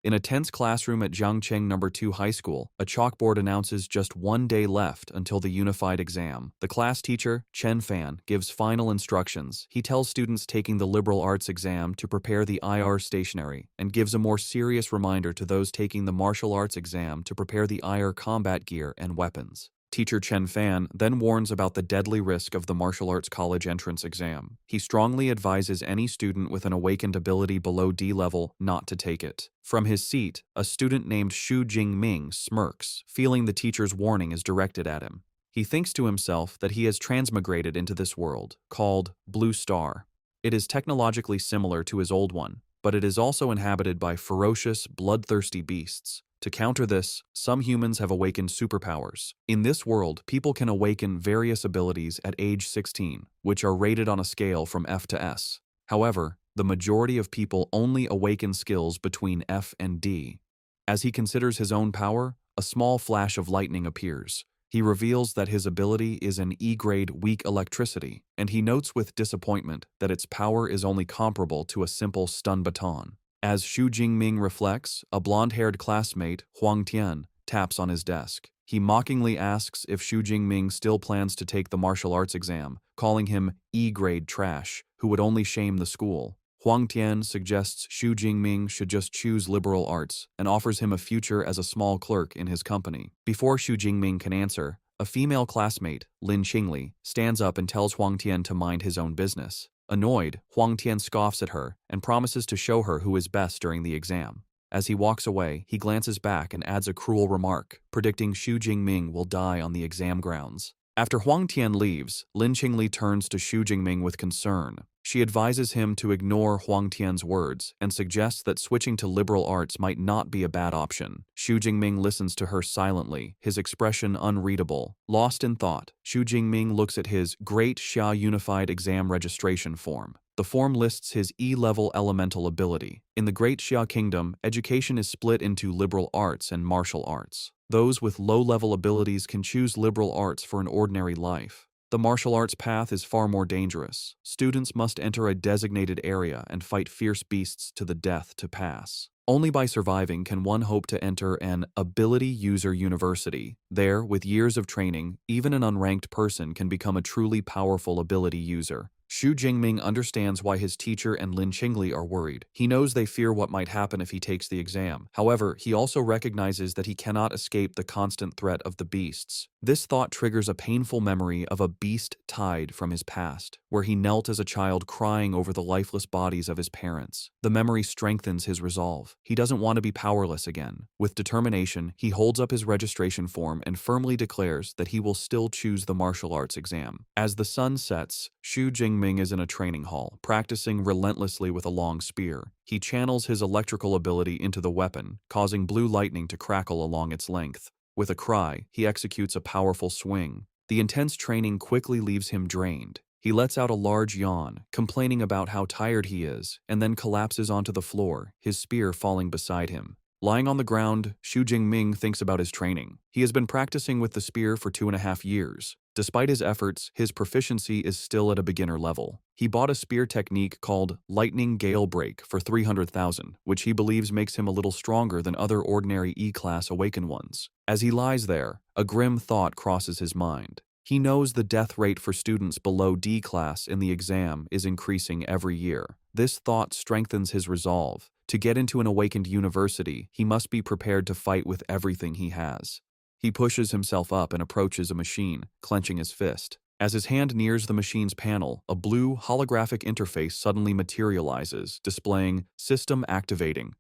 In a tense classroom at Jiangcheng No. 2 High School, a chalkboard announces just 1 day left until the unified exam. The class teacher, Chen Fan, gives final instructions. He tells students taking the liberal arts exam to prepare the IR stationery and gives a more serious reminder to those taking the martial arts exam to prepare the IR combat gear and weapons. Teacher Chen Fan then warns about the deadly risk of the martial arts college entrance exam. He strongly advises any student with an awakened ability below D level not to take it. From his seat, a student named Xu Jingming smirks, feeling the teacher's warning is directed at him. He thinks to himself that he has transmigrated into this world, called Blue Star. It is technologically similar to his old one, but it is also inhabited by ferocious, bloodthirsty beasts. To counter this, some humans have awakened superpowers. In this world, people can awaken various abilities at age 16, which are rated on a scale from F to S. However, the majority of people only awaken skills between F and D. As he considers his own power, a small flash of lightning appears. He reveals that his ability is an E-grade weak electricity, and he notes with disappointment that its power is only comparable to a simple stun baton. As Xu Jingming reflects, a blonde-haired classmate, Huang Tian, taps on his desk. He mockingly asks if Xu Jingming still plans to take the martial arts exam, calling him E-grade trash, who would only shame the school. Huang Tian suggests Xu Jingming should just choose liberal arts and offers him a future as a small clerk in his company. Before Xu Jingming can answer, a female classmate, Lin Qingli, stands up and tells Huang Tian to mind his own business. Annoyed, Huang Tian scoffs at her and promises to show her who is best during the exam. As he walks away, he glances back and adds a cruel remark, predicting Xu Jingming will die on the exam grounds. After Huang Tian leaves, Lin Qingli turns to Xu Jingming with concern. She advises him to ignore Huang Tian's words and suggests that switching to liberal arts might not be a bad option. Xu Jingming listens to her silently, his expression unreadable. Lost in thought, Xu Jingming looks at his Great Xia Unified Exam Registration Form. The form lists his E-level elemental ability. In the Great Xia Kingdom, education is split into liberal arts and martial arts. Those with low-level abilities can choose liberal arts for an ordinary life. The martial arts path is far more dangerous. Students must enter a designated area and fight fierce beasts to the death to pass. Only by surviving can one hope to enter an ability user university. There, with years of training, even an unranked person can become a truly powerful ability user. Xu Jingming understands why his teacher and Lin Qingli are worried. He knows they fear what might happen if he takes the exam. However, he also recognizes that he cannot escape the constant threat of the beasts. This thought triggers a painful memory of a beast tide from his past, where he knelt as a child crying over the lifeless bodies of his parents. The memory strengthens his resolve. He doesn't want to be powerless again. With determination, he holds up his registration form and firmly declares that he will still choose the martial arts exam. As the sun sets, Xu Jingming is in a training hall, practicing relentlessly with a long spear. He channels his electrical ability into the weapon, causing blue lightning to crackle along its length. With a cry, he executes a powerful swing. The intense training quickly leaves him drained. He lets out a large yawn, complaining about how tired he is, and then collapses onto the floor, his spear falling beside him. Lying on the ground, Xu Jingming thinks about his training. He has been practicing with the spear for 2.5 years. Despite his efforts, his proficiency is still at a beginner level. He bought a spear technique called Lightning Gale Break for 300,000, which he believes makes him a little stronger than other ordinary E-class awakened ones. As he lies there, a grim thought crosses his mind. He knows the death rate for students below D class in the exam is increasing every year. This thought strengthens his resolve. To get into an awakened university, he must be prepared to fight with everything he has. He pushes himself up and approaches a machine, clenching his fist. As his hand nears the machine's panel, a blue holographic interface suddenly materializes, displaying "System Activating."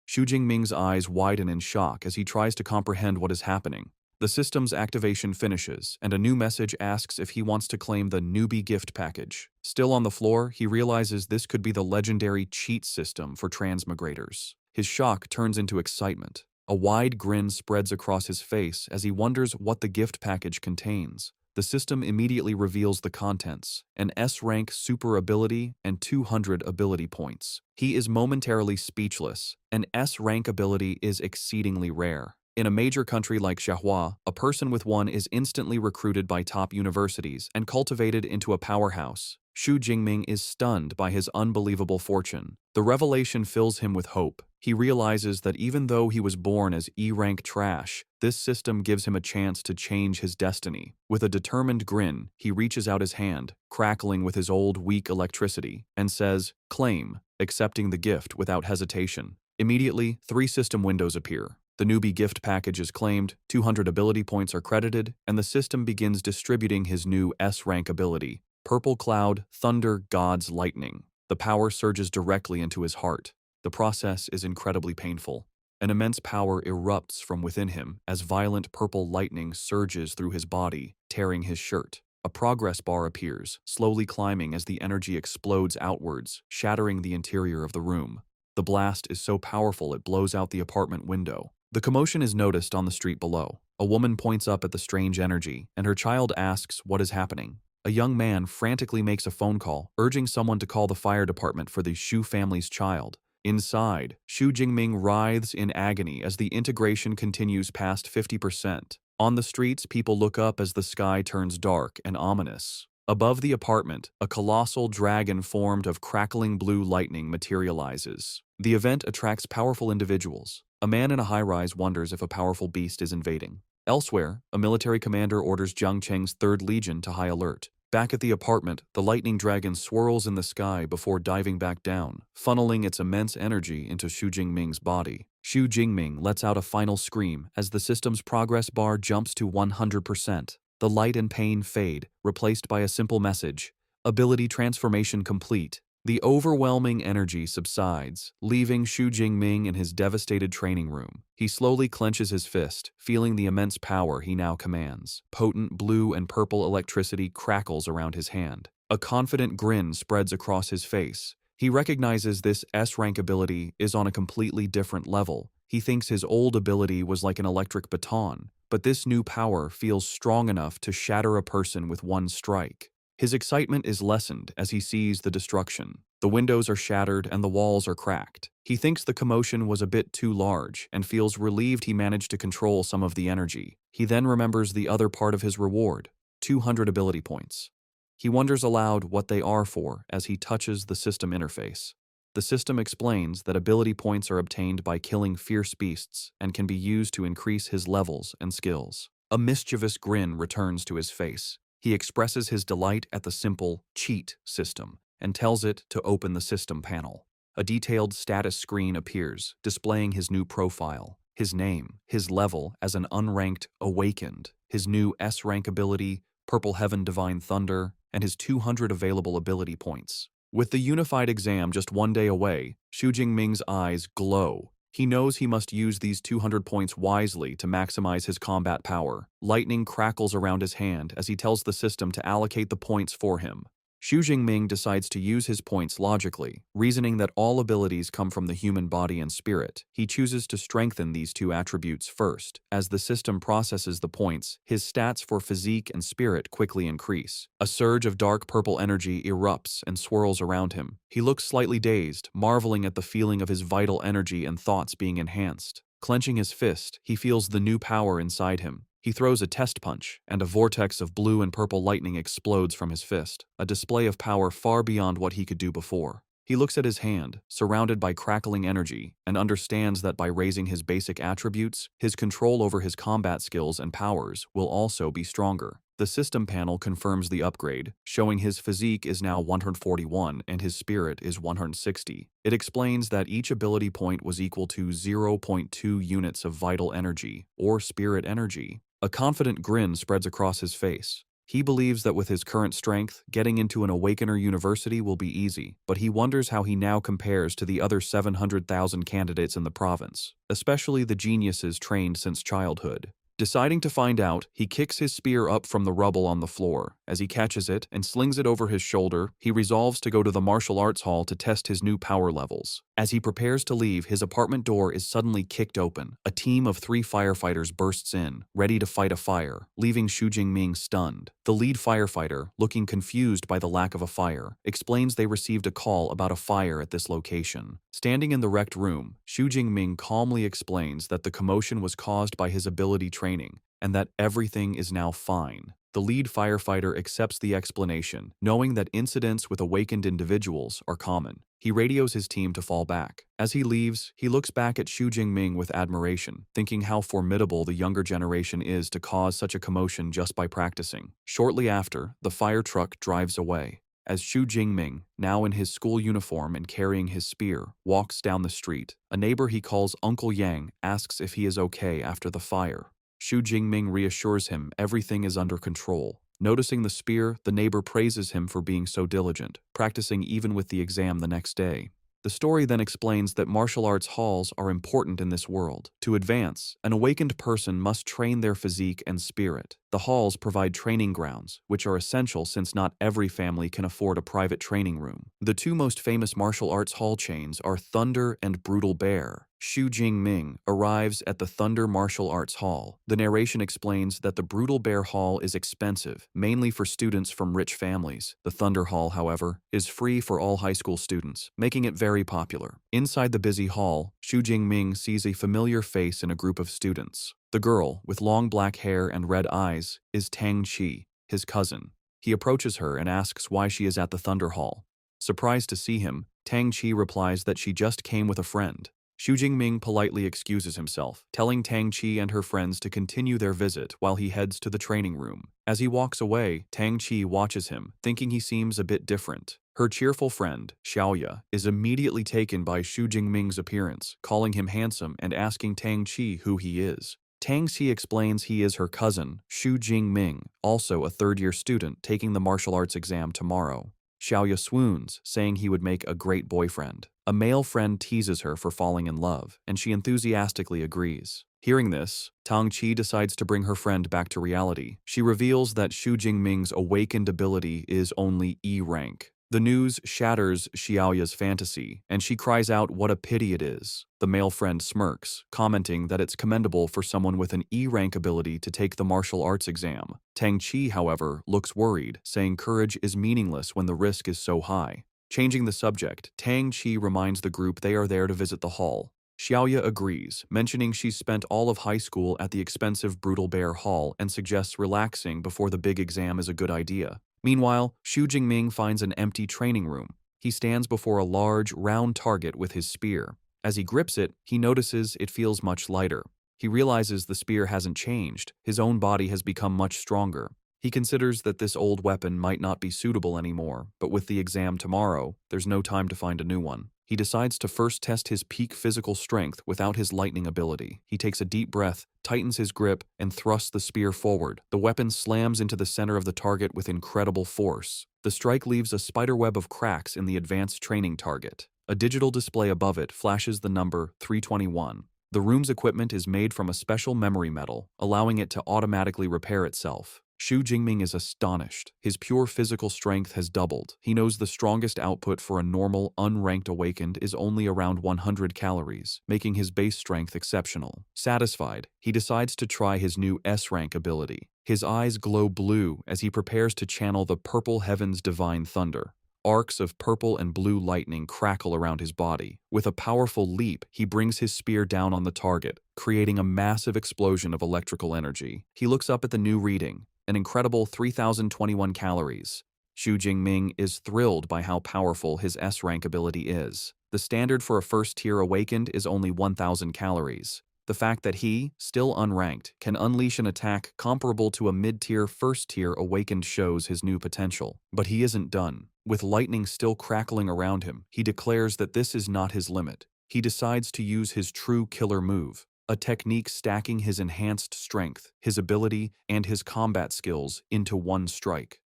Xu Jingming's eyes widen in shock as he tries to comprehend what is happening. The system's activation finishes, and a new message asks if he wants to claim the newbie gift package. Still on the floor, he realizes this could be the legendary cheat system for transmigrators. His shock turns into excitement. A wide grin spreads across his face as he wonders what the gift package contains. The system immediately reveals the contents: an S-rank super ability and 200 ability points. He is momentarily speechless. An S-rank ability is exceedingly rare. In a major country like Xiahua, a person with one is instantly recruited by top universities and cultivated into a powerhouse. Xu Jingming is stunned by his unbelievable fortune. The revelation fills him with hope. He realizes that even though he was born as E-rank trash, this system gives him a chance to change his destiny. With a determined grin, he reaches out his hand, crackling with his old, weak electricity, and says, "Claim," accepting the gift without hesitation. Immediately, 3 system windows appear. The newbie gift package is claimed, 200 ability points are credited, and the system begins distributing his new S-rank ability, Purple Cloud, Thunder, God's Lightning. The power surges directly into his heart. The process is incredibly painful. An immense power erupts from within him as violent purple lightning surges through his body, tearing his shirt. A progress bar appears, slowly climbing as the energy explodes outwards, shattering the interior of the room. The blast is so powerful it blows out the apartment window. The commotion is noticed on the street below. A woman points up at the strange energy, and her child asks what is happening. A young man frantically makes a phone call, urging someone to call the fire department for the Shu family's child. Inside, Xu Jingming writhes in agony as the integration continues past 50%. On the streets, people look up as the sky turns dark and ominous. Above the apartment, a colossal dragon formed of crackling blue lightning materializes. The event attracts powerful individuals. A man in a high-rise wonders if a powerful beast is invading. Elsewhere, a military commander orders Jiang Cheng's 3rd Legion to high alert. Back at the apartment, the lightning dragon swirls in the sky before diving back down, funneling its immense energy into Xu Jingming's body. Xu Jingming lets out a final scream as the system's progress bar jumps to 100%. The light and pain fade, replaced by a simple message, "Ability transformation complete." The overwhelming energy subsides, leaving Xu Jingming in his devastated training room. He slowly clenches his fist, feeling the immense power he now commands. Potent blue and purple electricity crackles around his hand. A confident grin spreads across his face. He recognizes this S-rank ability is on a completely different level. He thinks his old ability was like an electric baton, but this new power feels strong enough to shatter a person with one strike. His excitement is lessened as he sees the destruction. The windows are shattered and the walls are cracked. He thinks the commotion was a bit too large and feels relieved he managed to control some of the energy. He then remembers the other part of his reward, 200 ability points. He wonders aloud what they are for as he touches the system interface. The system explains that ability points are obtained by killing fierce beasts and can be used to increase his levels and skills. A mischievous grin returns to his face. He expresses his delight at the simple cheat system and tells it to open the system panel. A detailed status screen appears, displaying his new profile, his name, his level as an unranked awakened, his new S-rank ability, Purple Heaven Divine Thunder, and his 200 available ability points. With the unified exam just 1 day away, Xu Jingming's eyes glow. He knows he must use these 200 points wisely to maximize his combat power. Lightning crackles around his hand as he tells the system to allocate the points for him. Xu Jingming decides to use his points logically, reasoning that all abilities come from the human body and spirit. He chooses to strengthen these 2 attributes first. As the system processes the points, his stats for physique and spirit quickly increase. A surge of dark purple energy erupts and swirls around him. He looks slightly dazed, marveling at the feeling of his vital energy and thoughts being enhanced. Clenching his fist, he feels the new power inside him. He throws a test punch, and a vortex of blue and purple lightning explodes from his fist, a display of power far beyond what he could do before. He looks at his hand, surrounded by crackling energy, and understands that by raising his basic attributes, his control over his combat skills and powers will also be stronger. The system panel confirms the upgrade, showing his physique is now 141 and his spirit is 160. It explains that each ability point was equal to 0.2 units of vital energy, or spirit energy. A confident grin spreads across his face. He believes that with his current strength, getting into an Awakener University will be easy, but he wonders how he now compares to the other 700,000 candidates in the province, especially the geniuses trained since childhood. Deciding to find out, he kicks his spear up from the rubble on the floor. As he catches it and slings it over his shoulder, he resolves to go to the martial arts hall to test his new power levels. As he prepares to leave, his apartment door is suddenly kicked open. A team of 3 firefighters bursts in, ready to fight a fire, leaving Xu Jingming stunned. The lead firefighter, looking confused by the lack of a fire, explains they received a call about a fire at this location. Standing in the wrecked room, Xu Jingming calmly explains that the commotion was caused by his ability training, and that everything is now fine. The lead firefighter accepts the explanation, knowing that incidents with awakened individuals are common. He radios his team to fall back. As he leaves, he looks back at Xu Jingming with admiration, thinking how formidable the younger generation is to cause such a commotion just by practicing. Shortly after, the fire truck drives away. As Xu Jingming, now in his school uniform and carrying his spear, walks down the street, a neighbor he calls Uncle Yang asks if he is okay after the fire. Xu Jingming reassures him everything is under control. Noticing the spear, the neighbor praises him for being so diligent, practicing even with the exam the next day. The story then explains that martial arts halls are important in this world. To advance, an awakened person must train their physique and spirit. The halls provide training grounds, which are essential since not every family can afford a private training room. The two most famous martial arts hall chains are Thunder and Brutal Bear. Xu Jingming arrives at the Thunder Martial Arts Hall. The narration explains that the Brutal Bear Hall is expensive, mainly for students from rich families. The Thunder Hall, however, is free for all high school students, making it very popular. Inside the busy hall, Xu Jingming sees a familiar face in a group of students. The girl, with long black hair and red eyes, is Tang Qi, his cousin. He approaches her and asks why she is at the Thunder Hall. Surprised to see him, Tang Qi replies that she just came with a friend. Xu Jingming politely excuses himself, telling Tang Qi and her friends to continue their visit while he heads to the training room. As he walks away, Tang Qi watches him, thinking he seems a bit different. Her cheerful friend, Xiaoya, is immediately taken by Xu Jingming's appearance, calling him handsome and asking Tang Qi who he is. Tang Qi explains he is her cousin, Xu Jingming, also a third-year student taking the martial arts exam tomorrow. Xiaoya swoons, saying he would make a great boyfriend. A male friend teases her for falling in love, and she enthusiastically agrees. Hearing this, Tang Qi decides to bring her friend back to reality. She reveals that Xu Jingming's awakened ability is only E rank. The news shatters Xiaoya's fantasy, and she cries out what a pity it is. The male friend smirks, commenting that it's commendable for someone with an E-rank ability to take the martial arts exam. Tang Qi, however, looks worried, saying courage is meaningless when the risk is so high. Changing the subject, Tang Qi reminds the group they are there to visit the hall. Xiaoya agrees, mentioning she's spent all of high school at the expensive Brutal Bear Hall and suggests relaxing before the big exam is a good idea. Meanwhile, Xu Jingming finds an empty training room. He stands before a large, round target with his spear. As he grips it, he notices it feels much lighter. He realizes the spear hasn't changed. His own body has become much stronger. He considers that this old weapon might not be suitable anymore, but with the exam tomorrow, there's no time to find a new one. He decides to first test his peak physical strength without his lightning ability. He takes a deep breath, tightens his grip, and thrusts the spear forward. The weapon slams into the center of the target with incredible force. The strike leaves a spiderweb of cracks in the advanced training target. A digital display above it flashes the number 321. The room's equipment is made from a special memory metal, allowing it to automatically repair itself. Xu Jingming is astonished. His pure physical strength has doubled. He knows the strongest output for a normal, unranked awakened is only around 100 calories, making his base strength exceptional. Satisfied, he decides to try his new S-rank ability. His eyes glow blue as he prepares to channel the purple heaven's divine thunder. Arcs of purple and blue lightning crackle around his body. With a powerful leap, he brings his spear down on the target, creating a massive explosion of electrical energy. He looks up at the new reading, an incredible 3,021 calories. Xu Jingming is thrilled by how powerful his S-rank ability is. The standard for a first-tier awakened is only 1,000 calories. The fact that he, still unranked, can unleash an attack comparable to a mid-tier first-tier awakened shows his new potential. But he isn't done. With lightning still crackling around him, he declares that this is not his limit. He decides to use his true killer move, a technique stacking his enhanced strength, his ability, and his combat skills into one strike.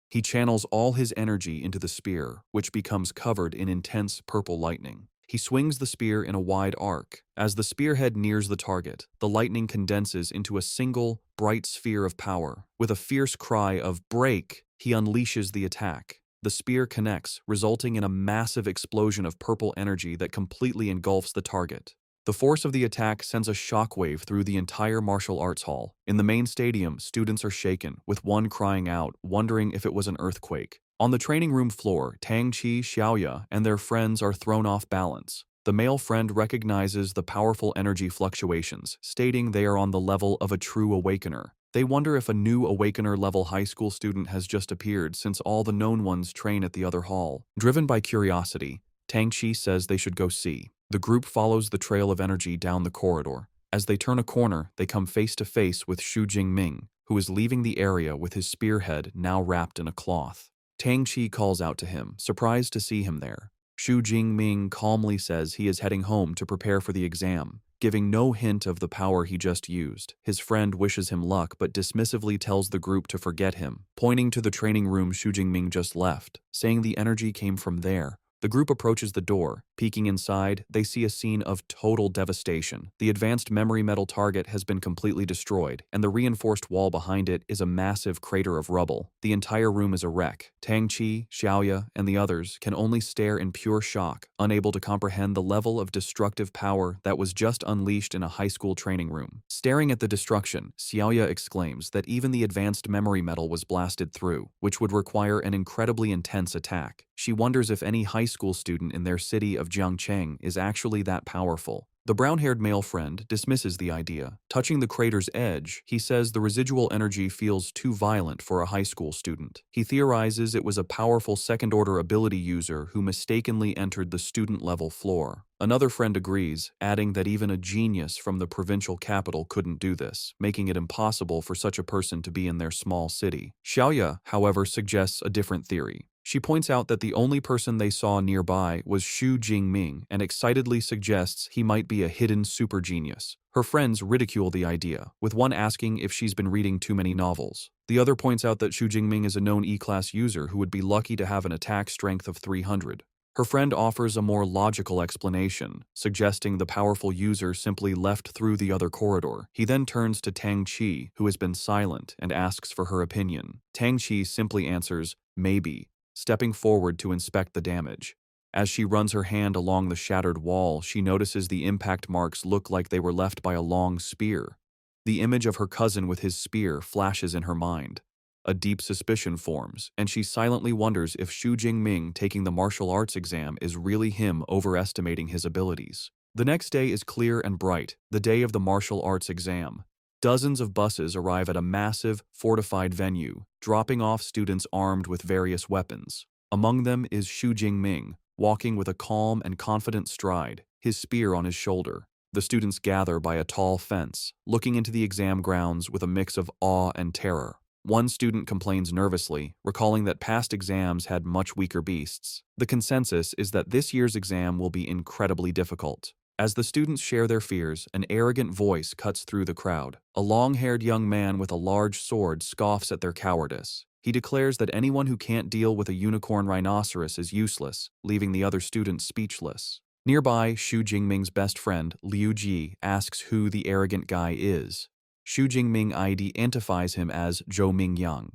He channels all his energy into the spear, which becomes covered in intense purple lightning. He swings the spear in a wide arc. As the spearhead nears the target, the lightning condenses into a single, bright sphere of power. With a fierce cry of "Break!" he unleashes the attack. The spear connects, resulting in a massive explosion of purple energy that completely engulfs the target. The force of the attack sends a shockwave through the entire martial arts hall. In the main stadium, students are shaken, with one crying out, wondering if it was an earthquake. On the training room floor, Tang Qi, Xiaoya, and their friends are thrown off balance. The male friend recognizes the powerful energy fluctuations, stating they are on the level of a true awakener. They wonder if a new Awakener-level high school student has just appeared since all the known ones train at the other hall. Driven by curiosity, Tangchi says they should go see. The group follows the trail of energy down the corridor. As they turn a corner, they come face to face with Xu Jingming, who is leaving the area with his spearhead now wrapped in a cloth. Tangchi calls out to him, surprised to see him there. Xu Jingming calmly says he is heading home to prepare for the exam, giving no hint of the power he just used. His friend wishes him luck but dismissively tells the group to forget him, pointing to the training room Xu Jingming just left, saying the energy came from there. The group approaches the door. Peeking inside, they see a scene of total devastation. The advanced memory metal target has been completely destroyed, and the reinforced wall behind it is a massive crater of rubble. The entire room is a wreck. Tangchi, Xiaoya, and the others can only stare in pure shock, unable to comprehend the level of destructive power that was just unleashed in a high school training room. Staring at the destruction, Xiaoya exclaims that even the advanced memory metal was blasted through, which would require an incredibly intense attack. She wonders if any high school student in their city of Jiangcheng is actually that powerful. The brown-haired male friend dismisses the idea. Touching the crater's edge, he says the residual energy feels too violent for a high school student. He theorizes it was a powerful second-order ability user who mistakenly entered the student-level floor. Another friend agrees, adding that even a genius from the provincial capital couldn't do this, making it impossible for such a person to be in their small city. Xiaoya, however, suggests a different theory. She points out that the only person they saw nearby was Xu Jingming and excitedly suggests he might be a hidden super genius. Her friends ridicule the idea, with one asking if she's been reading too many novels. The other points out that Xu Jingming is a known E-class user who would be lucky to have an attack strength of 300. Her friend offers a more logical explanation, suggesting the powerful user simply left through the other corridor. He then turns to Tangchi, who has been silent, and asks for her opinion. Tangchi simply answers, "Maybe," stepping forward to inspect the damage. As she runs her hand along the shattered wall, she notices the impact marks look like they were left by a long spear. The image of her cousin with his spear flashes in her mind. A deep suspicion forms, and she silently wonders if Xu Jingming taking the martial arts exam is really him overestimating his abilities. The next day is clear and bright, the day of the martial arts exam. Dozens of buses arrive at a massive, fortified venue, dropping off students armed with various weapons. Among them is Xu Jingming, walking with a calm and confident stride, his spear on his shoulder. The students gather by a tall fence, looking into the exam grounds with a mix of awe and terror. One student complains nervously, recalling that past exams had much weaker beasts. The consensus is that this year's exam will be incredibly difficult. As the students share their fears, an arrogant voice cuts through the crowd. A long-haired young man with a large sword scoffs at their cowardice. He declares that anyone who can't deal with a unicorn rhinoceros is useless, leaving the other students speechless. Nearby, Xu Jingming's best friend, Liu Ji, asks who the arrogant guy is. Xu Jingming identifies him as Zhou Mingyang.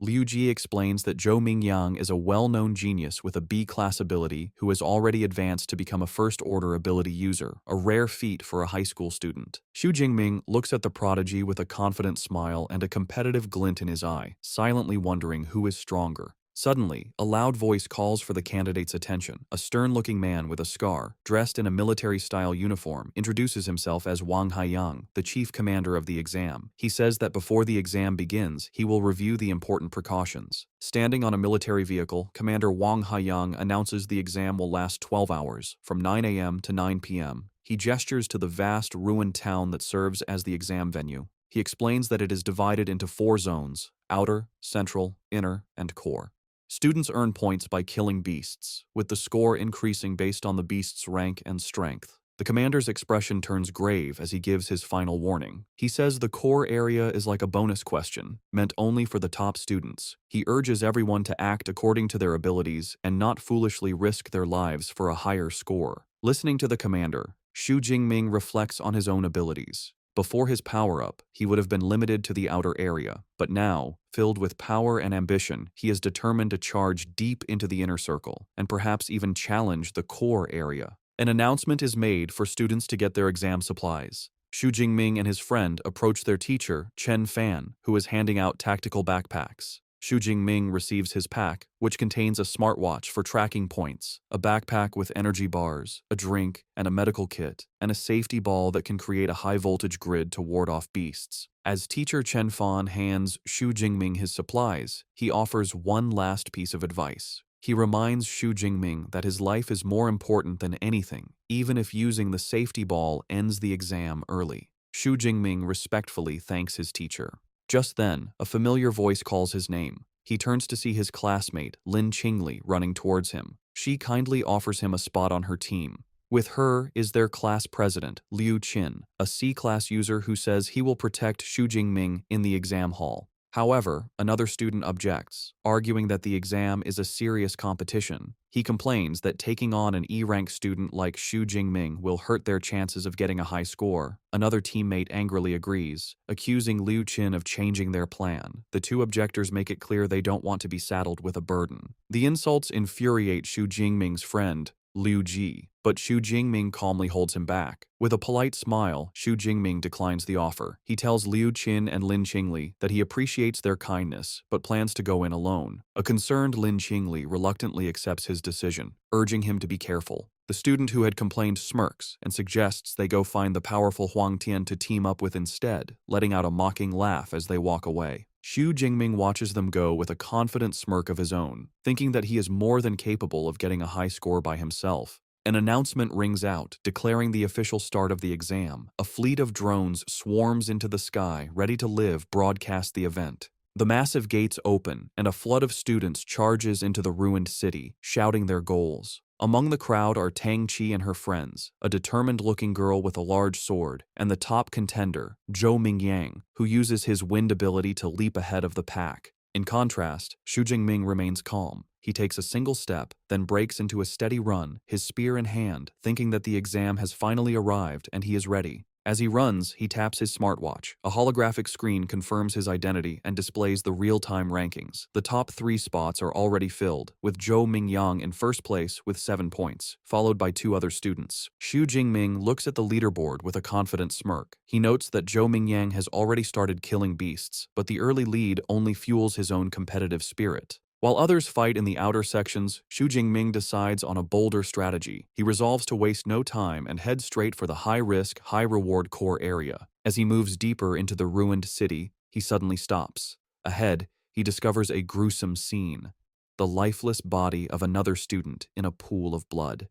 Liu Ji explains that Zhou Mingyang is a well-known genius with a B-class ability who has already advanced to become a first-order ability user, a rare feat for a high school student. Xu Jingming looks at the prodigy with a confident smile and a competitive glint in his eye, silently wondering who is stronger. Suddenly, a loud voice calls for the candidate's attention. A stern-looking man with a scar, dressed in a military-style uniform, introduces himself as Wang Haiyang, the chief commander of the exam. He says that before the exam begins, he will review the important precautions. Standing on a military vehicle, Commander Wang Haiyang announces the exam will last 12 hours, from 9 a.m. to 9 p.m. He gestures to the vast, ruined town that serves as the exam venue. He explains that it is divided into 4 zones: outer, central, inner, and core. Students earn points by killing beasts, with the score increasing based on the beast's rank and strength. The commander's expression turns grave as he gives his final warning. He says the core area is like a bonus question, meant only for the top students. He urges everyone to act according to their abilities and not foolishly risk their lives for a higher score. Listening to the commander, Xu Jingming reflects on his own abilities. Before his power-up, he would have been limited to the outer area, but now, filled with power and ambition, he is determined to charge deep into the inner circle, and perhaps even challenge the core area. An announcement is made for students to get their exam supplies. Xu Jingming and his friend approach their teacher, Chen Fan, who is handing out tactical backpacks. Xu Jingming receives his pack, which contains a smartwatch for tracking points, a backpack with energy bars, a drink, and a medical kit, and a safety ball that can create a high-voltage grid to ward off beasts. As teacher Chen Fan hands Xu Jingming his supplies, he offers one last piece of advice. He reminds Xu Jingming that his life is more important than anything, even if using the safety ball ends the exam early. Xu Jingming respectfully thanks his teacher. Just then, a familiar voice calls his name. He turns to see his classmate, Lin Qingli, running towards him. She kindly offers him a spot on her team. With her is their class president, Liu Qin, a C-class user who says he will protect Xu Jingming in the exam hall. However, another student objects, arguing that the exam is a serious competition. He complains that taking on an E-rank student like Xu Jingming will hurt their chances of getting a high score. Another teammate angrily agrees, accusing Liu Qin of changing their plan. The two objectors make it clear they don't want to be saddled with a burden. The insults infuriate Xu Jingming's friend, Liu Ji, but Xu Jingming calmly holds him back. With a polite smile, Xu Jingming declines the offer. He tells Liu Qin and Lin Qingli that he appreciates their kindness, but plans to go in alone. A concerned Lin Qingli reluctantly accepts his decision, urging him to be careful. The student who had complained smirks and suggests they go find the powerful Huang Tian to team up with instead, letting out a mocking laugh as they walk away. Xu Jingming watches them go with a confident smirk of his own, thinking that he is more than capable of getting a high score by himself. An announcement rings out, declaring the official start of the exam. A fleet of drones swarms into the sky, ready to live broadcast the event. The massive gates open, and a flood of students charges into the ruined city, shouting their goals. Among the crowd are Tang Qi and her friends, a determined-looking girl with a large sword, and the top contender, Zhou Mingyang, who uses his wind ability to leap ahead of the pack. In contrast, Xu Jingming remains calm. He takes a single step, then breaks into a steady run, his spear in hand, thinking that the exam has finally arrived and he is ready. As he runs, he taps his smartwatch. A holographic screen confirms his identity and displays the real-time rankings. The top 3 spots are already filled, with Zhou Mingyang in first place with 7 points, followed by 2 other students. Xu Jingming looks at the leaderboard with a confident smirk. He notes that Zhou Mingyang has already started killing beasts, but the early lead only fuels his own competitive spirit. While others fight in the outer sections, Xu Jingming decides on a bolder strategy. He resolves to waste no time and head straight for the high-risk, high-reward core area. As he moves deeper into the ruined city, he suddenly stops. Ahead, he discovers a gruesome scene: the lifeless body of another student in a pool of blood.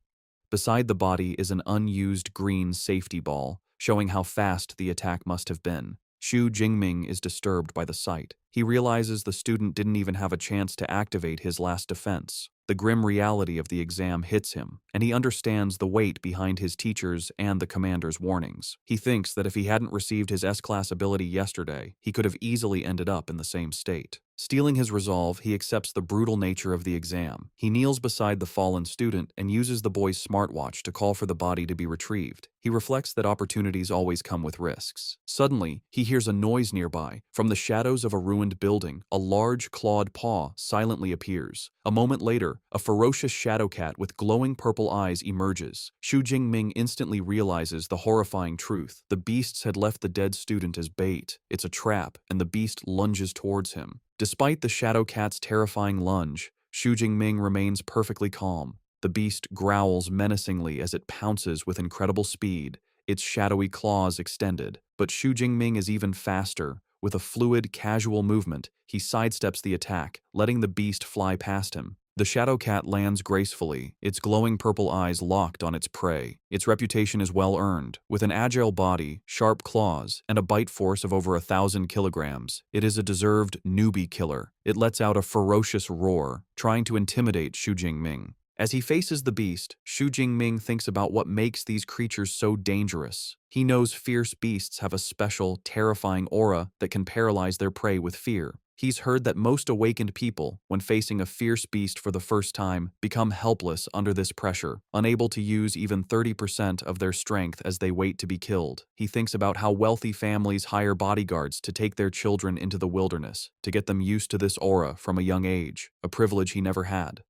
Beside the body is an unused green safety ball, showing how fast the attack must have been. Xu Jingming is disturbed by the sight. He realizes the student didn't even have a chance to activate his last defense. The grim reality of the exam hits him, and he understands the weight behind his teacher's and the commander's warnings. He thinks that if he hadn't received his S-class ability yesterday, he could have easily ended up in the same state. Steeling his resolve, he accepts the brutal nature of the exam. He kneels beside the fallen student and uses the boy's smartwatch to call for the body to be retrieved. He reflects that opportunities always come with risks. Suddenly, he hears a noise nearby. From the shadows of a ruined building, a large clawed paw silently appears. A moment later, a ferocious shadow cat with glowing purple eyes emerges. Xu Jingming instantly realizes the horrifying truth. The beasts had left the dead student as bait. It's a trap, and the beast lunges towards him. Despite the shadow cat's terrifying lunge, Xu Jingming remains perfectly calm. The beast growls menacingly as it pounces with incredible speed, its shadowy claws extended. But Xu Jingming is even faster. With a fluid, casual movement, he sidesteps the attack, letting the beast fly past him. The shadow cat lands gracefully, its glowing purple eyes locked on its prey. Its reputation is well earned. With an agile body, sharp claws, and a bite force of over 1,000 kilograms, it is a deserved newbie killer. It lets out a ferocious roar, trying to intimidate Xu Jingming. As he faces the beast, Xu Jingming thinks about what makes these creatures so dangerous. He knows fierce beasts have a special, terrifying aura that can paralyze their prey with fear. He's heard that most awakened people, when facing a fierce beast for the first time, become helpless under this pressure, unable to use even 30% of their strength as they wait to be killed. He thinks about how wealthy families hire bodyguards to take their children into the wilderness, to get them used to this aura from a young age, a privilege he never had.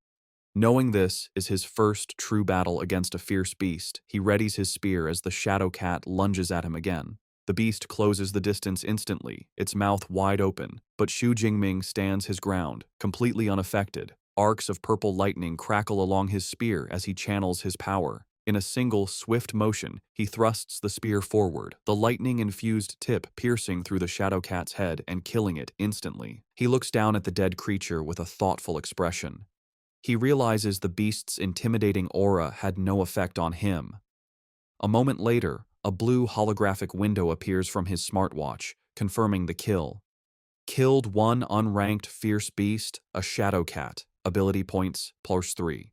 Knowing this is his first true battle against a fierce beast, he readies his spear as the shadow cat lunges at him again. The beast closes the distance instantly, its mouth wide open, but Xu Jingming stands his ground, completely unaffected. Arcs of purple lightning crackle along his spear as he channels his power. In a single, swift motion, he thrusts the spear forward, the lightning-infused tip piercing through the shadow cat's head and killing it instantly. He looks down at the dead creature with a thoughtful expression. He realizes the beast's intimidating aura had no effect on him. A moment later, a blue holographic window appears from his smartwatch, confirming the kill. Killed one unranked fierce beast, a shadow cat. Ability points, +3.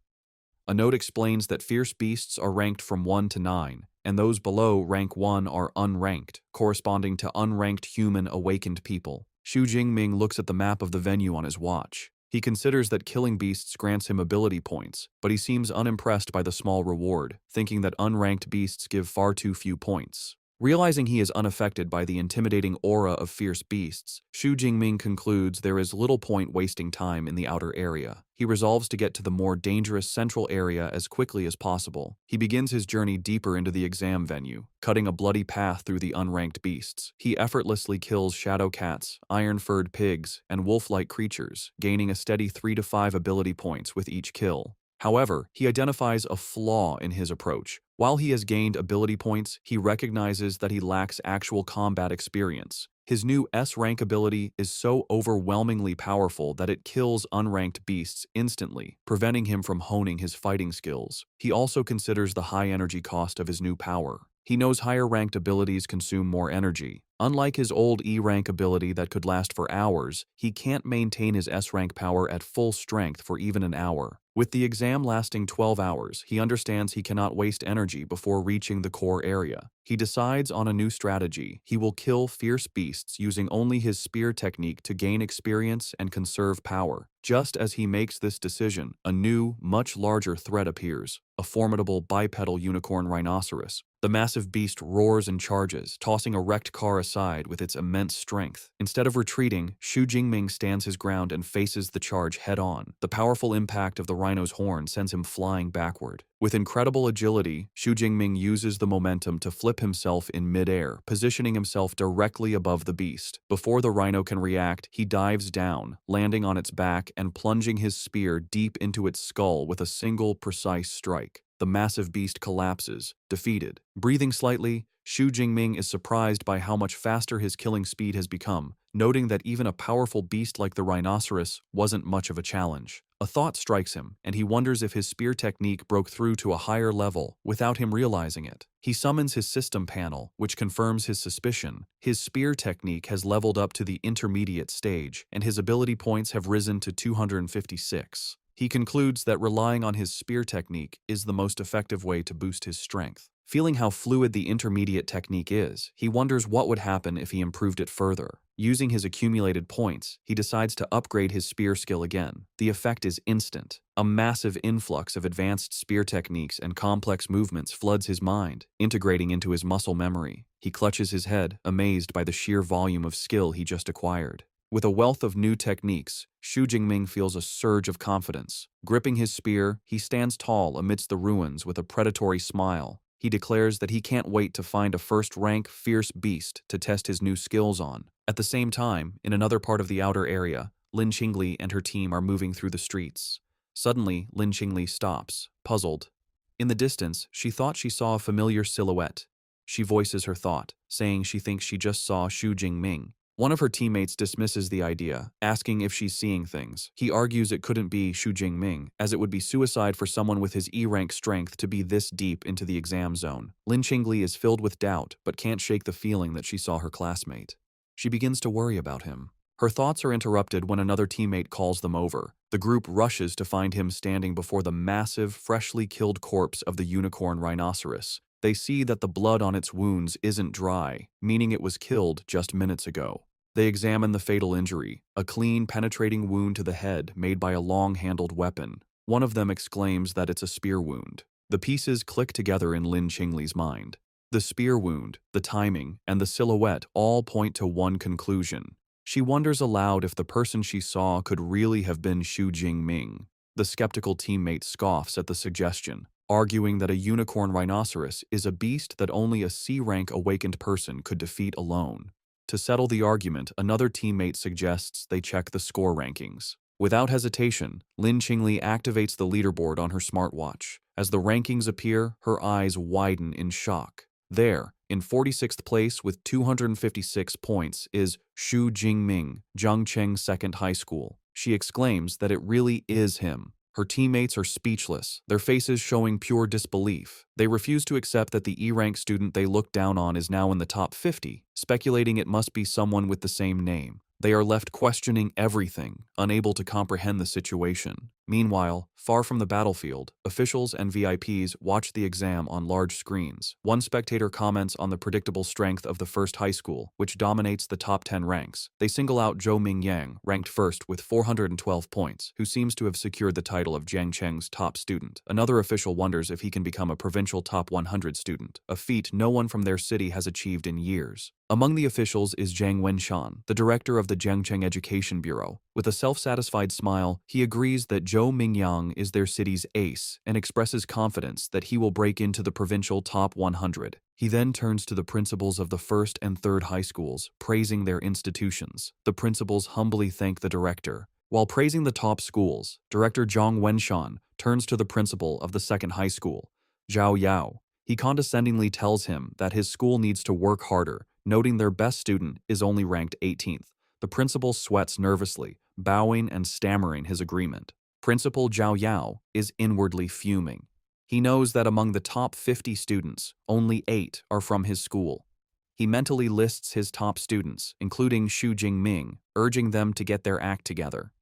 A note explains that fierce beasts are ranked from 1 to 9, and those below rank 1 are unranked, corresponding to unranked human awakened people. Xu Jingming looks at the map of the venue on his watch. He considers that killing beasts grants him ability points, but he seems unimpressed by the small reward, thinking that unranked beasts give far too few points. Realizing he is unaffected by the intimidating aura of fierce beasts, Xu Jingming concludes there is little point wasting time in the outer area. He resolves to get to the more dangerous central area as quickly as possible. He begins his journey deeper into the exam venue, cutting a bloody path through the unranked beasts. He effortlessly kills shadow cats, iron-furred pigs, and wolf-like creatures, gaining a steady 3 to 5 ability points with each kill. However, he identifies a flaw in his approach. While he has gained ability points, he recognizes that he lacks actual combat experience. His new S-rank ability is so overwhelmingly powerful that it kills unranked beasts instantly, preventing him from honing his fighting skills. He also considers the high energy cost of his new power. He knows higher-ranked abilities consume more energy. Unlike his old E-rank ability that could last for hours, he can't maintain his S-rank power at full strength for even an hour. With the exam lasting 12 hours, he understands he cannot waste energy before reaching the core area. He decides on a new strategy. He will kill fierce beasts using only his spear technique to gain experience and conserve power. Just as he makes this decision, a new, much larger threat appears, a formidable bipedal unicorn rhinoceros. The massive beast roars and charges, tossing a wrecked car aside with its immense strength. Instead of retreating, Xu Jingming stands his ground and faces the charge head-on. The powerful impact of the rhino's horn sends him flying backward. With incredible agility, Xu Jingming uses the momentum to flip himself in mid-air, positioning himself directly above the beast. Before the rhino can react, he dives down, landing on its back and plunging his spear deep into its skull with a single precise strike. The massive beast collapses, defeated. Breathing slightly, Xu Jingming is surprised by how much faster his killing speed has become, noting that even a powerful beast like the rhinoceros wasn't much of a challenge. A thought strikes him, and he wonders if his spear technique broke through to a higher level without him realizing it. He summons his system panel, which confirms his suspicion. His spear technique has leveled up to the intermediate stage, and his ability points have risen to 256. He concludes that relying on his spear technique is the most effective way to boost his strength. Feeling how fluid the intermediate technique is, he wonders what would happen if he improved it further. Using his accumulated points, he decides to upgrade his spear skill again. The effect is instant. A massive influx of advanced spear techniques and complex movements floods his mind, integrating into his muscle memory. He clutches his head, amazed by the sheer volume of skill he just acquired. With a wealth of new techniques, Xu Jingming feels a surge of confidence. Gripping his spear, he stands tall amidst the ruins with a predatory smile. He declares that he can't wait to find a first-rank, fierce beast to test his new skills on. At the same time, in another part of the outer area, Lin Qingli and her team are moving through the streets. Suddenly, Lin Qingli stops, puzzled. In the distance, she thought she saw a familiar silhouette. She voices her thought, saying she thinks she just saw Xu Jingming. One of her teammates dismisses the idea, asking if she's seeing things. He argues it couldn't be Xu Jingming, as it would be suicide for someone with his E-rank strength to be this deep into the exam zone. Lin Qingli is filled with doubt, but can't shake the feeling that she saw her classmate. She begins to worry about him. Her thoughts are interrupted when another teammate calls them over. The group rushes to find him standing before the massive, freshly killed corpse of the unicorn rhinoceros. They see that the blood on its wounds isn't dry, meaning it was killed just minutes ago. They examine the fatal injury, a clean, penetrating wound to the head made by a long-handled weapon. One of them exclaims that it's a spear wound. The pieces click together in Lin Qingli's mind. The spear wound, the timing, and the silhouette all point to one conclusion. She wonders aloud if the person she saw could really have been Xu Jingming. The skeptical teammate scoffs at the suggestion. arguing that a unicorn rhinoceros is a beast that only a C-rank awakened person could defeat alone. To settle the argument, another teammate suggests they check the score rankings. Without hesitation, Lin Qingli activates the leaderboard on her smartwatch. As the rankings appear, her eyes widen in shock. There, in 46th place with 256 points, is Xu Jingming, Zhangcheng Second High School. She exclaims that it really is him. Her teammates are speechless, their faces showing pure disbelief. They refuse to accept that the E-rank student they looked down on is now in the top 50, speculating it must be someone with the same name. They are left questioning everything, unable to comprehend the situation. Meanwhile, far from the battlefield, officials and VIPs watch the exam on large screens. One spectator comments on the predictable strength of the first high school, which dominates the top 10 ranks. They single out Zhou Mingyang, ranked first with 412 points, who seems to have secured the title of Jiangcheng's top student. Another official wonders if he can become a provincial top 100 student, a feat no one from their city has achieved in years. Among the officials is Zhang Wenshan, the director of the Jiangcheng Education Bureau. With a self-satisfied smile, he agrees that Zhou Mingyang is their city's ace and expresses confidence that he will break into the provincial top 100. He then turns to the principals of the first and third high schools, praising their institutions. The principals humbly thank the director. While praising the top schools, Director Zhang Wenshan turns to the principal of the second high school, Zhao Yao. He condescendingly tells him that his school needs to work harder, noting their best student is only ranked 18th. The principal sweats nervously, bowing and stammering his agreement. Principal Zhao Yao is inwardly fuming. He knows that among the top 50 students, only 8 are from his school. He mentally lists his top students, including Xu Jingming, urging them to get their act together.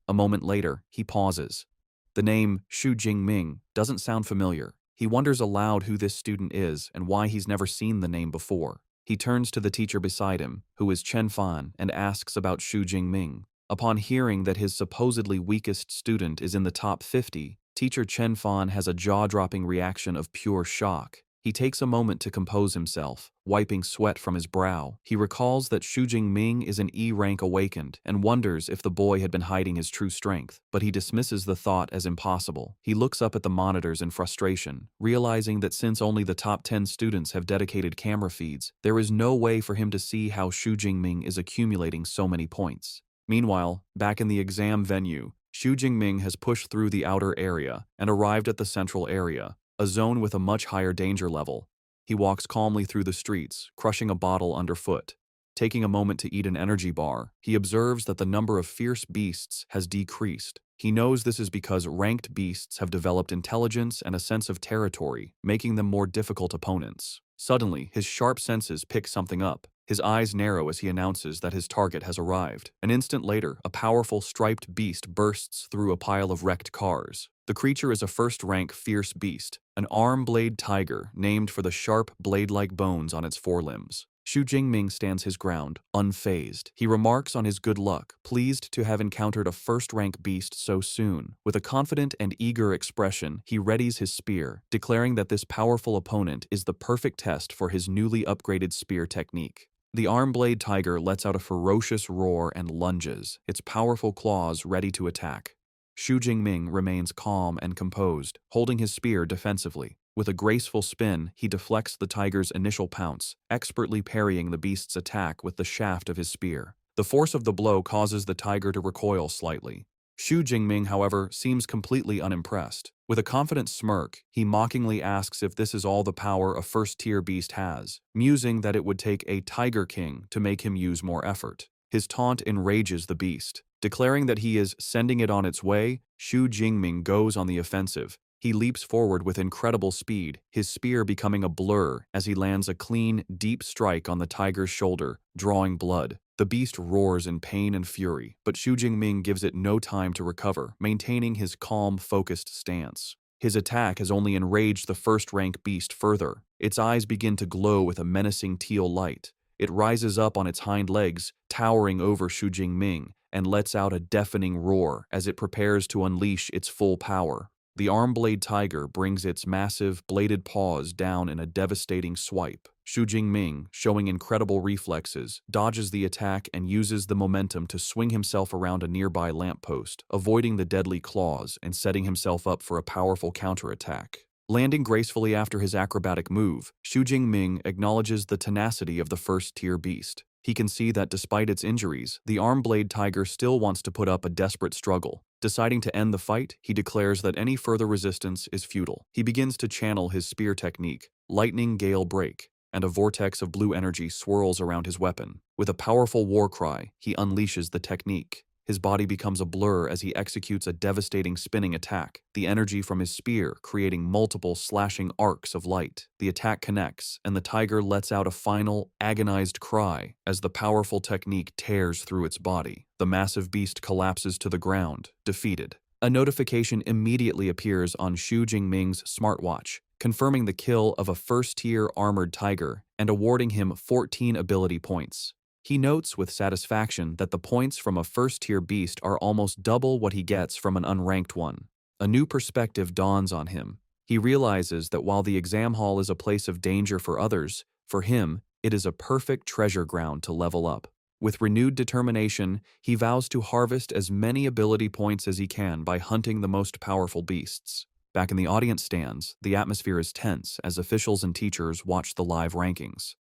A moment later, he pauses. The name Xu Jingming doesn't sound familiar. He wonders aloud who this student is and why he's never seen the name before. He turns to the teacher beside him, who is Chen Fan, and asks about Xu Jingming. Upon hearing that his supposedly weakest student is in the top 50, teacher Chen Fan has a jaw-dropping reaction of pure shock. He takes a moment to compose himself, wiping sweat from his brow. He recalls that Xu Jingming is an E-rank awakened and wonders if the boy had been hiding his true strength, but he dismisses the thought as impossible. He looks up at the monitors in frustration, realizing that since only the top 10 students have dedicated camera feeds, there is no way for him to see how Xu Jingming is accumulating so many points. Meanwhile, back in the exam venue, Xu Jingming has pushed through the outer area and arrived at the central area, a zone with a much higher danger level. He walks calmly through the streets, crushing a bottle underfoot. Taking a moment to eat an energy bar, he observes that the number of fierce beasts has decreased. He knows this is because ranked beasts have developed intelligence and a sense of territory, making them more difficult opponents. Suddenly, his sharp senses pick something up. His eyes narrow as he announces that his target has arrived. An instant later, a powerful striped beast bursts through a pile of wrecked cars. The creature is a first-rank fierce beast, an arm-blade tiger named for the sharp, blade-like bones on its forelimbs. Xu Jingming stands his ground, unfazed. He remarks on his good luck, pleased to have encountered a first-rank beast so soon. With a confident and eager expression, he readies his spear, declaring that this powerful opponent is the perfect test for his newly upgraded spear technique. The arm-blade tiger lets out a ferocious roar and lunges, its powerful claws ready to attack. Xu Jingming remains calm and composed, holding his spear defensively. With a graceful spin, he deflects the tiger's initial pounce, expertly parrying the beast's attack with the shaft of his spear. The force of the blow causes the tiger to recoil slightly. Xu Jingming, however, seems completely unimpressed. With a confident smirk, he mockingly asks if this is all the power a first-tier beast has, musing that it would take a Tiger King to make him use more effort. His taunt enrages the beast. Declaring that he is sending it on its way, Xu Jingming goes on the offensive. He leaps forward with incredible speed, his spear becoming a blur as he lands a clean, deep strike on the tiger's shoulder, drawing blood. The beast roars in pain and fury, but Xu Jingming gives it no time to recover, maintaining his calm, focused stance. His attack has only enraged the first-rank beast further. Its eyes begin to glow with a menacing teal light. It rises up on its hind legs, towering over Xu Jingming, and lets out a deafening roar as it prepares to unleash its full power. The arm-blade tiger brings its massive, bladed paws down in a devastating swipe. Xu Jingming, showing incredible reflexes, dodges the attack and uses the momentum to swing himself around a nearby lamppost, avoiding the deadly claws and setting himself up for a powerful counterattack. Landing gracefully after his acrobatic move, Xu Jingming acknowledges the tenacity of the first-tier beast. He can see that despite its injuries, the arm-blade tiger still wants to put up a desperate struggle. Deciding to end the fight, he declares that any further resistance is futile. He begins to channel his spear technique, lightning gale break, and a vortex of blue energy swirls around his weapon. With a powerful war cry, he unleashes the technique. His body becomes a blur as he executes a devastating spinning attack, the energy from his spear creating multiple slashing arcs of light. The attack connects, and the tiger lets out a final, agonized cry as the powerful technique tears through its body. The massive beast collapses to the ground, defeated. A notification immediately appears on Xu Jingming's smartwatch, confirming the kill of a first-tier armored tiger and awarding him 14 ability points. He notes with satisfaction that the points from a first-tier beast are almost double what he gets from an unranked one. A new perspective dawns on him. He realizes that while the exam hall is a place of danger for others, for him, it is a perfect treasure ground to level up. With renewed determination, he vows to harvest as many ability points as he can by hunting the most powerful beasts. Back in the audience stands, the atmosphere is tense as officials and teachers watch the live rankings.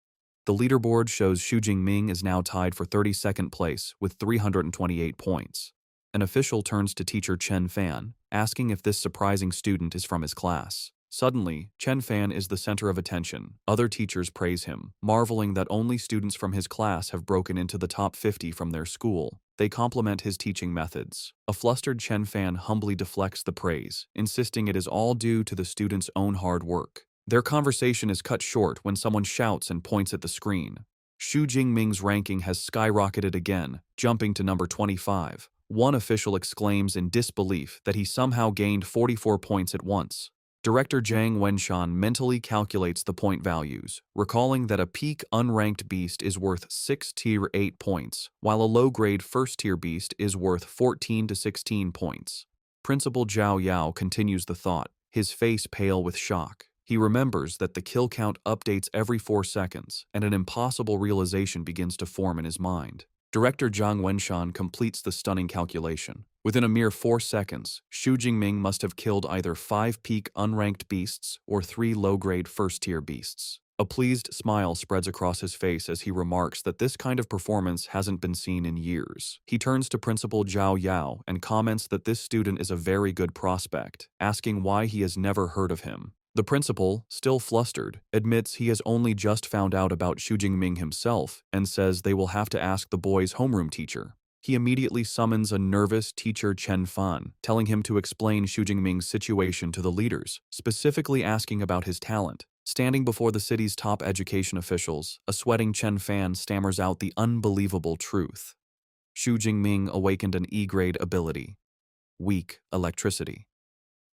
The leaderboard shows Xu Jingming is now tied for 32nd place with 328 points. An official turns to teacher Chen Fan, asking if this surprising student is from his class. Suddenly, Chen Fan is the center of attention. Other teachers praise him, marveling that only students from his class have broken into the top 50 from their school. They compliment his teaching methods. A flustered Chen Fan humbly deflects the praise, insisting it is all due to the student's own hard work. Their conversation is cut short when someone shouts and points at the screen. Xu Jingming's ranking has skyrocketed again, jumping to number 25. One official exclaims in disbelief that he somehow gained 44 points at once. Director Zhang Wenshan mentally calculates the point values, recalling that a peak unranked beast is worth 6 tier 8 points, while a low-grade first-tier beast is worth 14 to 16 points. Principal Zhao Yao continues the thought, his face pale with shock. He remembers that the kill count updates every 4 seconds, and an impossible realization begins to form in his mind. Director Zhang Wenshan completes the stunning calculation. Within a mere 4 seconds, Xu Jingming must have killed either 5 peak unranked beasts or 3 low-grade first-tier beasts. A pleased smile spreads across his face as he remarks that this kind of performance hasn't been seen in years. He turns to Principal Zhao Yao and comments that this student is a very good prospect, asking why he has never heard of him. The principal, still flustered, admits he has only just found out about Xu Jingming himself and says they will have to ask the boy's homeroom teacher. He immediately summons a nervous teacher Chen Fan, telling him to explain Xu Jingming's situation to the leaders, specifically asking about his talent. Standing before the city's top education officials, a sweating Chen Fan stammers out the unbelievable truth. Xu Jingming awakened an E-grade ability. Weak electricity.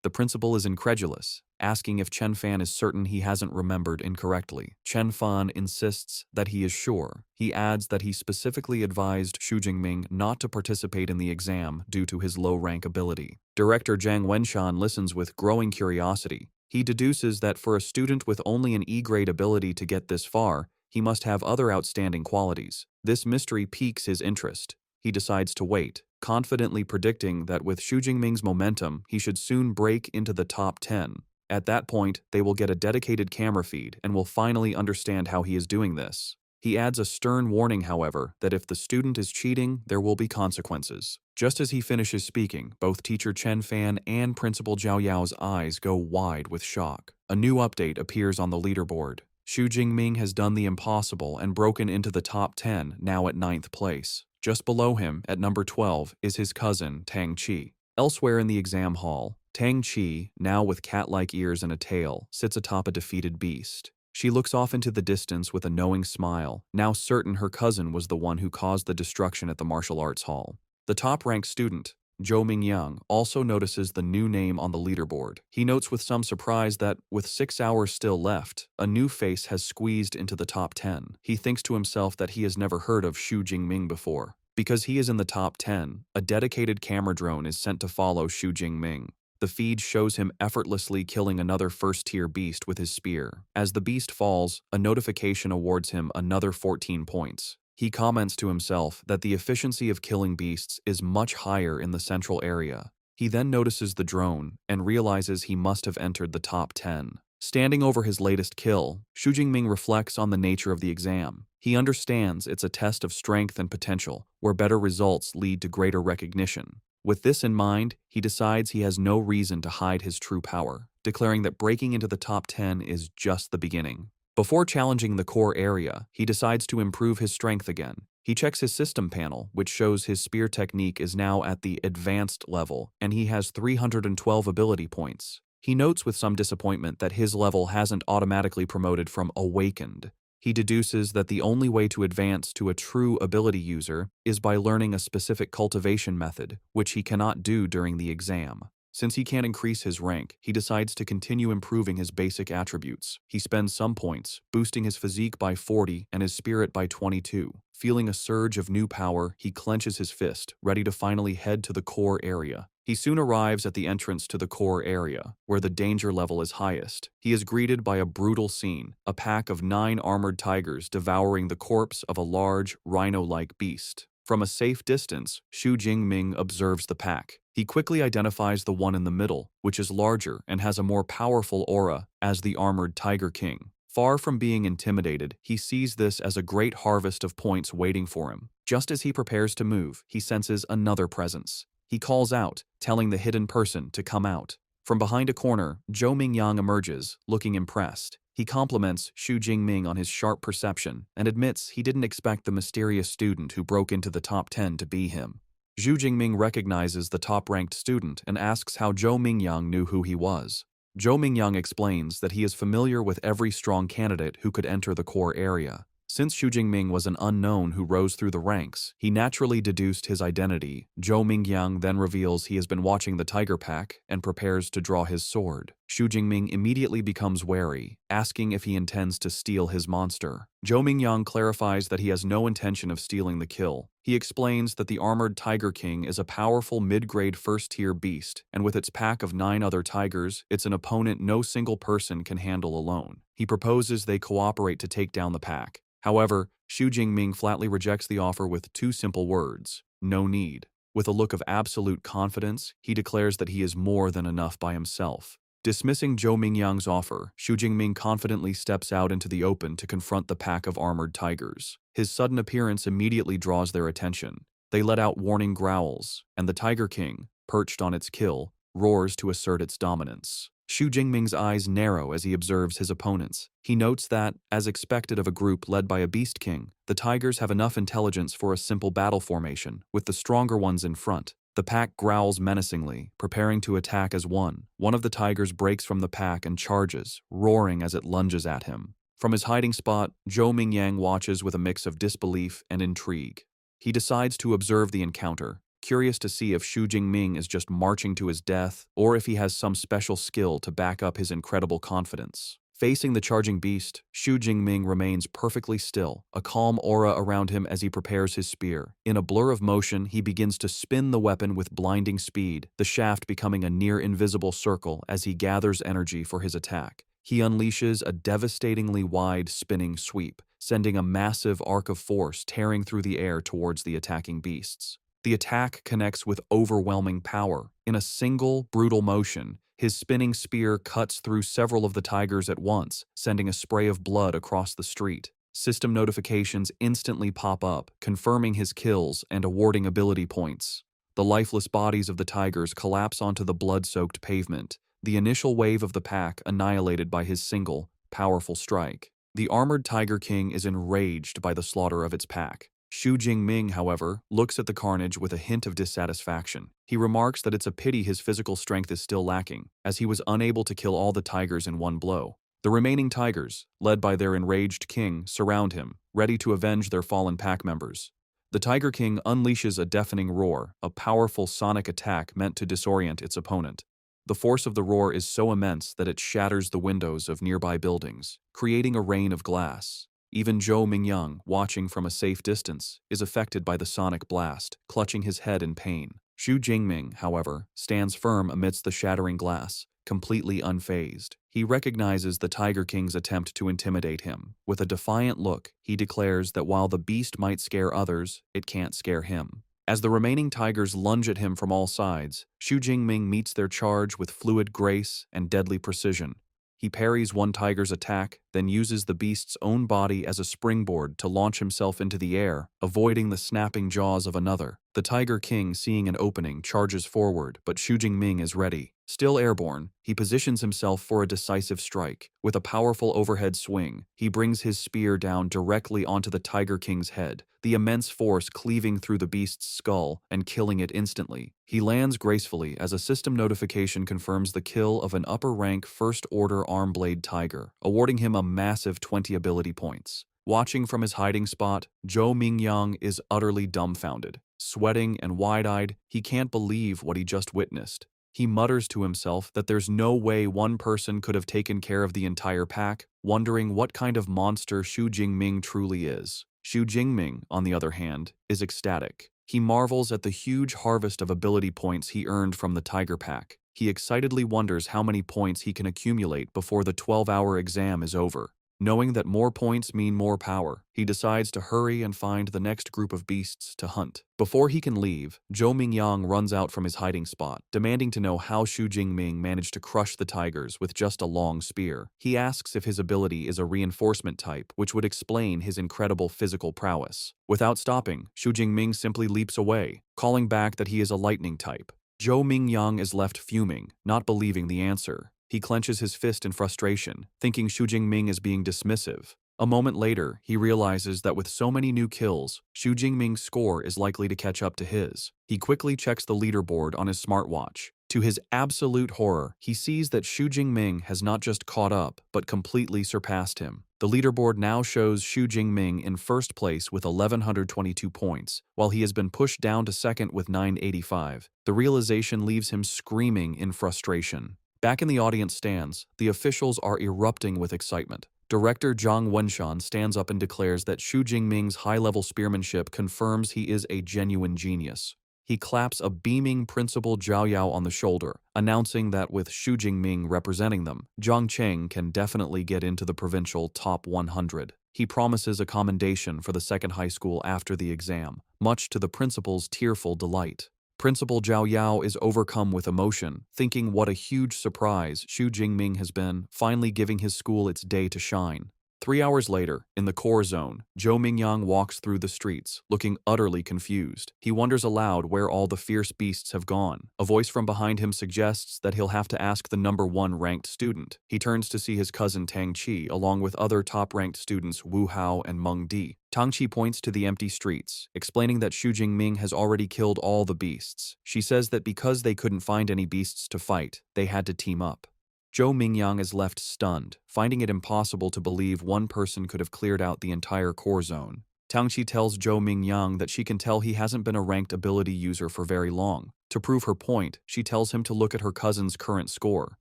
The principal is incredulous, asking if Chen Fan is certain he hasn't remembered incorrectly. Chen Fan insists that he is sure. He adds that he specifically advised Xu Jingming not to participate in the exam due to his low-rank ability. Director Zhang Wenshan listens with growing curiosity. He deduces that for a student with only an E-grade ability to get this far, he must have other outstanding qualities. This mystery piques his interest. He decides to wait, confidently predicting that with Xu Jingming's momentum, he should soon break into the top 10. At that point, they will get a dedicated camera feed and will finally understand how he is doing this. He adds a stern warning, however, that if the student is cheating, there will be consequences. Just as he finishes speaking, both teacher Chen Fan and Principal Zhao Yao's eyes go wide with shock. A new update appears on the leaderboard. Xu Jingming has done the impossible and broken into the top 10, now at 9th place. Just below him, at number 12, is his cousin, Tang Qi. Elsewhere in the exam hall, Tang Qi, now with cat-like ears and a tail, sits atop a defeated beast. She looks off into the distance with a knowing smile, now certain her cousin was the one who caused the destruction at the martial arts hall. The top-ranked student, Zhou Mingyang, also notices the new name on the leaderboard. He notes with some surprise that, with 6 hours still left, a new face has squeezed into the top 10. He thinks to himself that he has never heard of Xu Jingming before. Because he is in the top 10, a dedicated camera drone is sent to follow Xu Jingming. The feed shows him effortlessly killing another first-tier beast with his spear. As the beast falls, a notification awards him another 14 points. He comments to himself that the efficiency of killing beasts is much higher in the central area. He then notices the drone and realizes he must have entered the top 10. Standing over his latest kill, Xu Jingming reflects on the nature of the exam. He understands it's a test of strength and potential, where better results lead to greater recognition. With this in mind, he decides he has no reason to hide his true power, declaring that breaking into the top 10 is just the beginning. Before challenging the core area, he decides to improve his strength again. He checks his system panel, which shows his spear technique is now at the advanced level, and he has 312 ability points. He notes with some disappointment that his level hasn't automatically promoted from awakened. He deduces that the only way to advance to a true ability user is by learning a specific cultivation method, which he cannot do during the exam. Since he can't increase his rank, he decides to continue improving his basic attributes. He spends some points, boosting his physique by 40 and his spirit by 22. Feeling a surge of new power, he clenches his fist, ready to finally head to the core area. He soon arrives at the entrance to the core area, where the danger level is highest. He is greeted by a brutal scene, a pack of 9 armored tigers devouring the corpse of a large, rhino-like beast. From a safe distance, Xu Jingming observes the pack. He quickly identifies the one in the middle, which is larger and has a more powerful aura, as the armored Tiger King. Far from being intimidated, he sees this as a great harvest of points waiting for him. Just as he prepares to move, he senses another presence. He calls out, telling the hidden person to come out. From behind a corner, Zhou Mingyang emerges, looking impressed. He compliments Xu Jingming on his sharp perception and admits he didn't expect the mysterious student who broke into the top 10 to be him. Xu Jingming recognizes the top-ranked student and asks how Zhou Mingyang knew who he was. Zhou Mingyang explains that he is familiar with every strong candidate who could enter the core area. Since Xu Jingming was an unknown who rose through the ranks, he naturally deduced his identity. Zhou Mingyang then reveals he has been watching the tiger pack and prepares to draw his sword. Xu Jingming immediately becomes wary, asking if he intends to steal his monster. Zhou Mingyang clarifies that he has no intention of stealing the kill. He explains that the armored Tiger King is a powerful mid-grade first-tier beast, and with its pack of 9 other tigers, it's an opponent no single person can handle alone. He proposes they cooperate to take down the pack. However, Xu Jingming flatly rejects the offer with 2 simple words: no need. With a look of absolute confidence, he declares that he is more than enough by himself. Dismissing Zhou Mingyang's offer, Xu Jingming confidently steps out into the open to confront the pack of armored tigers. His sudden appearance immediately draws their attention. They let out warning growls, and the Tiger King, perched on its kill, roars to assert its dominance. Xu Jingming's eyes narrow as he observes his opponents. He notes that, as expected of a group led by a beast king, the tigers have enough intelligence for a simple battle formation, with the stronger ones in front. The pack growls menacingly, preparing to attack as one. One of the tigers breaks from the pack and charges, roaring as it lunges at him. From his hiding spot, Zhou Mingyang watches with a mix of disbelief and intrigue. He decides to observe the encounter, curious to see if Xu Jingming is just marching to his death or if he has some special skill to back up his incredible confidence. Facing the charging beast, Xu Jingming remains perfectly still, a calm aura around him as he prepares his spear. In a blur of motion, he begins to spin the weapon with blinding speed, the shaft becoming a near-invisible circle as he gathers energy for his attack. He unleashes a devastatingly wide spinning sweep, sending a massive arc of force tearing through the air towards the attacking beasts. The attack connects with overwhelming power. In a single, brutal motion, his spinning spear cuts through several of the tigers at once, sending a spray of blood across the street. System notifications instantly pop up, confirming his kills and awarding ability points. The lifeless bodies of the tigers collapse onto the blood-soaked pavement, the initial wave of the pack annihilated by his single, powerful strike. The armored Tiger King is enraged by the slaughter of its pack. Xu Jingming, however, looks at the carnage with a hint of dissatisfaction. He remarks that it's a pity his physical strength is still lacking, as he was unable to kill all the tigers in one blow. The remaining tigers, led by their enraged king, surround him, ready to avenge their fallen pack members. The Tiger King unleashes a deafening roar, a powerful sonic attack meant to disorient its opponent. The force of the roar is so immense that it shatters the windows of nearby buildings, creating a rain of glass. Even Zhou Mingyang, watching from a safe distance, is affected by the sonic blast, clutching his head in pain. Xu Jingming, however, stands firm amidst the shattering glass, completely unfazed. He recognizes the Tiger King's attempt to intimidate him. With a defiant look, he declares that while the beast might scare others, it can't scare him. As the remaining tigers lunge at him from all sides, Xu Jingming meets their charge with fluid grace and deadly precision. He parries one tiger's attack, then uses the beast's own body as a springboard to launch himself into the air, avoiding the snapping jaws of another. The Tiger King, seeing an opening, charges forward, but Xu Jingming is ready. Still airborne, he positions himself for a decisive strike. With a powerful overhead swing, he brings his spear down directly onto the Tiger King's head, the immense force cleaving through the beast's skull and killing it instantly. He lands gracefully as a system notification confirms the kill of an upper-rank first-order arm-blade tiger, awarding him a massive 20 ability points. Watching from his hiding spot, Zhou Mingyang is utterly dumbfounded. Sweating and wide-eyed, he can't believe what he just witnessed. He mutters to himself that there's no way one person could have taken care of the entire pack, wondering what kind of monster Xu Jingming truly is. Xu Jingming, on the other hand, is ecstatic. He marvels at the huge harvest of ability points he earned from the Tiger Pack. He excitedly wonders how many points he can accumulate before the 12-hour exam is over. Knowing that more points mean more power, he decides to hurry and find the next group of beasts to hunt. Before he can leave, Zhou Mingyang runs out from his hiding spot, demanding to know how Xu Jingming managed to crush the tigers with just a long spear. He asks if his ability is a reinforcement type, which would explain his incredible physical prowess. Without stopping, Xu Jingming simply leaps away, calling back that he is a lightning type. Zhou Mingyang is left fuming, not believing the answer. He clenches his fist in frustration, thinking Xu Jingming is being dismissive. A moment later, he realizes that with so many new kills, Xu Jingming's score is likely to catch up to his. He quickly checks the leaderboard on his smartwatch. To his absolute horror, he sees that Xu Jingming has not just caught up, but completely surpassed him. The leaderboard now shows Xu Jingming in first place with 1,122 points, while he has been pushed down to second with 985. The realization leaves him screaming in frustration. Back in the audience stands, the officials are erupting with excitement. Director Zhang Wenshan stands up and declares that Xu Jingming's high-level spearmanship confirms he is a genuine genius. He claps a beaming Principal Zhao Yao on the shoulder, announcing that with Xu Jingming representing them, Zhang Cheng can definitely get into the provincial top 100. He promises a commendation for the second high school after the exam, much to the principal's tearful delight. Principal Zhao Yao is overcome with emotion, thinking what a huge surprise Xu Jingming has been, finally giving his school its day to shine. 3 hours later, in the core zone, Zhou Mingyang walks through the streets, looking utterly confused. He wonders aloud where all the fierce beasts have gone. A voice from behind him suggests that he'll have to ask the #1 ranked student. He turns to see his cousin Tang Qi, along with other top-ranked students Wu Hao and Meng Di. Tang Qi points to the empty streets, explaining that Xu Jingming has already killed all the beasts. She says that because they couldn't find any beasts to fight, they had to team up. Zhou Mingyang is left stunned, finding it impossible to believe one person could have cleared out the entire core zone. Tang Qi tells Zhou Mingyang that she can tell he hasn't been a ranked ability user for very long. To prove her point, she tells him to look at her cousin's current score.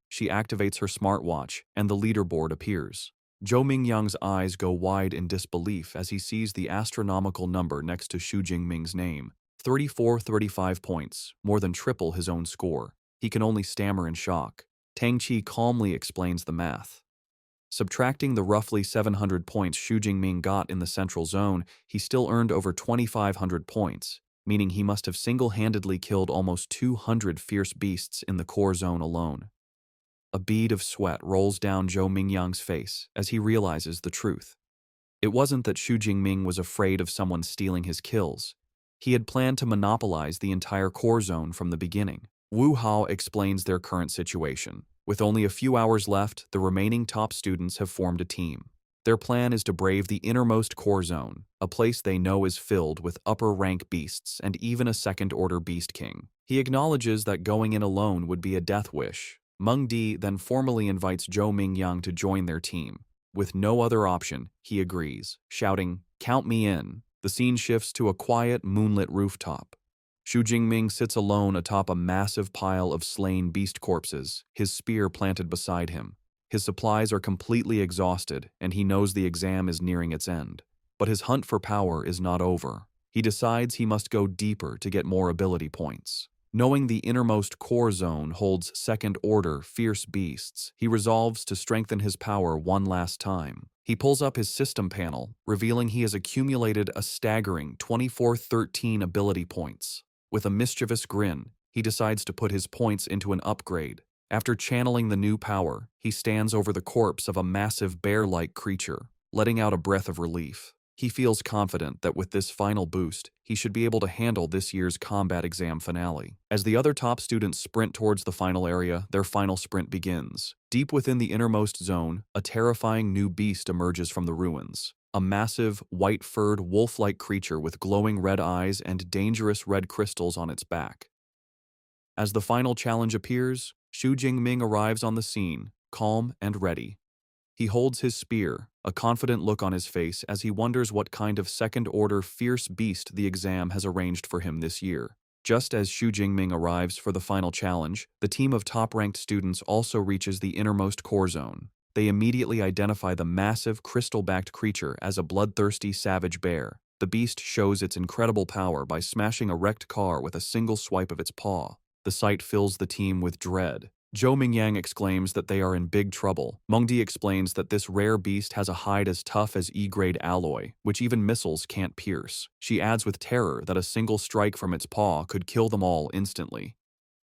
She activates her smartwatch, and the leaderboard appears. Zhou Mingyang's eyes go wide in disbelief as he sees the astronomical number next to Xu Jingming's name. 35 points, more than triple his own score. He can only stammer in shock. Tang Qi calmly explains the math. Subtracting the roughly 700 points Xu Jingming got in the central zone, he still earned over 2,500 points, meaning he must have single-handedly killed almost 200 fierce beasts in the core zone alone. A bead of sweat rolls down Zhou Mingyang's face as he realizes the truth. It wasn't that Xu Jingming was afraid of someone stealing his kills. He had planned to monopolize the entire core zone from the beginning. Wu Hao explains their current situation. With only a few hours left, the remaining top students have formed a team. Their plan is to brave the innermost core zone, a place they know is filled with upper-rank beasts and even a second-order beast king. He acknowledges that going in alone would be a death wish. Meng Di then formally invites Zhou Mingyang to join their team. With no other option, he agrees, shouting, "Count me in." The scene shifts to a quiet, moonlit rooftop. Xu Jingming sits alone atop a massive pile of slain beast corpses, his spear planted beside him. His supplies are completely exhausted, and he knows the exam is nearing its end. But his hunt for power is not over. He decides he must go deeper to get more ability points. Knowing the innermost core zone holds second-order fierce beasts, he resolves to strengthen his power one last time. He pulls up his system panel, revealing he has accumulated a staggering 2413 ability points. With a mischievous grin, he decides to put his points into an upgrade. After channeling the new power, he stands over the corpse of a massive bear-like creature, letting out a breath of relief. He feels confident that with this final boost, he should be able to handle this year's combat exam finale. As the other top students sprint towards the final area, their final sprint begins. Deep within the innermost zone, a terrifying new beast emerges from the ruins. A massive, white-furred, wolf-like creature with glowing red eyes and dangerous red crystals on its back. As the final challenge appears, Xu Jingming arrives on the scene, calm and ready. He holds his spear, a confident look on his face as he wonders what kind of second-order fierce beast the exam has arranged for him this year. Just as Xu Jingming arrives for the final challenge, the team of top-ranked students also reaches the innermost core zone. They immediately identify the massive, crystal-backed creature as a bloodthirsty savage bear. The beast shows its incredible power by smashing a wrecked car with a single swipe of its paw. The sight fills the team with dread. Zhou Mingyang exclaims that they are in big trouble. Mengdi explains that this rare beast has a hide as tough as E-grade alloy, which even missiles can't pierce. She adds with terror that a single strike from its paw could kill them all instantly.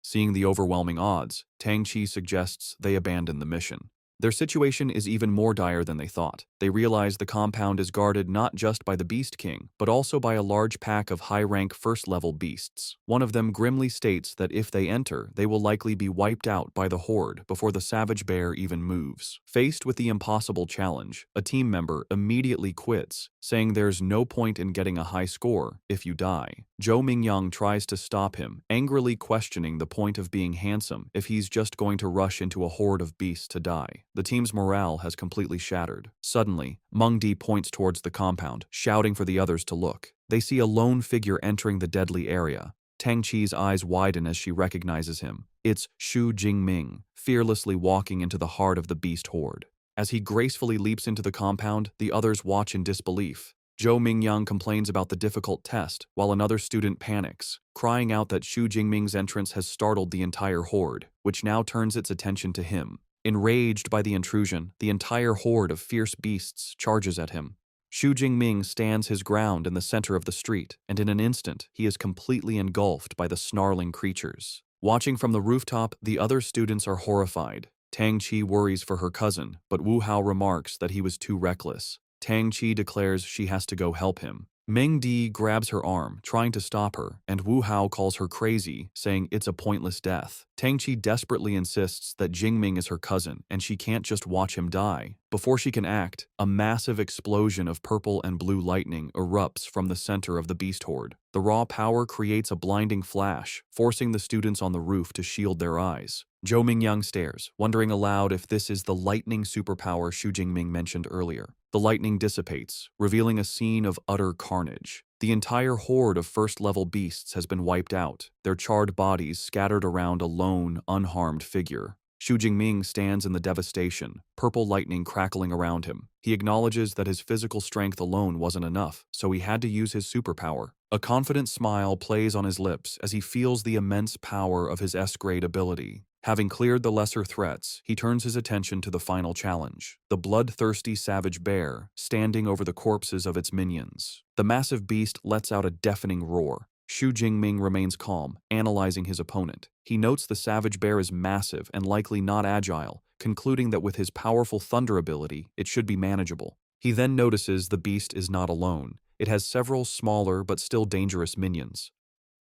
Seeing the overwhelming odds, Tang Qi suggests they abandon the mission. Their situation is even more dire than they thought. They realize the compound is guarded not just by the Beast King, but also by a large pack of high-rank first-level beasts. One of them grimly states that if they enter, they will likely be wiped out by the horde before the savage bear even moves. Faced with the impossible challenge, a team member immediately quits, saying there's no point in getting a high score if you die. Zhou Mingyang tries to stop him, angrily questioning the point of being handsome if he's just going to rush into a horde of beasts to die. The team's morale has completely shattered. Suddenly, Meng Di points towards the compound, shouting for the others to look. They see a lone figure entering the deadly area. Tang Qi's eyes widen as she recognizes him. It's Xu Jingming, fearlessly walking into the heart of the beast horde. As he gracefully leaps into the compound, the others watch in disbelief. Zhou Mingyang complains about the difficult test, while another student panics, crying out that Xu Jingming's entrance has startled the entire horde, which now turns its attention to him. Enraged by the intrusion, the entire horde of fierce beasts charges at him. Xu Jingming stands his ground in the center of the street, and in an instant, he is completely engulfed by the snarling creatures. Watching from the rooftop, the other students are horrified. Tang Qi worries for her cousin, but Wu Hao remarks that he was too reckless. Tang Qi declares she has to go help him. Meng Di grabs her arm, trying to stop her, and Wu Hao calls her crazy, saying it's a pointless death. Tang Qi desperately insists that Jingming is her cousin, and she can't just watch him die. Before she can act, a massive explosion of purple and blue lightning erupts from the center of the beast horde. The raw power creates a blinding flash, forcing the students on the roof to shield their eyes. Zhou Mingyang stares, wondering aloud if this is the lightning superpower Xu Jingming mentioned earlier. The lightning dissipates, revealing a scene of utter carnage. The entire horde of first-level beasts has been wiped out, their charred bodies scattered around a lone, unharmed figure. Xu Jingming stands in the devastation, purple lightning crackling around him. He acknowledges that his physical strength alone wasn't enough, so he had to use his superpower. A confident smile plays on his lips as he feels the immense power of his S-grade ability. Having cleared the lesser threats, he turns his attention to the final challenge, the bloodthirsty savage bear, standing over the corpses of its minions. The massive beast lets out a deafening roar. Xu Jingming remains calm, analyzing his opponent. He notes the savage bear is massive and likely not agile, concluding that with his powerful thunder ability, it should be manageable. He then notices the beast is not alone. It has several smaller but still dangerous minions.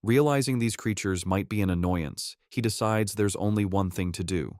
Realizing these creatures might be an annoyance, he decides there's only one thing to do.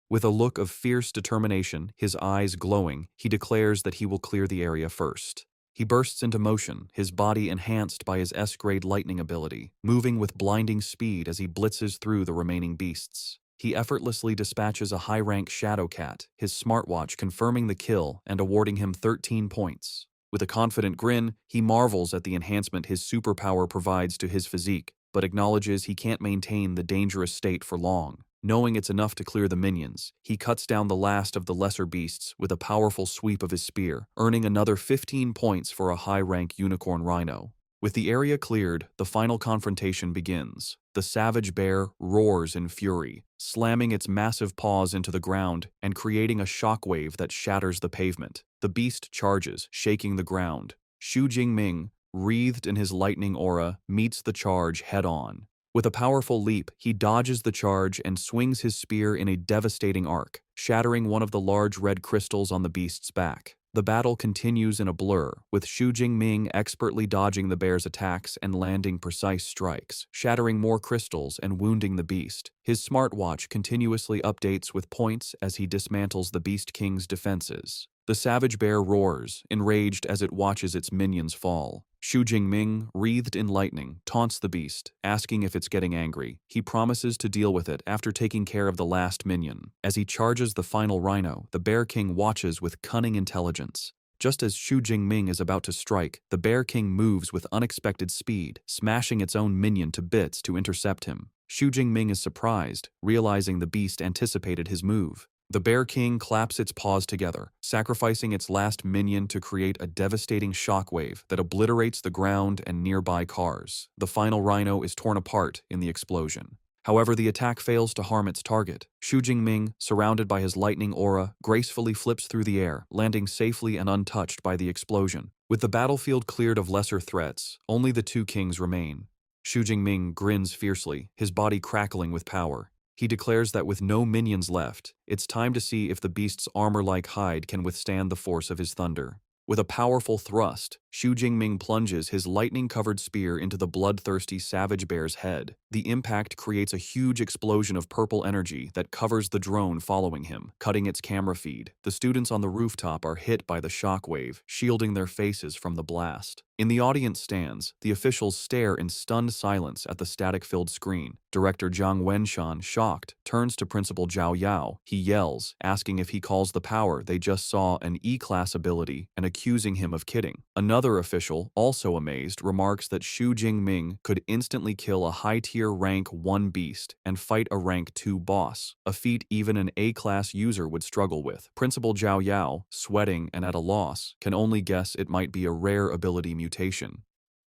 With a look of fierce determination, his eyes glowing, he declares that he will clear the area first. He bursts into motion, his body enhanced by his S-grade lightning ability, moving with blinding speed as he blitzes through the remaining beasts. He effortlessly dispatches a high-rank Shadow Cat, his smartwatch confirming the kill and awarding him 13 points. With a confident grin, he marvels at the enhancement his superpower provides to his physique, but acknowledges he can't maintain the dangerous state for long. Knowing it's enough to clear the minions, he cuts down the last of the lesser beasts with a powerful sweep of his spear, earning another 15 points for a high-rank unicorn rhino. With the area cleared, the final confrontation begins. The savage bear roars in fury, slamming its massive paws into the ground and creating a shockwave that shatters the pavement. The beast charges, shaking the ground. Xu Jingming, wreathed in his lightning aura, meets the charge head-on. With a powerful leap, he dodges the charge and swings his spear in a devastating arc, shattering one of the large red crystals on the beast's back. The battle continues in a blur, with Xu Jingming expertly dodging the bear's attacks and landing precise strikes, shattering more crystals and wounding the beast. His smartwatch continuously updates with points as he dismantles the Beast King's defenses. The savage bear roars, enraged as it watches its minions fall. Xu Jingming, wreathed in lightning, taunts the beast, asking if it's getting angry. He promises to deal with it after taking care of the last minion. As he charges the final rhino, the Bear King watches with cunning intelligence. Just as Xu Jingming is about to strike, the Bear King moves with unexpected speed, smashing its own minion to bits to intercept him. Xu Jingming is surprised, realizing the beast anticipated his move. The Bear King claps its paws together, sacrificing its last minion to create a devastating shockwave that obliterates the ground and nearby cars. The final rhino is torn apart in the explosion. However, the attack fails to harm its target. Xu Jingming, surrounded by his lightning aura, gracefully flips through the air, landing safely and untouched by the explosion. With the battlefield cleared of lesser threats, only the two kings remain. Xu Jingming grins fiercely, his body crackling with power. He declares that with no minions left, it's time to see if the beast's armor-like hide can withstand the force of his thunder. With a powerful thrust, Xu Jingming plunges his lightning-covered spear into the bloodthirsty savage bear's head. The impact creates a huge explosion of purple energy that covers the drone following him, cutting its camera feed. The students on the rooftop are hit by the shockwave, shielding their faces from the blast. In the audience stands, the officials stare in stunned silence at the static-filled screen. Director Jiang Wenshan, shocked, turns to Principal Zhao Yao. He yells, asking if he calls the power they just saw an E-class ability and accusing him of kidding. Another official, also amazed, remarks that Xu Jingming could instantly kill a high-tier rank 1 beast and fight a rank 2 boss, a feat even an A-class user would struggle with. Principal Zhao Yao, sweating and at a loss, can only guess it might be a rare ability mutation.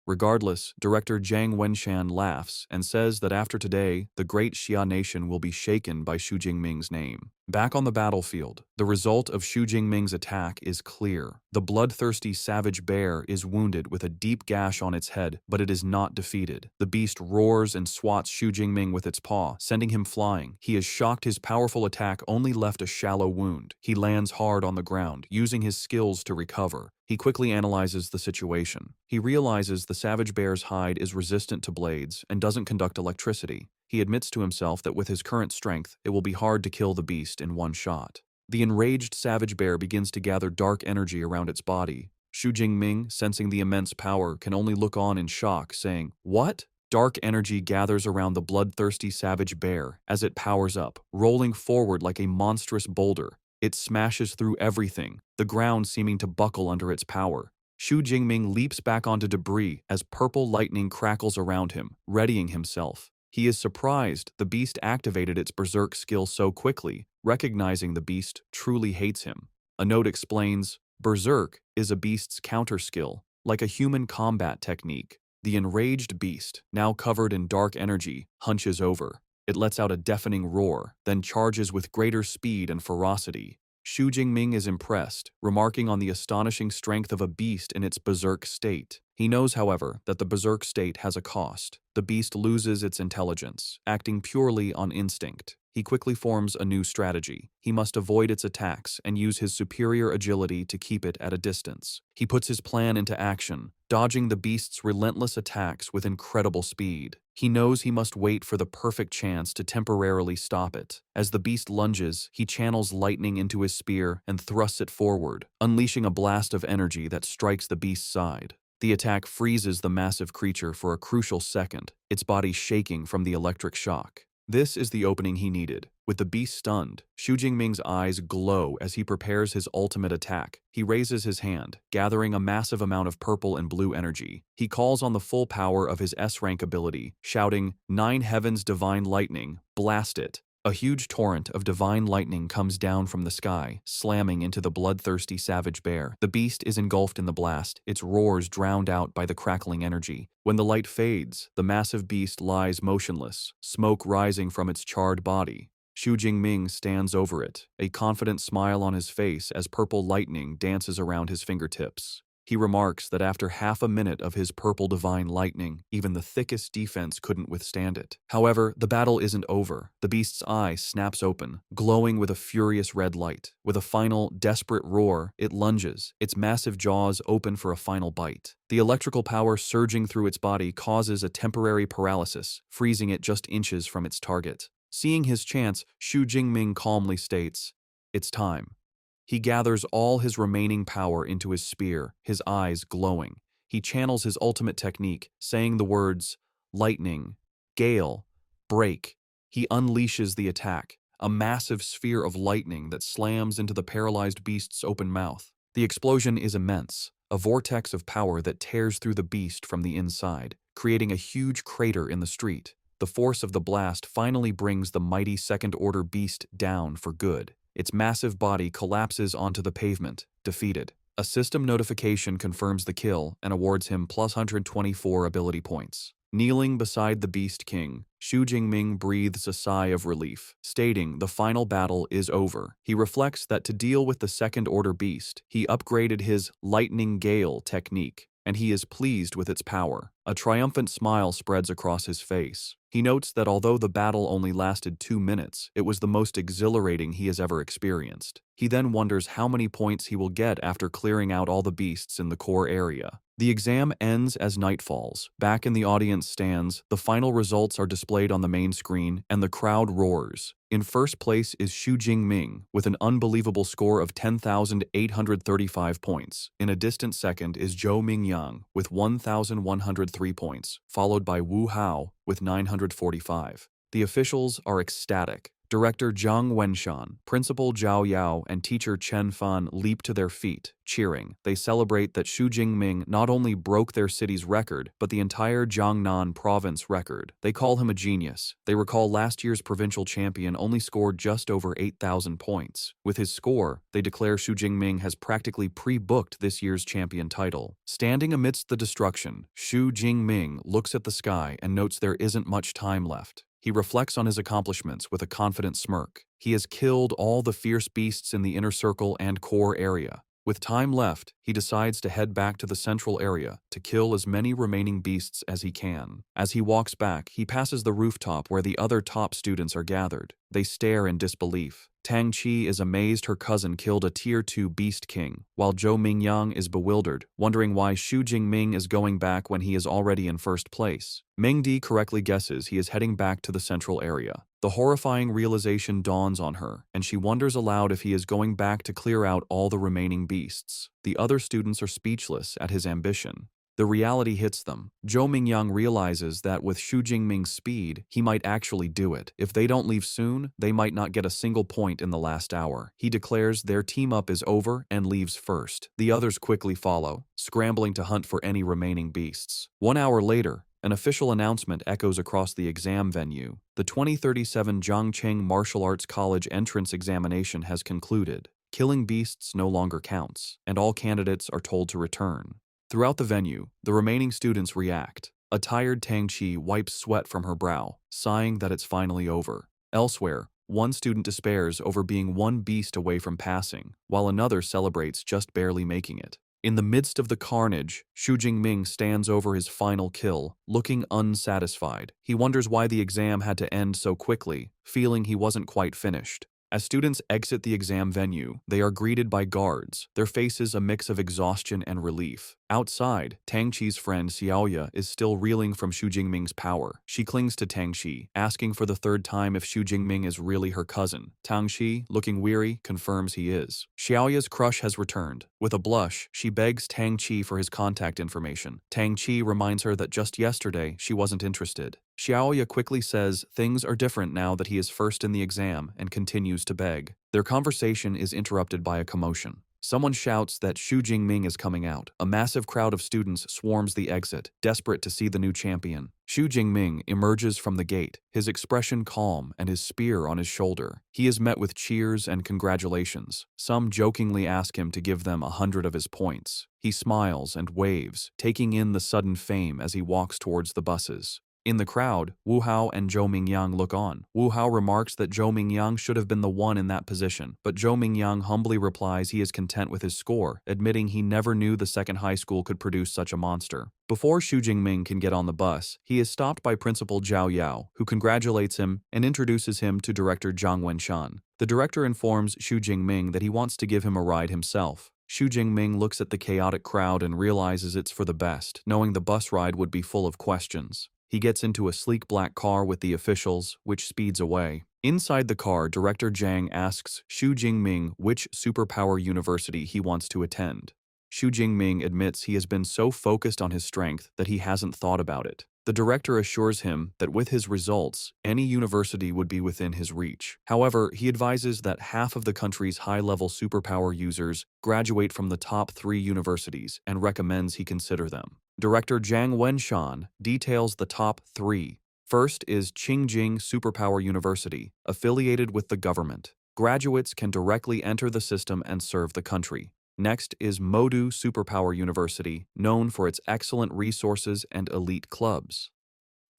Regardless, Director Jiang Wenshan laughs and says that after today, the great Xia nation will be shaken by Xu Jingming's name. Back on the battlefield, the result of Xu Jingming's attack is clear. The bloodthirsty savage bear is wounded with a deep gash on its head, but it is not defeated. The beast roars and swats Xu Jingming with its paw, sending him flying. He is shocked his powerful attack only left a shallow wound. He lands hard on the ground, using his skills to recover. He quickly analyzes the situation. He realizes the savage bear's hide is resistant to blades and doesn't conduct electricity. He admits to himself that with his current strength, it will be hard to kill the beast in one shot. The enraged savage bear begins to gather dark energy around its body. Xu Jingming, sensing the immense power, can only look on in shock, saying, "What?" Dark energy gathers around the bloodthirsty savage bear as it powers up, rolling forward like a monstrous boulder. It smashes through everything, the ground seeming to buckle under its power. Xu Jingming leaps back onto debris as purple lightning crackles around him, readying himself. He is surprised the beast activated its berserk skill so quickly, recognizing the beast truly hates him. A note explains, berserk is a beast's counter skill, like a human combat technique. The enraged beast, now covered in dark energy, hunches over. It lets out a deafening roar, then charges with greater speed and ferocity. Xu Jingming is impressed, remarking on the astonishing strength of a beast in its berserk state. He knows, however, that the berserk state has a cost. The beast loses its intelligence, acting purely on instinct. He quickly forms a new strategy. He must avoid its attacks and use his superior agility to keep it at a distance. He puts his plan into action, dodging the beast's relentless attacks with incredible speed. He knows he must wait for the perfect chance to temporarily stop it. As the beast lunges, he channels lightning into his spear and thrusts it forward, unleashing a blast of energy that strikes the beast's side. The attack freezes the massive creature for a crucial second, its body shaking from the electric shock. This is the opening he needed. With the beast stunned, Xu Jingming's eyes glow as he prepares his ultimate attack. He raises his hand, gathering a massive amount of purple and blue energy. He calls on the full power of his S-rank ability, shouting, "Nine Heavens Divine Lightning, blast it!" A huge torrent of divine lightning comes down from the sky, slamming into the bloodthirsty savage bear. The beast is engulfed in the blast, its roars drowned out by the crackling energy. When the light fades, the massive beast lies motionless, smoke rising from its charred body. Xu Jingming stands over it, a confident smile on his face as purple lightning dances around his fingertips. He remarks that after half a minute of his purple divine lightning, even the thickest defense couldn't withstand it. However, the battle isn't over. The beast's eye snaps open, glowing with a furious red light. With a final, desperate roar, it lunges, its massive jaws open for a final bite. The electrical power surging through its body causes a temporary paralysis, freezing it just inches from its target. Seeing his chance, Xu Jingming calmly states, "It's time." He gathers all his remaining power into his spear, his eyes glowing. He channels his ultimate technique, saying the words, lightning, gale, break. He unleashes the attack, a massive sphere of lightning that slams into the paralyzed beast's open mouth. The explosion is immense, a vortex of power that tears through the beast from the inside, creating a huge crater in the street. The force of the blast finally brings the mighty second-order beast down for good. Its massive body collapses onto the pavement, defeated. A system notification confirms the kill and awards him plus 124 ability points. Kneeling beside the Beast King, Xu Jingming breathes a sigh of relief, stating the final battle is over. He reflects that to deal with the second-order beast, he upgraded his Lightning Gale technique, and he is pleased with its power. A triumphant smile spreads across his face. He notes that although the battle only lasted 2 minutes, it was the most exhilarating he has ever experienced. He then wonders how many points he will get after clearing out all the beasts in the core area. The exam ends as night falls. Back in the audience stands, the final results are displayed on the main screen, and the crowd roars. In first place is Xu Jingming, with an unbelievable score of 10,835 points. In a distant second is Zhou Mingyang, with 1,103 points, followed by Wu Hao, with 945. The officials are ecstatic. Director Zhang Wenshan, Principal Zhao Yao, and teacher Chen Fan leap to their feet, cheering. They celebrate that Xu Jingming not only broke their city's record, but the entire Jiangnan province record. They call him a genius. They recall last year's provincial champion only scored just over 8,000 points. With his score, they declare Xu Jingming has practically pre-booked this year's champion title. Standing amidst the destruction, Xu Jingming looks at the sky and notes there isn't much time left. He reflects on his accomplishments with a confident smirk. He has killed all the fierce beasts in the inner circle and core area. With time left, he decides to head back to the central area to kill as many remaining beasts as he can. As he walks back, he passes the rooftop where the other top students are gathered. They stare in disbelief. Tang Qi is amazed her cousin killed a Tier 2 Beast King, while Zhou Mingyang is bewildered, wondering why Xu Jingming is going back when he is already in first place. Mingdi correctly guesses he is heading back to the central area. The horrifying realization dawns on her, and she wonders aloud if he is going back to clear out all the remaining beasts. The other students are speechless at his ambition. The reality hits them. Zhou Mingyang realizes that with Xu Jingming's speed, he might actually do it. If they don't leave soon, they might not get a single point in the last hour. He declares their team-up is over and leaves first. The others quickly follow, scrambling to hunt for any remaining beasts. 1 hour later, an official announcement echoes across the exam venue. The 2037 Zhangcheng Martial Arts College entrance examination has concluded. Killing beasts no longer counts, and all candidates are told to return. Throughout the venue, the remaining students react. A tired Tang Qi wipes sweat from her brow, sighing that it's finally over. Elsewhere, one student despairs over being one beast away from passing, while another celebrates just barely making it. In the midst of the carnage, Xu Jingming stands over his final kill, looking unsatisfied. He wonders why the exam had to end so quickly, feeling he wasn't quite finished. As students exit the exam venue, they are greeted by guards, their faces a mix of exhaustion and relief. Outside, Tang Qi's friend Xiaoya is still reeling from Xu Jingming's power. She clings to Tang Qi, asking for the third time if Xu Jingming is really her cousin. Tang Qi, looking weary, confirms he is. Xiaoya's crush has returned. With a blush, she begs Tang Qi for his contact information. Tang Qi reminds her that just yesterday she wasn't interested. Xiaoya quickly says things are different now that he is first in the exam and continues to beg. Their conversation is interrupted by a commotion. Someone shouts that Xu Jingming is coming out. A massive crowd of students swarms the exit, desperate to see the new champion. Xu Jingming emerges from the gate, his expression calm and his spear on his shoulder. He is met with cheers and congratulations. Some jokingly ask him to give them 100 of his points. He smiles and waves, taking in the sudden fame as he walks towards the buses. In the crowd, Wu Hao and Zhou Mingyang look on. Wu Hao remarks that Zhou Mingyang should have been the one in that position, but Zhou Mingyang humbly replies he is content with his score, admitting he never knew the second high school could produce such a monster. Before Xu Jingming can get on the bus, he is stopped by Principal Zhao Yao, who congratulates him and introduces him to Director Zhang Wenshan. The director informs Xu Jingming that he wants to give him a ride himself. Xu Jingming looks at the chaotic crowd and realizes it's for the best, knowing the bus ride would be full of questions. He gets into a sleek black car with the officials, which speeds away. Inside the car, Director Zhang asks Xu Jingming which superpower university he wants to attend. Xu Jingming admits he has been so focused on his strength that he hasn't thought about it. The director assures him that with his results, any university would be within his reach. However, he advises that half of the country's high-level superpower users graduate from the top 3 universities and recommends he consider them. Director Zhang Wenshan details the top 3. First is Qingjing Superpower University, affiliated with the government. Graduates can directly enter the system and serve the country. Next is Modu Superpower University, known for its excellent resources and elite clubs.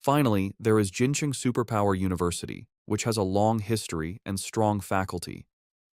Finally, there is Jinqing Superpower University, which has a long history and strong faculty.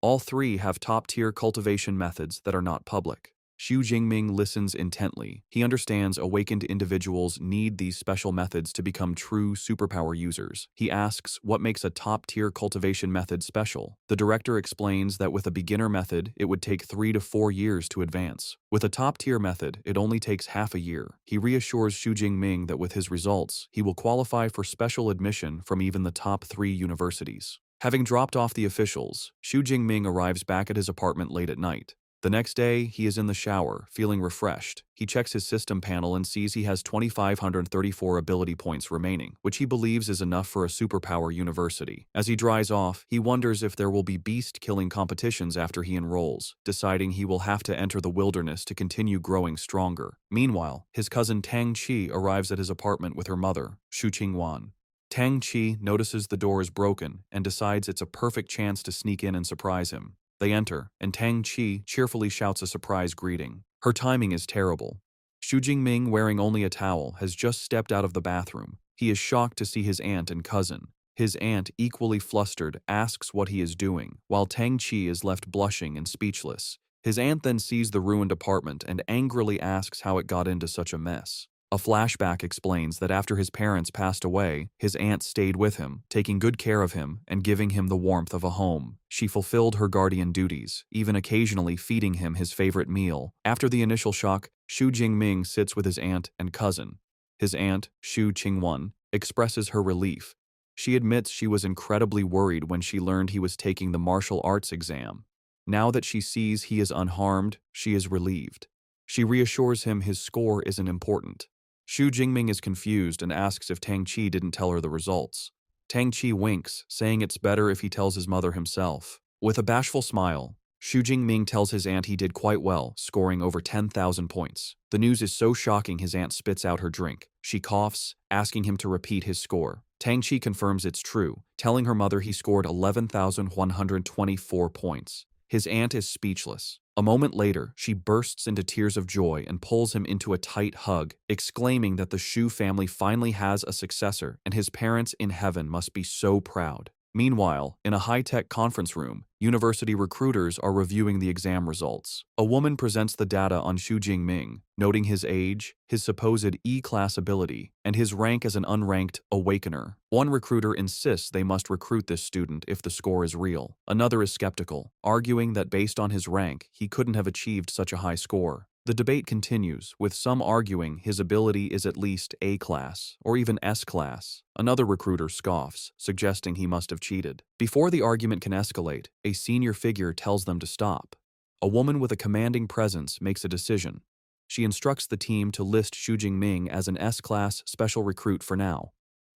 All 3 have top-tier cultivation methods that are not public. Xu Jingming listens intently. He understands awakened individuals need these special methods to become true superpower users. He asks what makes a top-tier cultivation method special. The director explains that with a beginner method, it would take 3 to 4 years to advance. With a top-tier method, it only takes half a year. He reassures Xu Jingming that with his results, he will qualify for special admission from even the top 3 universities. Having dropped off the officials, Xu Jingming arrives back at his apartment late at night. The next day, he is in the shower, feeling refreshed. He checks his system panel and sees he has 2,534 ability points remaining, which he believes is enough for a superpower university. As he dries off, he wonders if there will be beast-killing competitions after he enrolls, deciding he will have to enter the wilderness to continue growing stronger. Meanwhile, his cousin Tang Qi arrives at his apartment with her mother, Xu Qingwan. Tang Qi notices the door is broken and decides it's a perfect chance to sneak in and surprise him. They enter, and Tang Qi cheerfully shouts a surprise greeting. Her timing is terrible. Xu Jingming, wearing only a towel, has just stepped out of the bathroom. He is shocked to see his aunt and cousin. His aunt, equally flustered, asks what he is doing, while Tang Qi is left blushing and speechless. His aunt then sees the ruined apartment and angrily asks how it got into such a mess. A flashback explains that after his parents passed away, his aunt stayed with him, taking good care of him and giving him the warmth of a home. She fulfilled her guardian duties, even occasionally feeding him his favorite meal. After the initial shock, Xu Jingming sits with his aunt and cousin. His aunt, Xu Qingwan, expresses her relief. She admits she was incredibly worried when she learned he was taking the martial arts exam. Now that she sees he is unharmed, she is relieved. She reassures him his score isn't important. Xu Jingming is confused and asks if Tang Qi didn't tell her the results. Tang Qi winks, saying it's better if he tells his mother himself. With a bashful smile, Xu Jingming tells his aunt he did quite well, scoring over 10,000 points. The news is so shocking his aunt spits out her drink. She coughs, asking him to repeat his score. Tang Qi confirms it's true, telling her mother he scored 11,124 points. His aunt is speechless. A moment later, she bursts into tears of joy and pulls him into a tight hug, exclaiming that the Xu family finally has a successor and his parents in heaven must be so proud. Meanwhile, in a high-tech conference room, university recruiters are reviewing the exam results. A woman presents the data on Xu Jingming, noting his age, his supposed E-class ability, and his rank as an unranked awakener. One recruiter insists they must recruit this student if the score is real. Another is skeptical, arguing that based on his rank, he couldn't have achieved such a high score. The debate continues, with some arguing his ability is at least A-class, or even S-class. Another recruiter scoffs, suggesting he must have cheated. Before the argument can escalate, a senior figure tells them to stop. A woman with a commanding presence makes a decision. She instructs the team to list Xu Jingming as an S-class special recruit for now.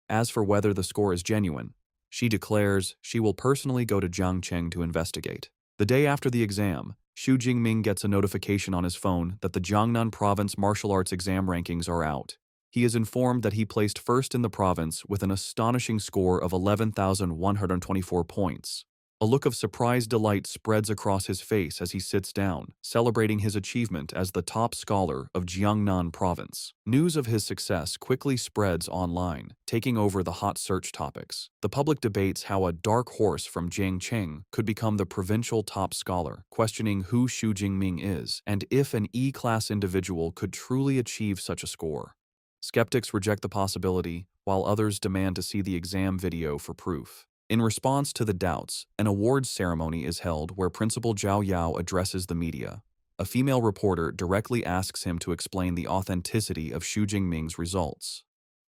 As for whether the score is genuine, she declares she will personally go to Jiangcheng to investigate. The day after the exam, Xu Jingming gets a notification on his phone that the Jiangnan Province martial arts exam rankings are out. He is informed that he placed first in the province with an astonishing score of 11,124 points. A look of surprised delight spreads across his face as he sits down, celebrating his achievement as the top scholar of Jiangnan Province. News of his success quickly spreads online, taking over the hot search topics. The public debates how a dark horse from Jiangcheng could become the provincial top scholar, questioning who Xu Jingming is and if an E-class individual could truly achieve such a score. Skeptics reject the possibility, while others demand to see the exam video for proof. In response to the doubts, an awards ceremony is held where Principal Zhao Yao addresses the media. A female reporter directly asks him to explain the authenticity of Xu Jingming's results.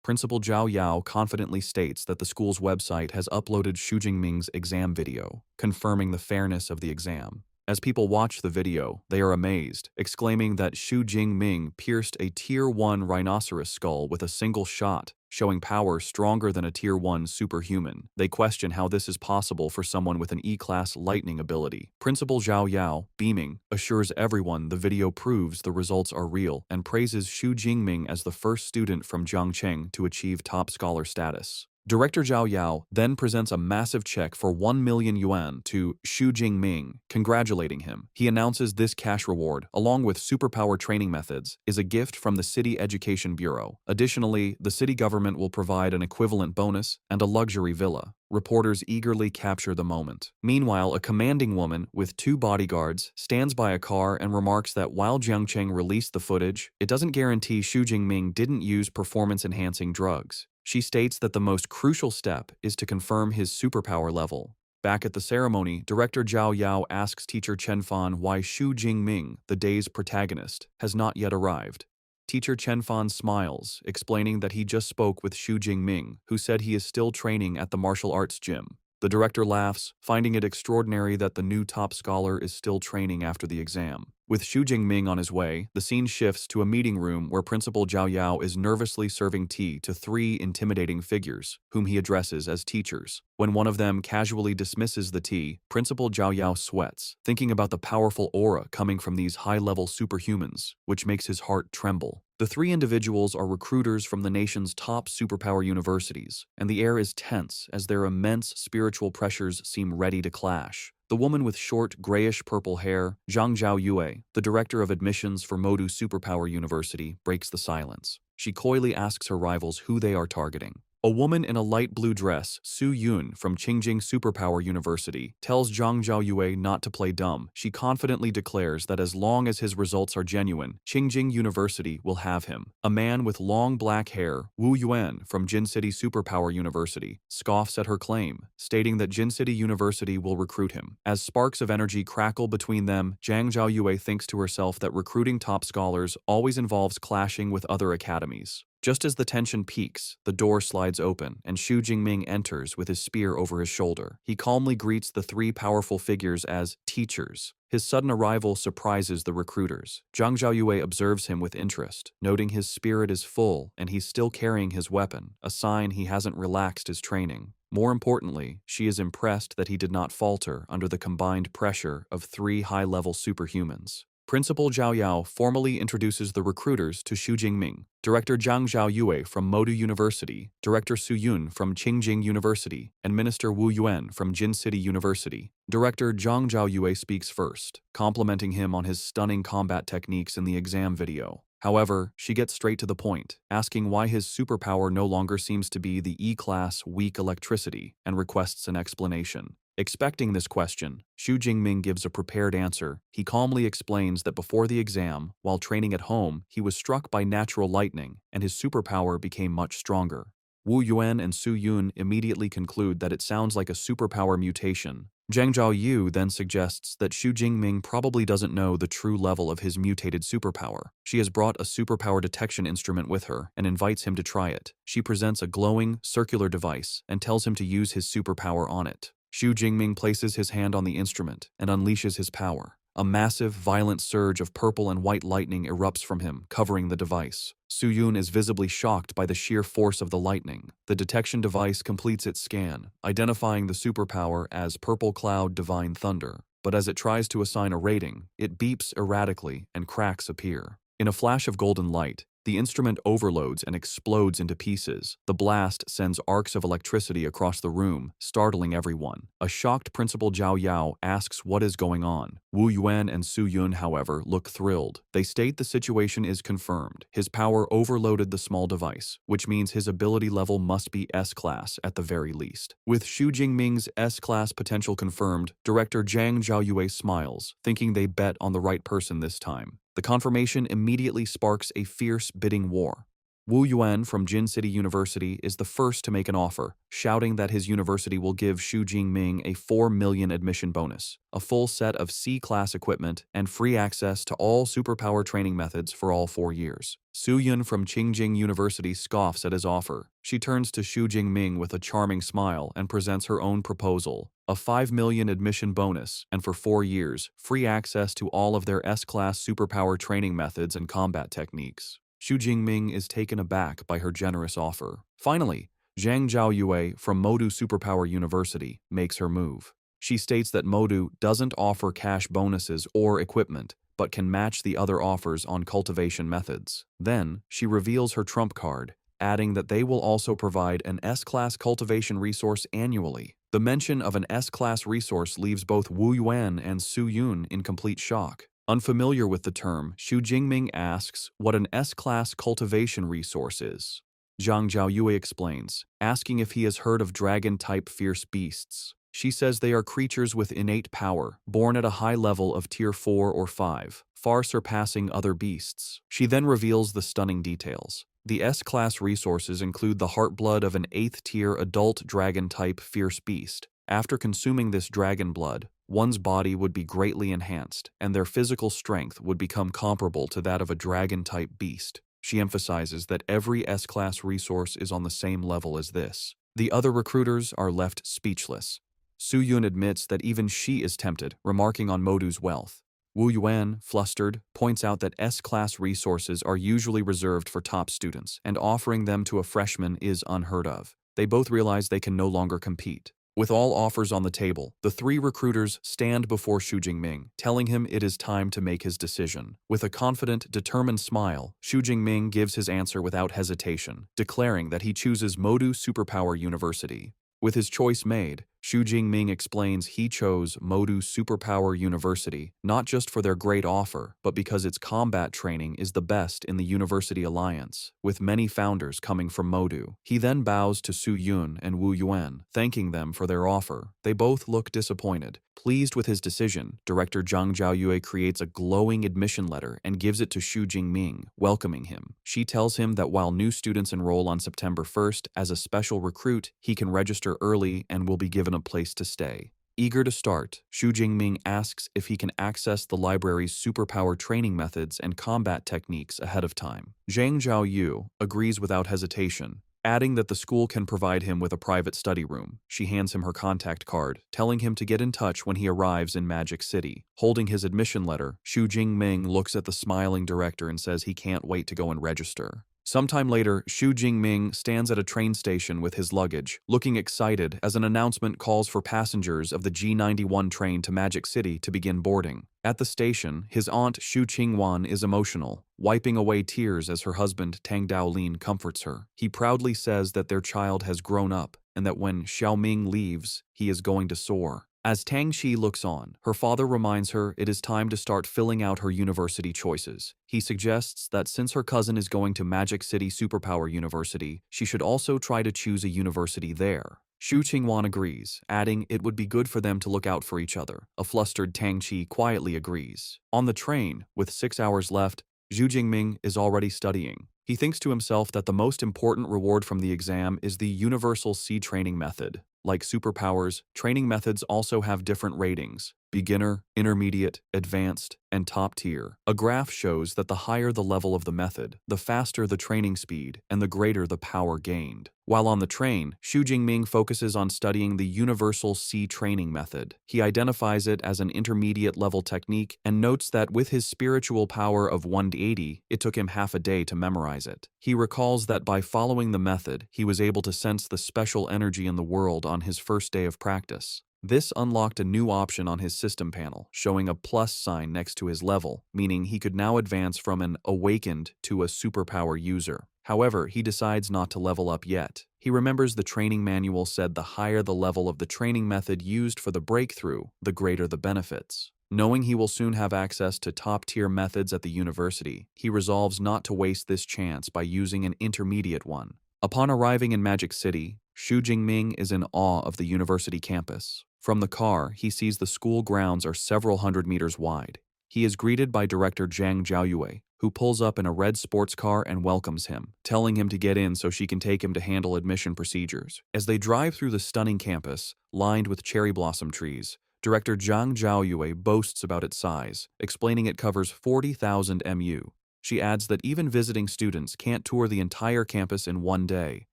Principal Zhao Yao confidently states that the school's website has uploaded Xu Jingming's exam video, confirming the fairness of the exam. As people watch the video, they are amazed, exclaiming that Xu Jingming pierced a Tier 1 rhinoceros skull with a single shot, showing power stronger than a Tier 1 superhuman. They question how this is possible for someone with an E-class lightning ability. Principal Zhao Yao, beaming, assures everyone the video proves the results are real and praises Xu Jingming as the first student from Jiangcheng to achieve top scholar status. Director Zhao Yao then presents a massive check for 1 million yuan to Xu Jingming, congratulating him. He announces this cash reward, along with superpower training methods, is a gift from the City Education Bureau. Additionally, the city government will provide an equivalent bonus and a luxury villa. Reporters eagerly capture the moment. Meanwhile, a commanding woman with 2 bodyguards stands by a car and remarks that while Jiangcheng released the footage, it doesn't guarantee Xu Jingming didn't use performance-enhancing drugs. She states that the most crucial step is to confirm his superpower level. Back at the ceremony, Director Zhao Yao asks teacher Chen Fan why Xu Jingming, the day's protagonist, has not yet arrived. Teacher Chen Fan smiles, explaining that he just spoke with Xu Jingming, who said he is still training at the martial arts gym. The director laughs, finding it extraordinary that the new top scholar is still training after the exam. With Xu Jingming on his way, the scene shifts to a meeting room where Principal Zhao Yao is nervously serving tea to 3 intimidating figures, whom he addresses as teachers. When one of them casually dismisses the tea, Principal Zhao Yao sweats, thinking about the powerful aura coming from these high-level superhumans, which makes his heart tremble. The 3 individuals are recruiters from the nation's top superpower universities, and the air is tense as their immense spiritual pressures seem ready to clash. The woman with short, grayish-purple hair, Zhang Zhaoyue, the director of admissions for Modu Superpower University, breaks the silence. She coyly asks her rivals who they are targeting. A woman in a light blue dress, Su Yun from Qingjing Superpower University, tells Zhang Zhaoyue not to play dumb. She confidently declares that as long as his results are genuine, Qingjing University will have him. A man with long black hair, Wu Yuan from Jin City Superpower University, scoffs at her claim, stating that Jin City University will recruit him. As sparks of energy crackle between them, Zhang Zhaoyue thinks to herself that recruiting top scholars always involves clashing with other academies. Just as the tension peaks, the door slides open and Xu Jingming enters with his spear over his shoulder. He calmly greets the 3 powerful figures as teachers. His sudden arrival surprises the recruiters. Zhang Zhaoyue observes him with interest, noting his spirit is full and he's still carrying his weapon, a sign he hasn't relaxed his training. More importantly, she is impressed that he did not falter under the combined pressure of 3 high-level superhumans. Principal Zhao Yao formally introduces the recruiters to Xu Jingming, Director Zhang Zhaoyue from Modu University, Director Su Yun from Qingjing University, and Minister Wu Yuan from Jin City University. Director Zhang Zhaoyue speaks first, complimenting him on his stunning combat techniques in the exam video. However, she gets straight to the point, asking why his superpower no longer seems to be the E-class weak electricity, and requests an explanation. Expecting this question, Xu Jingming gives a prepared answer. He calmly explains that before the exam, while training at home, he was struck by natural lightning, and his superpower became much stronger. Wu Yuan and Su Yun immediately conclude that it sounds like a superpower mutation. Zhang Zhaoyu then suggests that Xu Jingming probably doesn't know the true level of his mutated superpower. She has brought a superpower detection instrument with her and invites him to try it. She presents a glowing, circular device and tells him to use his superpower on it. Xu Jingming places his hand on the instrument and unleashes his power. A massive, violent surge of purple and white lightning erupts from him, covering the device. Su Yun is visibly shocked by the sheer force of the lightning. The detection device completes its scan, identifying the superpower as Purple Cloud Divine Thunder. but as it tries to assign a rating, it beeps erratically and cracks appear. In a flash of golden light, the instrument overloads and explodes into pieces. The blast sends arcs of electricity across the room, startling everyone. A shocked Principal Zhao Yao asks what is going on. Wu Yuan and Su Yun, however, look thrilled. They state the situation is confirmed. His power overloaded the small device, which means his ability level must be S-class at the very least. With Xu Jingming's S-class potential confirmed, director Zhang Zhaoyue smiles, thinking they bet on the right person this time. The confirmation immediately sparks a fierce bidding war. Wu Yuan from Jin City University is the first to make an offer, shouting that his university will give Xu Jingming a 4 million admission bonus, a full set of C-class equipment, and free access to all superpower training methods for all 4 years. Su Yun from Qingjing University scoffs at his offer. She turns to Xu Jingming with a charming smile and presents her own proposal. A 5 million admission bonus, and for 4 years, free access to all of their S-class superpower training methods and combat techniques. Xu Jingming is taken aback by her generous offer. Finally, Zhang Zhaoyue from Modu Superpower University makes her move. She states that Modu doesn't offer cash bonuses or equipment, but can match the other offers on cultivation methods. Then, she reveals her trump card, adding that they will also provide an S-class cultivation resource annually. The mention of an S-class resource leaves both Wu Yuan and Su Yun in complete shock. Unfamiliar with the term, Xu Jingming asks what an S-class cultivation resource is. Zhang Zhaoyue explains, asking if he has heard of dragon-type fierce beasts. She says they are creatures with innate power, born at a high level of tier 4 or 5, far surpassing other beasts. She then reveals the stunning details. The S-class resources include the heartblood of an 8th-tier adult dragon-type fierce beast. After consuming this dragon blood, one's body would be greatly enhanced, and their physical strength would become comparable to that of a dragon-type beast. She emphasizes that every S-class resource is on the same level as this. The other recruiters are left speechless. Su Yun admits that even she is tempted, remarking on Modu's wealth. Wu Yuan, flustered, points out that S-class resources are usually reserved for top students, and offering them to a freshman is unheard of. They both realize they can no longer compete. With all offers on the table, the 3 recruiters stand before Xu Jingming, telling him it is time to make his decision. With a confident, determined smile, Xu Jingming gives his answer without hesitation, declaring that he chooses Modu Superpower University. With his choice made, Xu Jingming explains he chose Modu Superpower University not just for their great offer, but because its combat training is the best in the University Alliance, with many founders coming from Modu. He then bows to Su Yun and Wu Yuan, thanking them for their offer. They both look disappointed. Pleased with his decision, director Zhang Zhaoyue creates a glowing admission letter and gives it to Xu Jingming, welcoming him. She tells him that while new students enroll on September 1st as a special recruit, he can register early and will be given a place to stay. Eager to start, Xu Jingming asks if he can access the library's superpower training methods and combat techniques ahead of time. Zhang Zhaoyu agrees without hesitation, adding that the school can provide him with a private study room. She hands him her contact card, telling him to get in touch when he arrives in Magic City. Holding his admission letter, Xu Jingming looks at the smiling director and says he can't wait to go and register. Sometime later, Xu Jingming stands at a train station with his luggage, looking excited as an announcement calls for passengers of the G91 train to Magic City to begin boarding. At the station, his aunt Xu Qingwan is emotional, wiping away tears as her husband Tang Daolin comforts her. He proudly says that their child has grown up and that when Xiaoming leaves, he is going to soar. As Tang Xi looks on, her father reminds her it is time to start filling out her university choices. He suggests that since her cousin is going to Magic City Superpower University, she should also try to choose a university there. Xu Qingwan agrees, adding it would be good for them to look out for each other. A flustered Tang Xi quietly agrees. On the train, with 6 hours left, Xu Jingming is already studying. He thinks to himself that the most important reward from the exam is the Universal C training method. Like superpowers, training methods also have different ratings: beginner, intermediate, advanced, and top tier. A graph shows that the higher the level of the method, the faster the training speed and the greater the power gained. While on the train, Xu Jingming focuses on studying the Universal C training method. He identifies it as an intermediate level technique and notes that with his spiritual power of 180, it took him half a day to memorize it. He recalls that by following the method, he was able to sense the special energy in the world on his first day of practice. This unlocked a new option on his system panel, showing a plus sign next to his level, meaning he could now advance from an awakened to a superpower user. However, he decides not to level up yet. He remembers the training manual said the higher the level of the training method used for the breakthrough, the greater the benefits. Knowing he will soon have access to top-tier methods at the university, he resolves not to waste this chance by using an intermediate one. Upon arriving in Magic City, Xu Jingming is in awe of the university campus. From the car, he sees the school grounds are several hundred meters wide. He is greeted by Director Zhang Zhaoyue, who pulls up in a red sports car and welcomes him, telling him to get in so she can take him to handle admission procedures. As they drive through the stunning campus, lined with cherry blossom trees, Director Zhang Zhaoyue boasts about its size, explaining it covers 40,000 mu. She adds that even visiting students can't tour the entire campus in one day.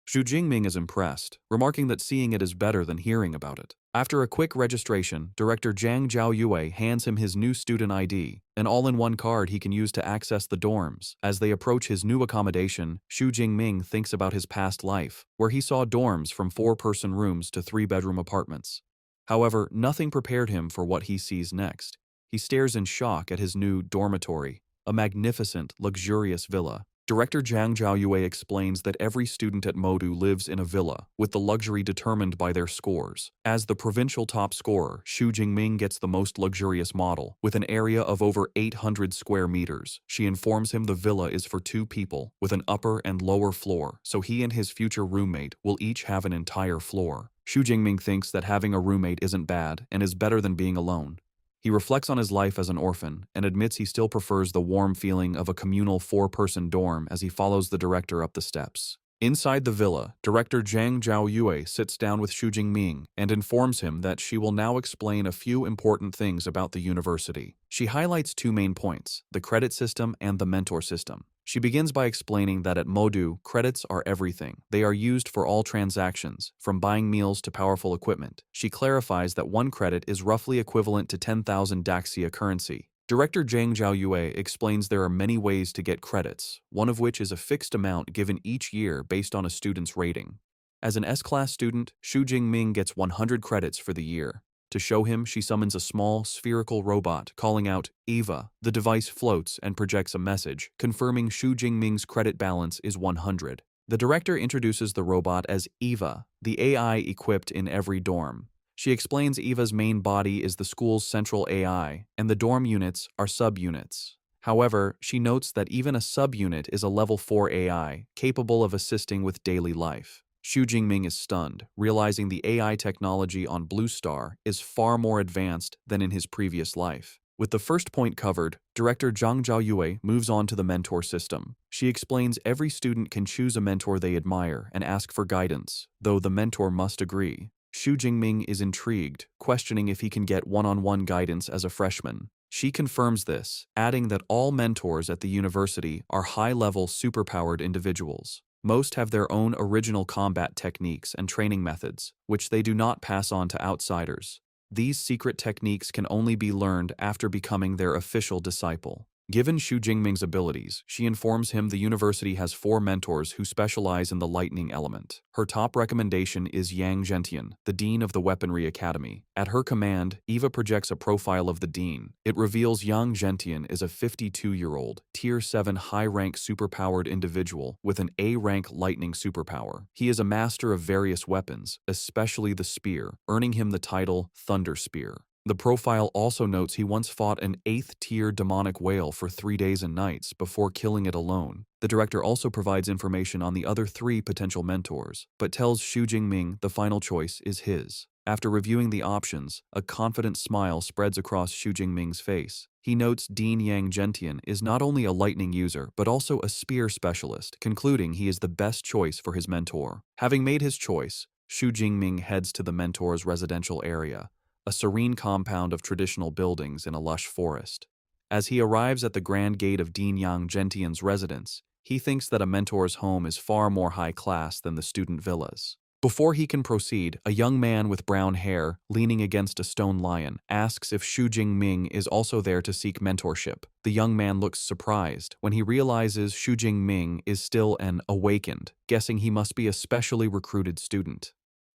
Xu Jingming is impressed, remarking that seeing it is better than hearing about it. After a quick registration, Director Zhang Zhaoyue hands him his new student ID, an all-in-one card he can use to access the dorms. As they approach his new accommodation, Xu Jingming thinks about his past life, where he saw dorms from 4-person rooms to 3-bedroom apartments. However, nothing prepared him for what he sees next. He stares in shock at his new dormitory, a magnificent, luxurious villa. Director Zhang Zhaoyue explains that every student at Modu lives in a villa, with the luxury determined by their scores. As the provincial top scorer, Xu Jingming gets the most luxurious model, with an area of over 800 square meters. She informs him the villa is for 2 people, with an upper and lower floor, so he and his future roommate will each have an entire floor. Xu Jingming thinks that having a roommate isn't bad and is better than being alone. He reflects on his life as an orphan and admits he still prefers the warm feeling of a communal 4-person dorm as he follows the director up the steps. Inside the villa, Director Zhang Zhaoyue sits down with Xu Jingming and informs him that she will now explain a few important things about the university. She highlights 2 main points, the credit system and the mentor system. She begins by explaining that at Modu, credits are everything. They are used for all transactions, from buying meals to powerful equipment. She clarifies that 1 credit is roughly equivalent to 10,000 Daxia currency. Director Zhang Zhaoyue explains there are many ways to get credits, one of which is a fixed amount given each year based on a student's rating. As an S-class student, Xu Jingming gets 100 credits for the year. To show him, she summons a small, spherical robot, calling out, "Eva." The device floats and projects a message, confirming Xu Jingming's credit balance is 100. The director introduces the robot as Eva, the AI equipped in every dorm. She explains Eva's main body is the school's central AI, and the dorm units are subunits. However, she notes that even a subunit is a level 4 AI, capable of assisting with daily life. Xu Jingming is stunned, realizing the AI technology on Blue Star is far more advanced than in his previous life. With the first point covered, Director Zhang Zhaoyue moves on to the mentor system. She explains every student can choose a mentor they admire and ask for guidance, though the mentor must agree. Xu Jingming is intrigued, questioning if he can get one-on-one guidance as a freshman. She confirms this, adding that all mentors at the university are high-level, superpowered individuals. Most have their own original combat techniques and training methods, which they do not pass on to outsiders. These secret techniques can only be learned after becoming their official disciple. Given Xu Jingming's abilities, she informs him the university has 4 mentors who specialize in the lightning element. Her top recommendation is Yang Zhentian, the dean of the Weaponry Academy. At her command, Eva projects a profile of the dean. It reveals Yang Zhentian is a 52-year-old, Tier 7 high-rank superpowered individual with an A-rank lightning superpower. He is a master of various weapons, especially the spear, earning him the title Thunder Spear. The profile also notes he once fought an 8th-tier demonic whale for 3 days and nights before killing it alone. The director also provides information on the other 3 potential mentors, but tells Xu Jingming the final choice is his. After reviewing the options, a confident smile spreads across Xu Jingming's face. He notes Dean Yang Zhentian is not only a lightning user, but also a spear specialist, concluding he is the best choice for his mentor. Having made his choice, Xu Jingming heads to the mentor's residential area, a serene compound of traditional buildings in a lush forest. As he arrives at the grand gate of Dean Yang Zhentian's residence, he thinks that a mentor's home is far more high class than the student villas. Before he can proceed, a young man with brown hair, leaning against a stone lion, asks if Xu Jingming is also there to seek mentorship. The young man looks surprised when he realizes Xu Jingming is still an awakened, guessing he must be a specially recruited student.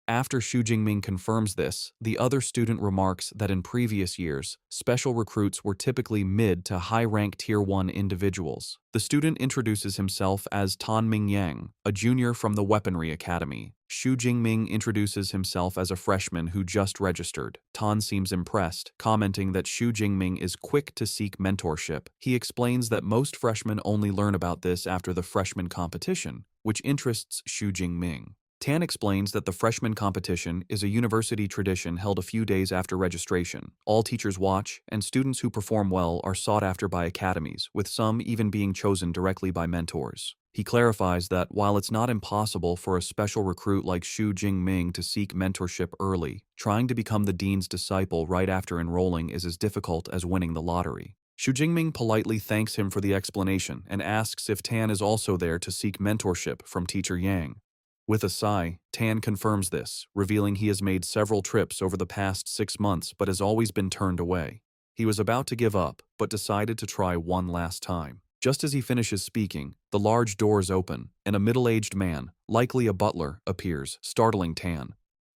After Xu Jingming confirms this, the other student remarks that in previous years, special recruits were typically mid to high-rank Tier 1 individuals. The student introduces himself as Tan Mingyang, a junior from the Weaponry Academy. Xu Jingming introduces himself as a freshman who just registered. Tan seems impressed, commenting that Xu Jingming is quick to seek mentorship. He explains that most freshmen only learn about this after the freshman competition, which interests Xu Jingming. Tan explains that the freshman competition is a university tradition held a few days after registration. All teachers watch, and students who perform well are sought after by academies, with some even being chosen directly by mentors. He clarifies that while it's not impossible for a special recruit like Xu Jingming to seek mentorship early, trying to become the dean's disciple right after enrolling is as difficult as winning the lottery. Xu Jingming politely thanks him for the explanation and asks if Tan is also there to seek mentorship from Teacher Yang. With a sigh, Tan confirms this, revealing he has made several trips over the past 6 months but has always been turned away. He was about to give up, but decided to try one last time. Just as he finishes speaking, the large doors open, and a middle-aged man, likely a butler, appears, startling Tan.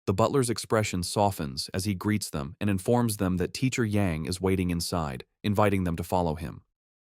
The butler's expression softens as he greets them and informs them that Teacher Yang is waiting inside, inviting them to follow him.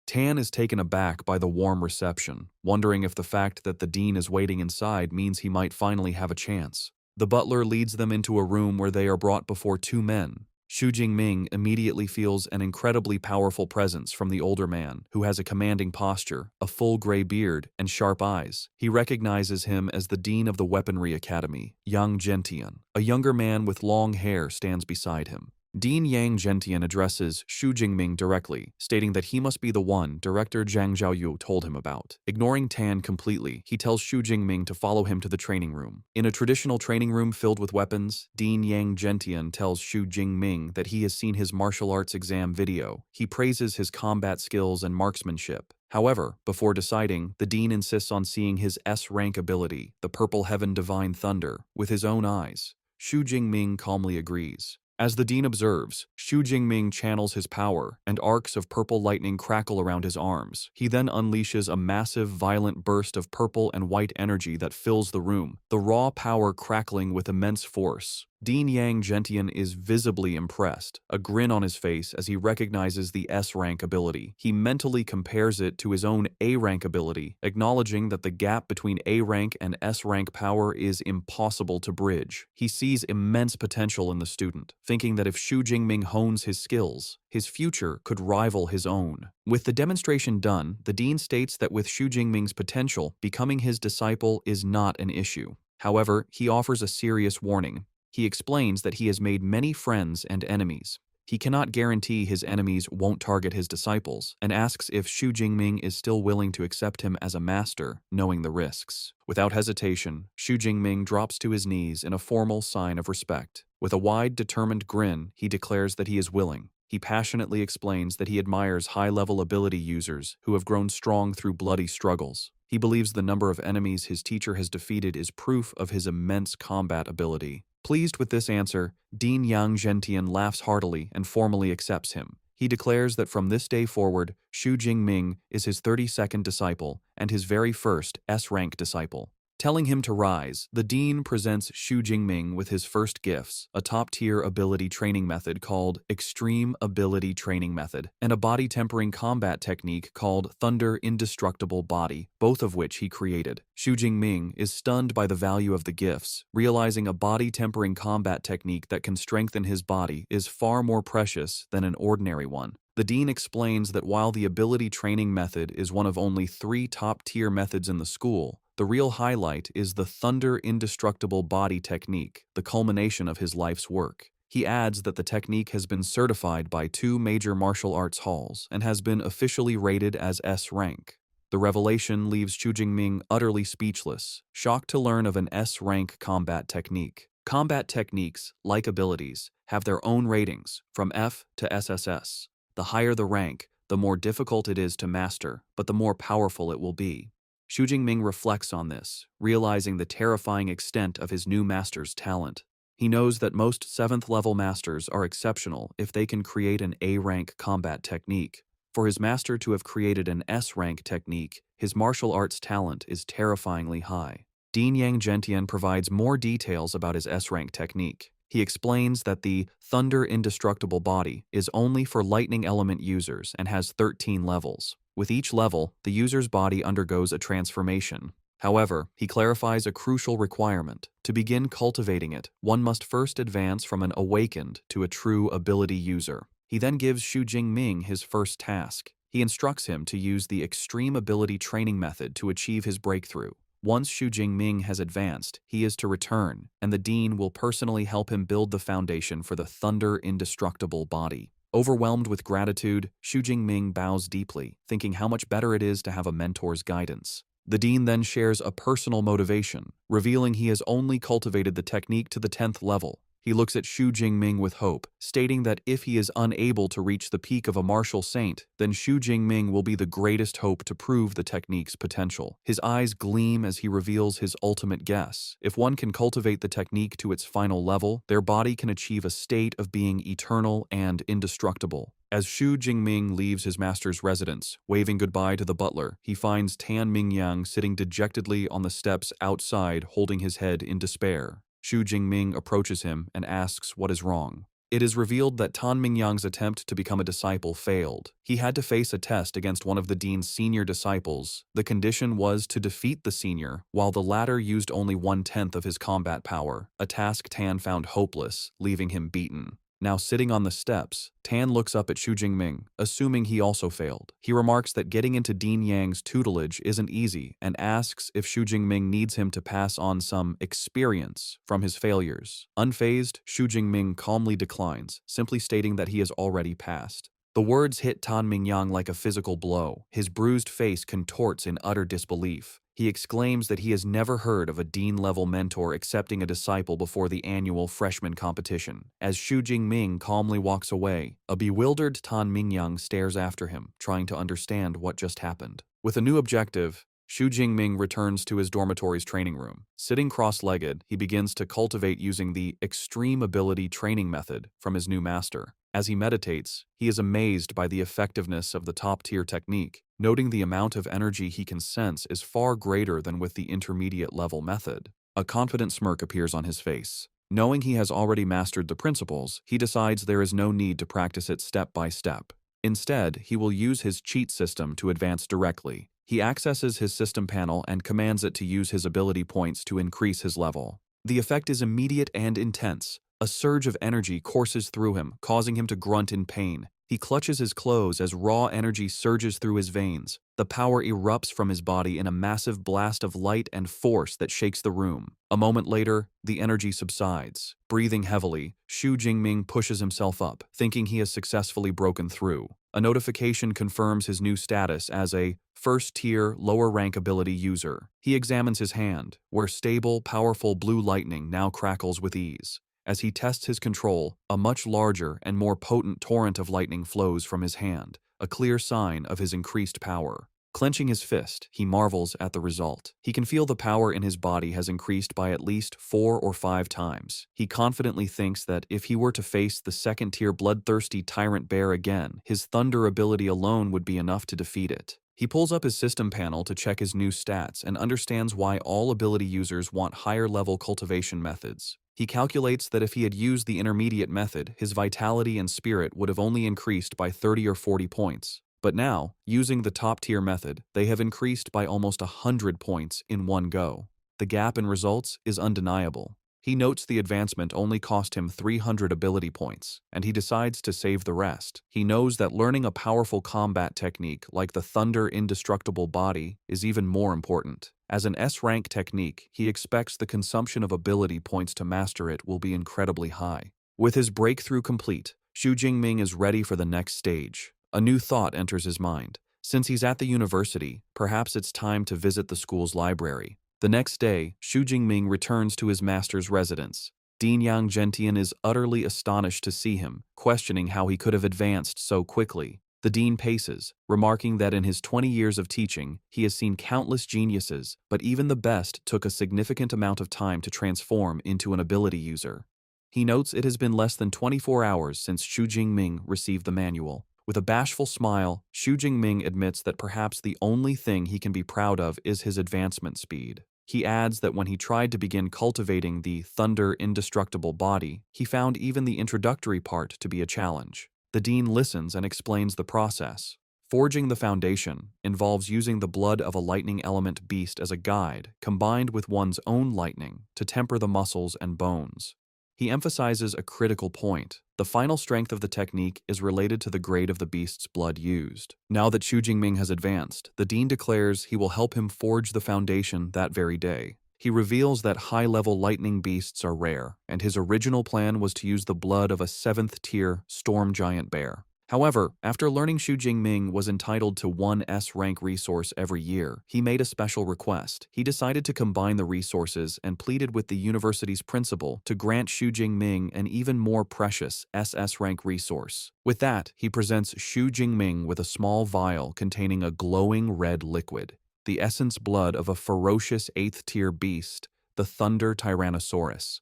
Tan is taken aback by the warm reception, wondering if the fact that the dean is waiting inside means he might finally have a chance. The butler leads them into a room where they are brought before 2 men. Xu Jingming immediately feels an incredibly powerful presence from the older man, who has a commanding posture, a full gray beard, and sharp eyes. He recognizes him as the dean of the Weaponry Academy, Yang Gentian. A younger man with long hair stands beside him. Dean Yang Gentian addresses Xu Jingming directly, stating that he must be the one Director Zhang Zhaoyu told him about. Ignoring Tan completely, he tells Xu Jingming to follow him to the training room. In a traditional training room filled with weapons, Dean Yang Gentian tells Xu Jingming that he has seen his martial arts exam video. He praises his combat skills and marksmanship. However, before deciding, the dean insists on seeing his S-rank ability, the Purple Heaven Divine Thunder, with his own eyes. Xu Jingming calmly agrees. As the dean observes, Xu Jingming channels his power, and arcs of purple lightning crackle around his arms. He then unleashes a massive, violent burst of purple and white energy that fills the room, the raw power crackling with immense force. Dean Yang Gentian is visibly impressed, a grin on his face as he recognizes the S-rank ability. He mentally compares it to his own A-rank ability, acknowledging that the gap between A-rank and S-rank power is impossible to bridge. He sees immense potential in the student, thinking that if Xu Jingming hones his skills, his future could rival his own. With the demonstration done, the dean states that with Xu Jingming's potential, becoming his disciple is not an issue. However, he offers a serious warning. He explains that he has made many friends and enemies. He cannot guarantee his enemies won't target his disciples, and asks if Xu Jingming is still willing to accept him as a master, knowing the risks. Without hesitation, Xu Jingming drops to his knees in a formal sign of respect. With a wide, determined grin, he declares that he is willing. He passionately explains that he admires high-level ability users who have grown strong through bloody struggles. He believes the number of enemies his teacher has defeated is proof of his immense combat ability. Pleased with this answer, Dean Yang Gentian laughs heartily and formally accepts him. He declares that from this day forward, Xu Jingming is his 32nd disciple and his very first S-rank disciple. Telling him to rise, the dean presents Xu Jingming with his first gifts, a top-tier ability training method called Extreme Ability Training Method, and a body-tempering combat technique called Thunder Indestructible Body, both of which he created. Xu Jingming is stunned by the value of the gifts, realizing a body-tempering combat technique that can strengthen his body is far more precious than an ordinary one. The dean explains that while the ability training method is one of only 3 top-tier methods in the school, the real highlight is the Thunder Indestructible Body technique, the culmination of his life's work. He adds that the technique has been certified by 2 major martial arts halls and has been officially rated as S-rank. The revelation leaves Xu Jingming utterly speechless, shocked to learn of an S-rank combat technique. Combat techniques, like abilities, have their own ratings, from F to SSS. The higher the rank, the more difficult it is to master, but the more powerful it will be. Xu Jingming reflects on this, realizing the terrifying extent of his new master's talent. He knows that most 7th-level masters are exceptional if they can create an A-rank combat technique. For his master to have created an S-rank technique, his martial arts talent is terrifyingly high. Dean Yang Gentian provides more details about his S-rank technique. He explains that the Thunder Indestructible Body is only for lightning element users and has 13 levels. With each level, the user's body undergoes a transformation. However, he clarifies a crucial requirement. To begin cultivating it, one must first advance from an awakened to a true ability user. He then gives Xu Jingming his first task. He instructs him to use the Extreme Ability Training method to achieve his breakthrough. Once Xu Jingming has advanced, he is to return, and the Dean will personally help him build the foundation for the Thunder Indestructible Body. Overwhelmed with gratitude, Xu Jingming bows deeply, thinking how much better it is to have a mentor's guidance. The Dean then shares a personal motivation, revealing he has only cultivated the technique to the 10th level. He looks at Xu Jingming with hope, stating that if he is unable to reach the peak of a martial saint, then Xu Jingming will be the greatest hope to prove the technique's potential. His eyes gleam as he reveals his ultimate guess. If one can cultivate the technique to its final level, their body can achieve a state of being eternal and indestructible. As Xu Jingming leaves his master's residence, waving goodbye to the butler, he finds Tan Mingyang sitting dejectedly on the steps outside, holding his head in despair. Xu Jingming approaches him and asks what is wrong. It is revealed that Tan Mingyang's attempt to become a disciple failed. He had to face a test against one of the Dean's senior disciples. The condition was to defeat the senior, while the latter used only 1/10 of his combat power, a task Tan found hopeless, leaving him beaten. Now sitting on the steps, Tan looks up at Xu Jingming, assuming he also failed. He remarks that getting into Dean Yang's tutelage isn't easy and asks if Xu Jingming needs him to pass on some experience from his failures. Unfazed, Xu Jingming calmly declines, simply stating that he has already passed. The words hit Tan Mingyang like a physical blow. His bruised face contorts in utter disbelief. He exclaims that he has never heard of a Dean-level mentor accepting a disciple before the annual freshman competition. As Xu Jingming calmly walks away, a bewildered Tan Mingyang stares after him, trying to understand what just happened. With a new objective, Xu Jingming returns to his dormitory's training room. Sitting cross-legged, he begins to cultivate using the Extreme Ability Training method from his new master. As he meditates, he is amazed by the effectiveness of the top-tier technique, noting the amount of energy he can sense is far greater than with the intermediate-level method. A confident smirk appears on his face. Knowing he has already mastered the principles, he decides there is no need to practice it step by step. Instead, he will use his cheat system to advance directly. He accesses his system panel and commands it to use his ability points to increase his level. The effect is immediate and intense. A surge of energy courses through him, causing him to grunt in pain. He clutches his clothes as raw energy surges through his veins. The power erupts from his body in a massive blast of light and force that shakes the room. A moment later, the energy subsides. Breathing heavily, Xu Jingming pushes himself up, thinking he has successfully broken through. A notification confirms his new status as a first-tier, lower-rank ability user. He examines his hand, where stable, powerful blue lightning now crackles with ease. As he tests his control, a much larger and more potent torrent of lightning flows from his hand, a clear sign of his increased power. Clenching his fist, he marvels at the result. He can feel the power in his body has increased by at least 4 or 5 times. He confidently thinks that if he were to face the second-tier bloodthirsty tyrant bear again, his thunder ability alone would be enough to defeat it. He pulls up his system panel to check his new stats and understands why all ability users want higher-level cultivation methods. He calculates that if he had used the intermediate method, his vitality and spirit would have only increased by 30 or 40 points. But now, using the top-tier method, they have increased by almost 100 points in one go. The gap in results is undeniable. He notes the advancement only cost him 300 ability points, and he decides to save the rest. He knows that learning a powerful combat technique like the Thunder Indestructible Body is even more important. As an S-rank technique, he expects the consumption of ability points to master it will be incredibly high. With his breakthrough complete, Xu Jingming is ready for the next stage. A new thought enters his mind. Since he's at the university, perhaps it's time to visit the school's library. The next day, Xu Jingming returns to his master's residence. Dean Yang Gentian is utterly astonished to see him, questioning how he could have advanced so quickly. The dean paces, remarking that in his 20 years of teaching, he has seen countless geniuses, but even the best took a significant amount of time to transform into an ability user. He notes it has been less than 24 hours since Xu Jingming received the manual. With a bashful smile, Xu Jingming admits that perhaps the only thing he can be proud of is his advancement speed. He adds that when he tried to begin cultivating the thunder indestructible body, he found even the introductory part to be a challenge. The dean listens and explains the process. Forging the foundation involves using the blood of a lightning element beast as a guide, combined with one's own lightning, to temper the muscles and bones. He emphasizes a critical point. The final strength of the technique is related to the grade of the beast's blood used. Now that Xu Jingming has advanced, the dean declares he will help him forge the foundation that very day. He reveals that high-level lightning beasts are rare, and his original plan was to use the blood of a 7th-tier storm giant bear. However, after learning Xu Jingming was entitled to one S-rank resource every year, he made a special request. He decided to combine the resources and pleaded with the university's principal to grant Xu Jingming an even more precious SS-rank resource. With that, he presents Xu Jingming with a small vial containing a glowing red liquid, the essence blood of a ferocious 8th-tier beast, the Thunder Tyrannosaurus.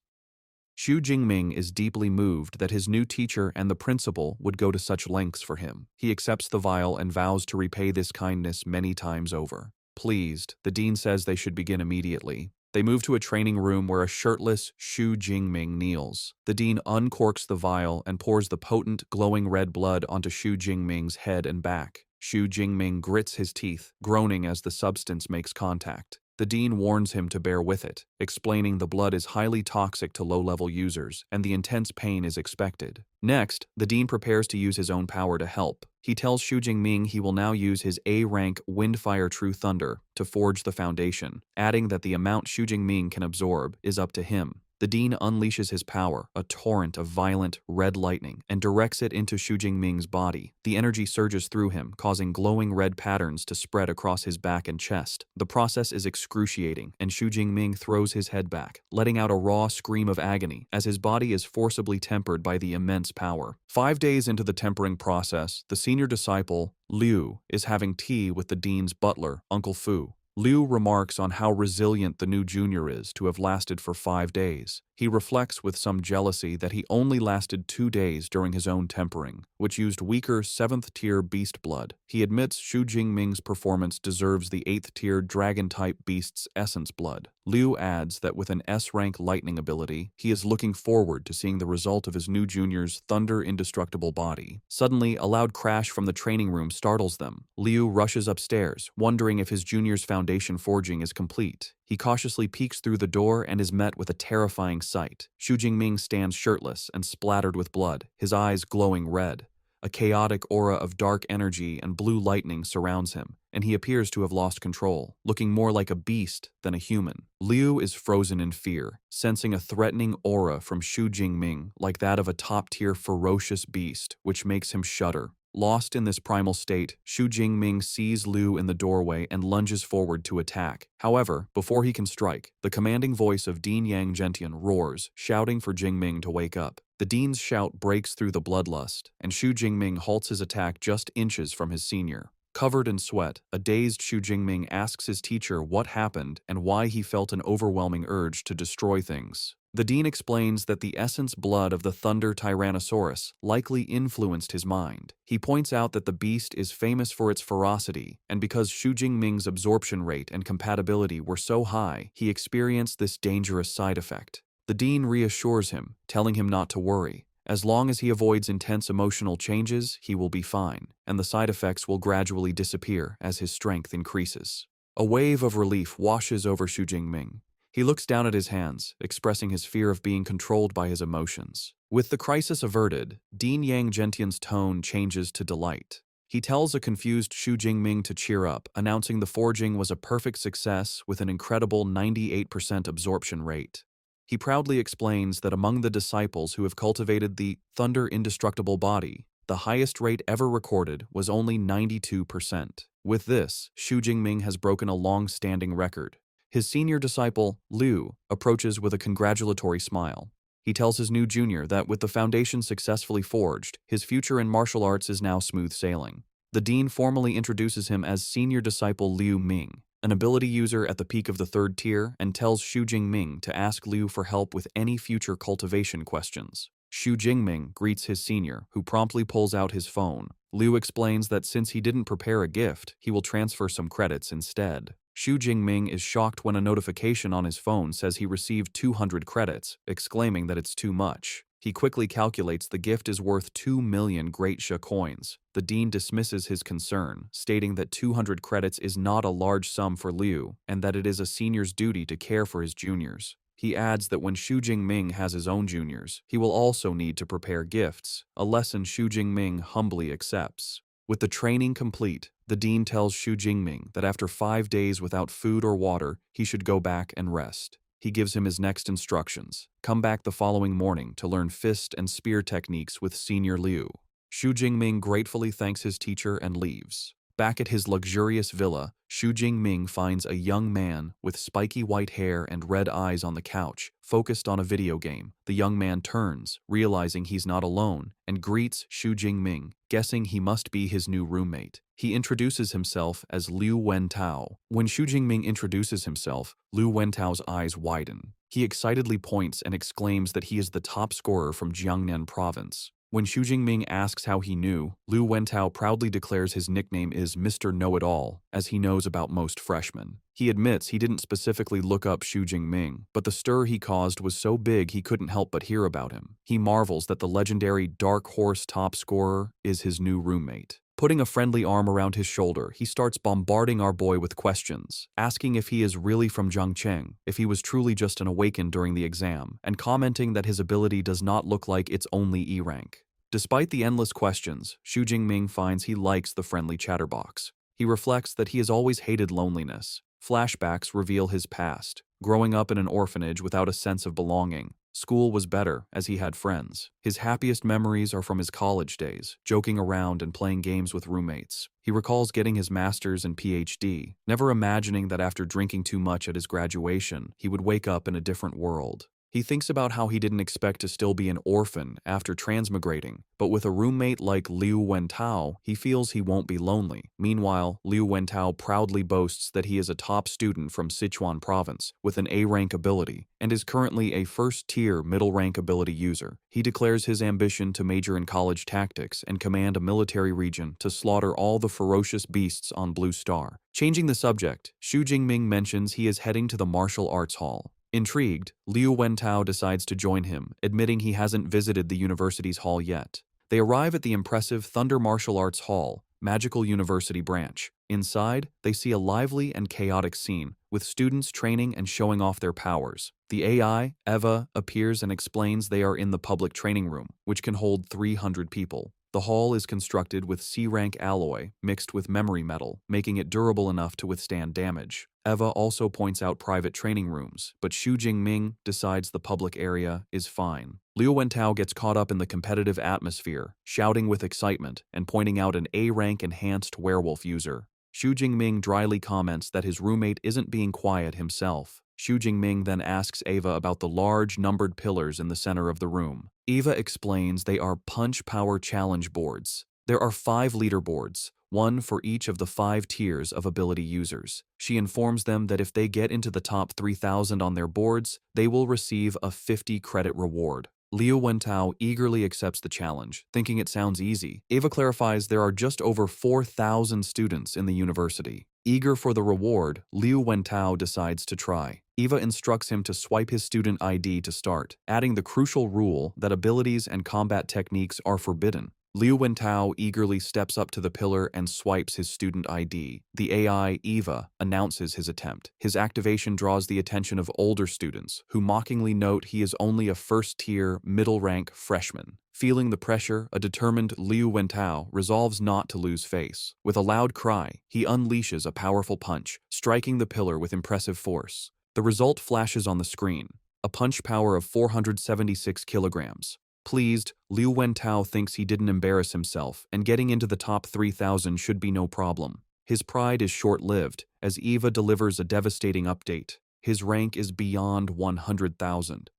Xu Jingming is deeply moved that his new teacher and the principal would go to such lengths for him. He accepts the vial and vows to repay this kindness many times over. Pleased, the dean says they should begin immediately. They move to a training room where a shirtless Xu Jingming kneels. The dean uncorks the vial and pours the potent, glowing red blood onto Xu Jingming's head and back. Xu Jingming grits his teeth, groaning as the substance makes contact. The dean warns him to bear with it, explaining the blood is highly toxic to low-level users and the intense pain is expected. Next, the dean prepares to use his own power to help. He tells Xu Jingming he will now use his A-rank Windfire True Thunder to forge the foundation, adding that the amount Xu Jingming can absorb is up to him. The dean unleashes his power, a torrent of violent, red lightning, and directs it into Xu Jingming's body. The energy surges through him, causing glowing red patterns to spread across his back and chest. The process is excruciating, and Xu Jingming throws his head back, letting out a raw scream of agony as his body is forcibly tempered by the immense power. 5 days into the tempering process, the senior disciple, Liu, is having tea with the dean's butler, Uncle Fu. Liu remarks on how resilient the new junior is to have lasted for 5 days. He reflects with some jealousy that he only lasted 2 days during his own tempering, which used weaker 7th-tier beast blood. He admits Xu Jingming's performance deserves the 8th-tier dragon-type beast's essence blood. Liu adds that with an S-rank lightning ability, he is looking forward to seeing the result of his new junior's thunder indestructible body. Suddenly, a loud crash from the training room startles them. Liu rushes upstairs, wondering if his junior's foundation forging is complete. He cautiously peeks through the door and is met with a terrifying sight. Xu Jingming stands shirtless and splattered with blood, his eyes glowing red. A chaotic aura of dark energy and blue lightning surrounds him, and he appears to have lost control, looking more like a beast than a human. Liu is frozen in fear, sensing a threatening aura from Xu Jingming like that of a top-tier ferocious beast, which makes him shudder. Lost in this primal state, Xu Jingming sees Liu in the doorway and lunges forward to attack. However, before he can strike, the commanding voice of Dean Yang Gentian roars, shouting for Jingming to wake up. The dean's shout breaks through the bloodlust, and Xu Jingming halts his attack just inches from his senior. Covered in sweat, a dazed Xu Jingming asks his teacher what happened and why he felt an overwhelming urge to destroy things. The dean explains that the essence blood of the Thunder Tyrannosaurus likely influenced his mind. He points out that the beast is famous for its ferocity, and because Xu Jingming's absorption rate and compatibility were so high, he experienced this dangerous side effect. The dean reassures him, telling him not to worry. As long as he avoids intense emotional changes, he will be fine, and the side effects will gradually disappear as his strength increases. A wave of relief washes over Xu Jingming. He looks down at his hands, expressing his fear of being controlled by his emotions. With the crisis averted, Dean Yang Gentian's tone changes to delight. He tells a confused Xu Jingming to cheer up, announcing the forging was a perfect success with an incredible 98% absorption rate. He proudly explains that among the disciples who have cultivated the Thunder Indestructible Body, the highest rate ever recorded was only 92%. With this, Xu Jingming has broken a long-standing record. His senior disciple, Liu, approaches with a congratulatory smile. He tells his new junior that with the foundation successfully forged, his future in martial arts is now smooth sailing. The dean formally introduces him as senior disciple Liu Ming, an ability user at the peak of the 3rd tier, and tells Xu Jingming to ask Liu for help with any future cultivation questions. Xu Jingming greets his senior, who promptly pulls out his phone. Liu explains that since he didn't prepare a gift, he will transfer some credits instead. Xu Jingming is shocked when a notification on his phone says he received 200 credits, exclaiming that it's too much. He quickly calculates the gift is worth 2 million Great Sha coins. The dean dismisses his concern, stating that 200 credits is not a large sum for Liu and that it is a senior's duty to care for his juniors. He adds that when Xu Jingming has his own juniors, he will also need to prepare gifts, a lesson Xu Jingming humbly accepts. With the training complete, the dean tells Xu Jingming that after 5 days without food or water, he should go back and rest. He gives him his next instructions. Come back the following morning to learn fist and spear techniques with Senior Liu. Xu Jingming gratefully thanks his teacher and leaves. Back at his luxurious villa, Xu Jingming finds a young man with spiky white hair and red eyes on the couch, focused on a video game. The young man turns, realizing he's not alone, and greets Xu Jingming, guessing he must be his new roommate. He introduces himself as Liu Wentao. When Xu Jingming introduces himself, Liu Wentao's eyes widen. He excitedly points and exclaims that he is the top scorer from Jiangnan province. When Xu Jingming asks how he knew, Liu Wentao proudly declares his nickname is Mr. Know-It-All, as he knows about most freshmen. He admits he didn't specifically look up Xu Jingming, but the stir he caused was so big he couldn't help but hear about him. He marvels that the legendary Dark Horse top scorer is his new roommate. Putting a friendly arm around his shoulder, he starts bombarding our boy with questions, asking if he is really from Zhangcheng, if he was truly just an awakened during the exam, and commenting that his ability does not look like it's only E rank. Despite the endless questions, Xu Jingming finds he likes the friendly chatterbox. He reflects that he has always hated loneliness. Flashbacks reveal his past, growing up in an orphanage without a sense of belonging. School was better, as he had friends. His happiest memories are from his college days, joking around and playing games with roommates. He recalls getting his master's and PhD, never imagining that after drinking too much at his graduation, he would wake up in a different world. He thinks about how he didn't expect to still be an orphan after transmigrating, but with a roommate like Liu Wentao, he feels he won't be lonely. Meanwhile, Liu Wentao proudly boasts that he is a top student from Sichuan province with an A-rank ability and is currently a first-tier middle-rank ability user. He declares his ambition to major in college tactics and command a military region to slaughter all the ferocious beasts on Blue Star. Changing the subject, Xu Jingming mentions he is heading to the martial arts hall. Intrigued, Liu Wentao decides to join him, admitting he hasn't visited the university's hall yet. They arrive at the impressive Thunder Martial Arts Hall, Magical University branch. Inside, they see a lively and chaotic scene, with students training and showing off their powers. The AI, Eva, appears and explains they are in the public training room, which can hold 300 people. The hall is constructed with C-rank alloy mixed with memory metal, making it durable enough to withstand damage. Eva also points out private training rooms, but Xu Jingming decides the public area is fine. Liu Wentao gets caught up in the competitive atmosphere, shouting with excitement and pointing out an A-rank enhanced werewolf user. Xu Jingming dryly comments that his roommate isn't being quiet himself. Xu Jingming then asks Eva about the large numbered pillars in the center of the room. Eva explains they are punch power challenge boards. There are 5 leaderboards, one for each of the 5 tiers of ability users. She informs them that if they get into the top 3,000 on their boards, they will receive a 50 credit reward. Liu Wentao eagerly accepts the challenge, thinking it sounds easy. Eva clarifies there are just over 4,000 students in the university. Eager for the reward, Liu Wentao decides to try. Eva instructs him to swipe his student ID to start, adding the crucial rule that abilities and combat techniques are forbidden. Liu Wentao eagerly steps up to the pillar and swipes his student ID. The AI, Eva, announces his attempt. His activation draws the attention of older students, who mockingly note he is only a first-tier, middle-rank freshman. Feeling the pressure, a determined Liu Wentao resolves not to lose face. With a loud cry, he unleashes a powerful punch, striking the pillar with impressive force. The result flashes on the screen, a punch power of 476 kilograms. Pleased, Liu Wentao thinks he didn't embarrass himself, and getting into the top 3,000 should be no problem. His pride is short-lived, as Eva delivers a devastating update. His rank is beyond 100,000.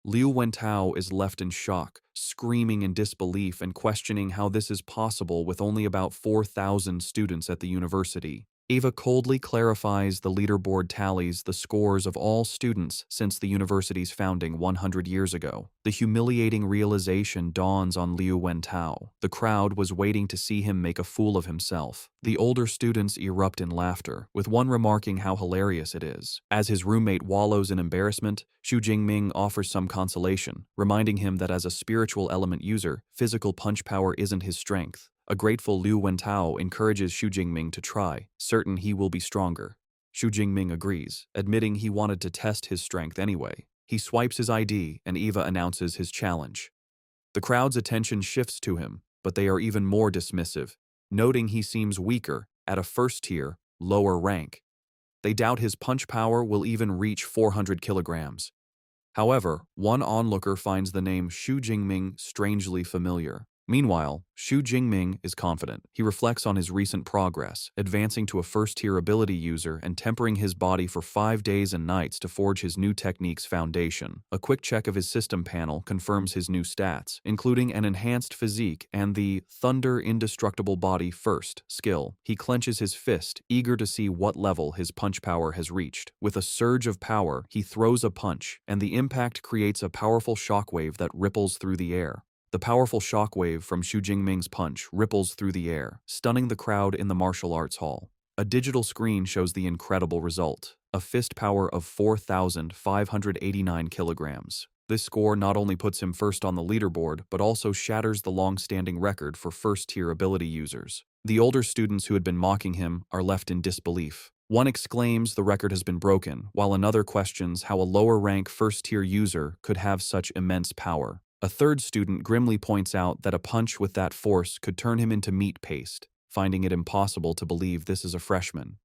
Liu Wentao is left in shock, screaming in disbelief and questioning how this is possible with only about 4,000 students at the university. Ava coldly clarifies the leaderboard tallies the scores of all students since the university's founding 100 years ago. The humiliating realization dawns on Liu Wentao. The crowd was waiting to see him make a fool of himself. The older students erupt in laughter, with one remarking how hilarious it is. As his roommate wallows in embarrassment, Xu Jingming offers some consolation, reminding him that as a spiritual element user, physical punch power isn't his strength. A grateful Liu Wentao encourages Xu Jingming to try, certain he will be stronger. Xu Jingming agrees, admitting he wanted to test his strength anyway. He swipes his ID and Eva announces his challenge. The crowd's attention shifts to him, but they are even more dismissive, noting he seems weaker at a first-tier, lower rank. They doubt his punch power will even reach 400 kilograms. However, one onlooker finds the name Xu Jingming strangely familiar. Meanwhile, Xu Jingming is confident. He reflects on his recent progress, advancing to a first-tier ability user and tempering his body for 5 days and nights to forge his new technique's foundation. A quick check of his system panel confirms his new stats, including an enhanced physique and the Thunder Indestructible Body First skill. He clenches his fist, eager to see what level his punch power has reached. With a surge of power, he throws a punch, and the impact creates a powerful shockwave that ripples through the air. The powerful shockwave from Xu Jingming's punch ripples through the air, stunning the crowd in the martial arts hall. A digital screen shows the incredible result, a fist power of 4,589 kilograms. This score not only puts him first on the leaderboard, but also shatters the long-standing record for first-tier ability users. The older students who had been mocking him are left in disbelief. One exclaims the record has been broken, while another questions how a lower-rank first-tier user could have such immense power. A third student grimly points out that a punch with that force could turn him into meat paste, finding it impossible to believe this is a freshman.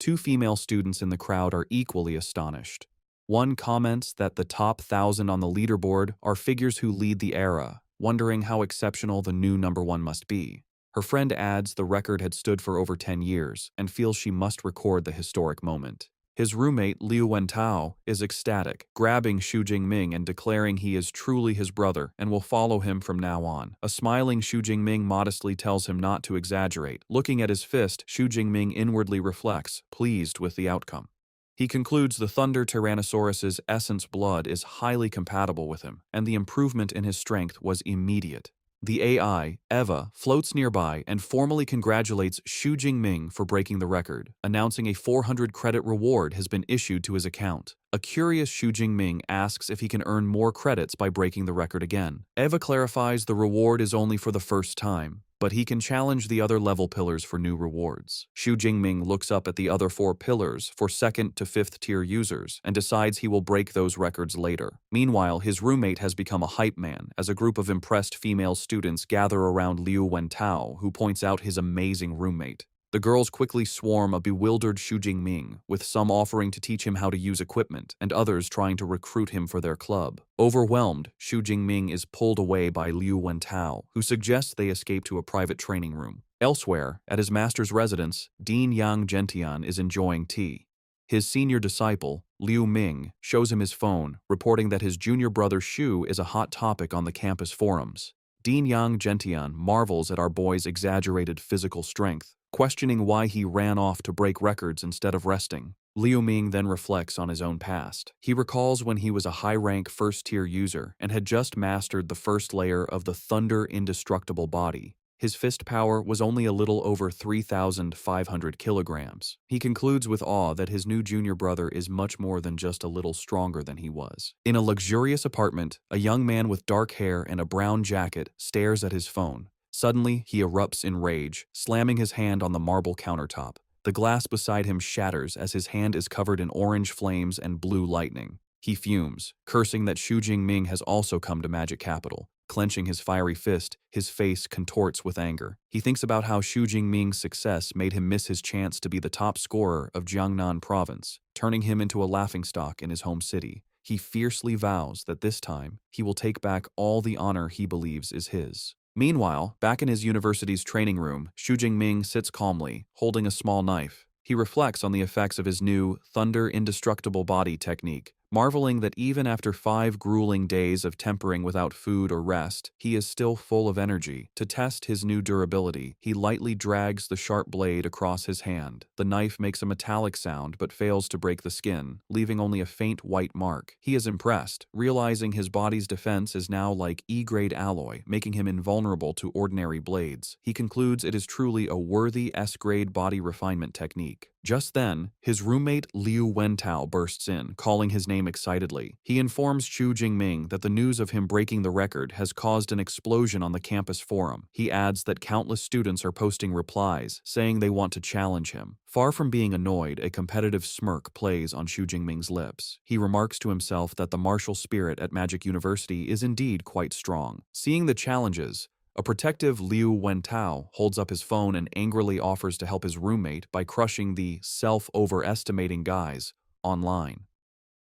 2 female students in the crowd are equally astonished. One comments that the top 1,000 on the leaderboard are figures who lead the era, wondering how exceptional the new number 1 must be. Her friend adds the record had stood for over 10 years and feels she must record the historic moment. His roommate, Liu Wentao, is ecstatic, grabbing Xu Jingming and declaring he is truly his brother and will follow him from now on. A smiling Xu Jingming modestly tells him not to exaggerate. Looking at his fist, Xu Jingming inwardly reflects, pleased with the outcome. He concludes the Thunder Tyrannosaurus's essence blood is highly compatible with him, and the improvement in his strength was immediate. The AI, Eva, floats nearby and formally congratulates Xu Jingming for breaking the record, announcing a 400 credit reward has been issued to his account. A curious Xu Jingming asks if he can earn more credits by breaking the record again. Eva clarifies the reward is only for the first time, but he can challenge the other level pillars for new rewards. Xu Jingming looks up at the other 4 pillars for 2nd to 5th tier users and decides he will break those records later. Meanwhile, his roommate has become a hype man as a group of impressed female students gather around Liu Wentao, who points out his amazing roommate. The girls quickly swarm a bewildered Xu Jingming, with some offering to teach him how to use equipment and others trying to recruit him for their club. Overwhelmed, Xu Jingming is pulled away by Liu Wentao, who suggests they escape to a private training room. Elsewhere, at his master's residence, Dean Yang Gentian is enjoying tea. His senior disciple, Liu Ming, shows him his phone, reporting that his junior brother Xu is a hot topic on the campus forums. Dean Yang Gentian marvels at our boy's exaggerated physical strength, questioning why he ran off to break records instead of resting. Liu Ming then reflects on his own past. He recalls when he was a high-rank first-tier user and had just mastered the first layer of the Thunder Indestructible Body. His fist power was only a little over 3,500 kilograms. He concludes with awe that his new junior brother is much more than just a little stronger than he was. In a luxurious apartment, a young man with dark hair and a brown jacket stares at his phone. Suddenly, he erupts in rage, slamming his hand on the marble countertop. The glass beside him shatters as his hand is covered in orange flames and blue lightning. He fumes, cursing that Xu Jingming has also come to Magic Capital. Clenching his fiery fist, his face contorts with anger. He thinks about how Xu Jingming's success made him miss his chance to be the top scorer of Jiangnan province, turning him into a laughingstock in his home city. He fiercely vows that this time, he will take back all the honor he believes is his. Meanwhile, back in his university's training room, Xu Jingming sits calmly, holding a small knife. He reflects on the effects of his new Thunder Indestructible Body technique, marveling that even after 5 grueling days of tempering without food or rest, he is still full of energy. To test his new durability, he lightly drags the sharp blade across his hand. The knife makes a metallic sound but fails to break the skin, leaving only a faint white mark. He is impressed, realizing his body's defense is now like E-grade alloy, making him invulnerable to ordinary blades. He concludes it is truly a worthy S-grade body refinement technique. Just then, his roommate Liu Wentao bursts in, calling his name excitedly. He informs Xu Jingming that the news of him breaking the record has caused an explosion on the campus forum. He adds that countless students are posting replies, saying they want to challenge him. Far from being annoyed, a competitive smirk plays on Xu Jingming's lips. He remarks to himself that the martial spirit at Magic University is indeed quite strong. Seeing the challenges, a protective Liu Wentao holds up his phone and angrily offers to help his roommate by crushing the self-overestimating guys online.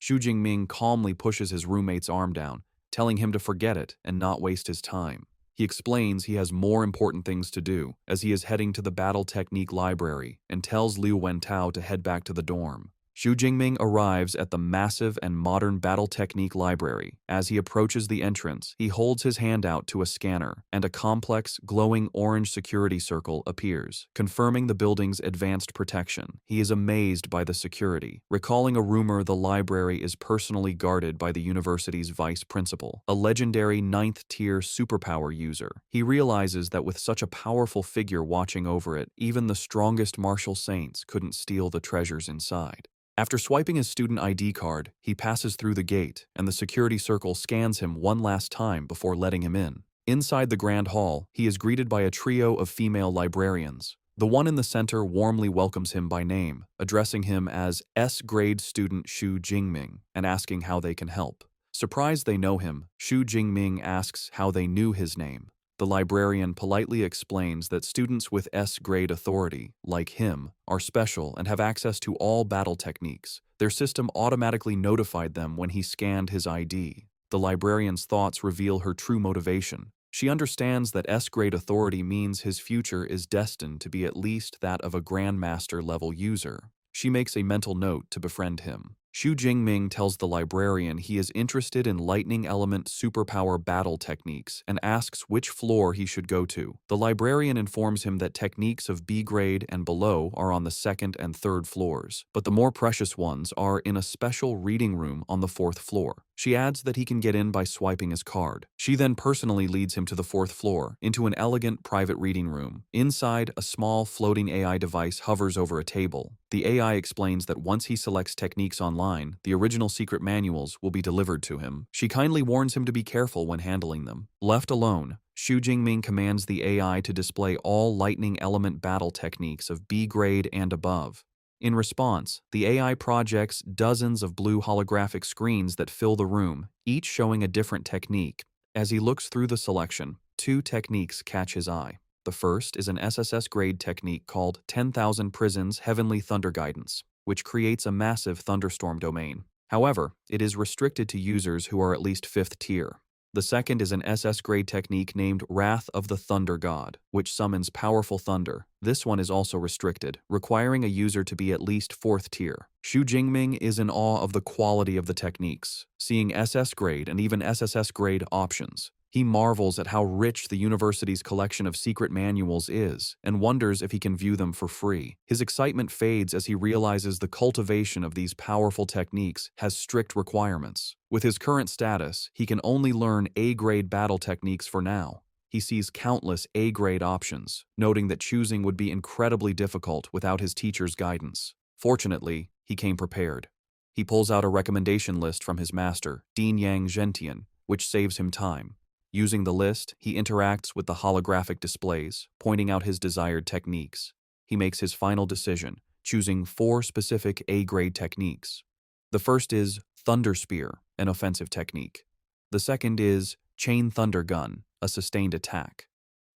Xu Jingming calmly pushes his roommate's arm down, telling him to forget it and not waste his time. He explains he has more important things to do, as he is heading to the Battle Technique Library, and tells Liu Wentao to head back to the dorm. Xu Jingming arrives at the massive and modern Battle Technique Library. As he approaches the entrance, he holds his hand out to a scanner, and a complex, glowing orange security circle appears, confirming the building's advanced protection. He is amazed by the security, recalling a rumor the library is personally guarded by the university's vice principal, a legendary 9th-tier superpower user. He realizes that with such a powerful figure watching over it, even the strongest martial saints couldn't steal the treasures inside. After swiping his student ID card, he passes through the gate, and the security circle scans him one last time before letting him in. Inside the grand hall, he is greeted by a trio of female librarians. The one in the center warmly welcomes him by name, addressing him as S-grade student Xu Jingming and asking how they can help. Surprised they know him, Xu Jingming asks how they knew his name. The librarian politely explains that students with S-grade authority, like him, are special and have access to all battle techniques. Their system automatically notified them when he scanned his ID. The librarian's thoughts reveal her true motivation. She understands that S-grade authority means his future is destined to be at least that of a Grandmaster-level user. She makes a mental note to befriend him. Xu Jingming tells the librarian he is interested in lightning element superpower battle techniques and asks which floor he should go to. The librarian informs him that techniques of B grade and below are on the 2nd and 3rd floors, but the more precious ones are in a special reading room on the 4th floor. She adds that he can get in by swiping his card. She then personally leads him to the 4th floor, into an elegant private reading room. Inside, a small floating AI device hovers over a table. The AI explains that once he selects techniques online, the original secret manuals will be delivered to him. She kindly warns him to be careful when handling them. Left alone, Xu Jingming commands the AI to display all lightning element battle techniques of B grade and above. In response, the AI projects dozens of blue holographic screens that fill the room, each showing a different technique. As he looks through the selection, 2 techniques catch his eye. The first is an SSS grade technique called 10,000 Prisons Heavenly Thunder Guidance, which creates a massive thunderstorm domain. However, it is restricted to users who are at least 5th tier. The second is an SS grade technique named Wrath of the Thunder God, which summons powerful thunder. This one is also restricted, requiring a user to be at least 4th tier. Xu Jingming is in awe of the quality of the techniques, seeing SS grade and even SSS grade options. He marvels at how rich the university's collection of secret manuals is, and wonders if he can view them for free. His excitement fades as he realizes the cultivation of these powerful techniques has strict requirements. With his current status, he can only learn A-grade battle techniques for now. He sees countless A-grade options, noting that choosing would be incredibly difficult without his teacher's guidance. Fortunately, he came prepared. He pulls out a recommendation list from his master, Dean Yang Zhentian, which saves him time. Using the list, he interacts with the holographic displays, pointing out his desired techniques. He makes his final decision, choosing 4 specific A-grade techniques. The first is Thunder Spear, an offensive technique. The second is Chain Thunder Gun, a sustained attack.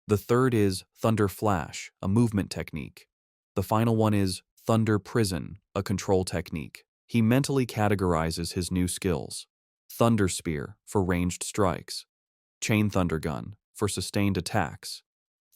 The third is Thunder Flash, a movement technique. The final one is Thunder Prison, a control technique. He mentally categorizes his new skills. Thunder Spear for ranged strikes. Chain Thunder Gun for sustained attacks,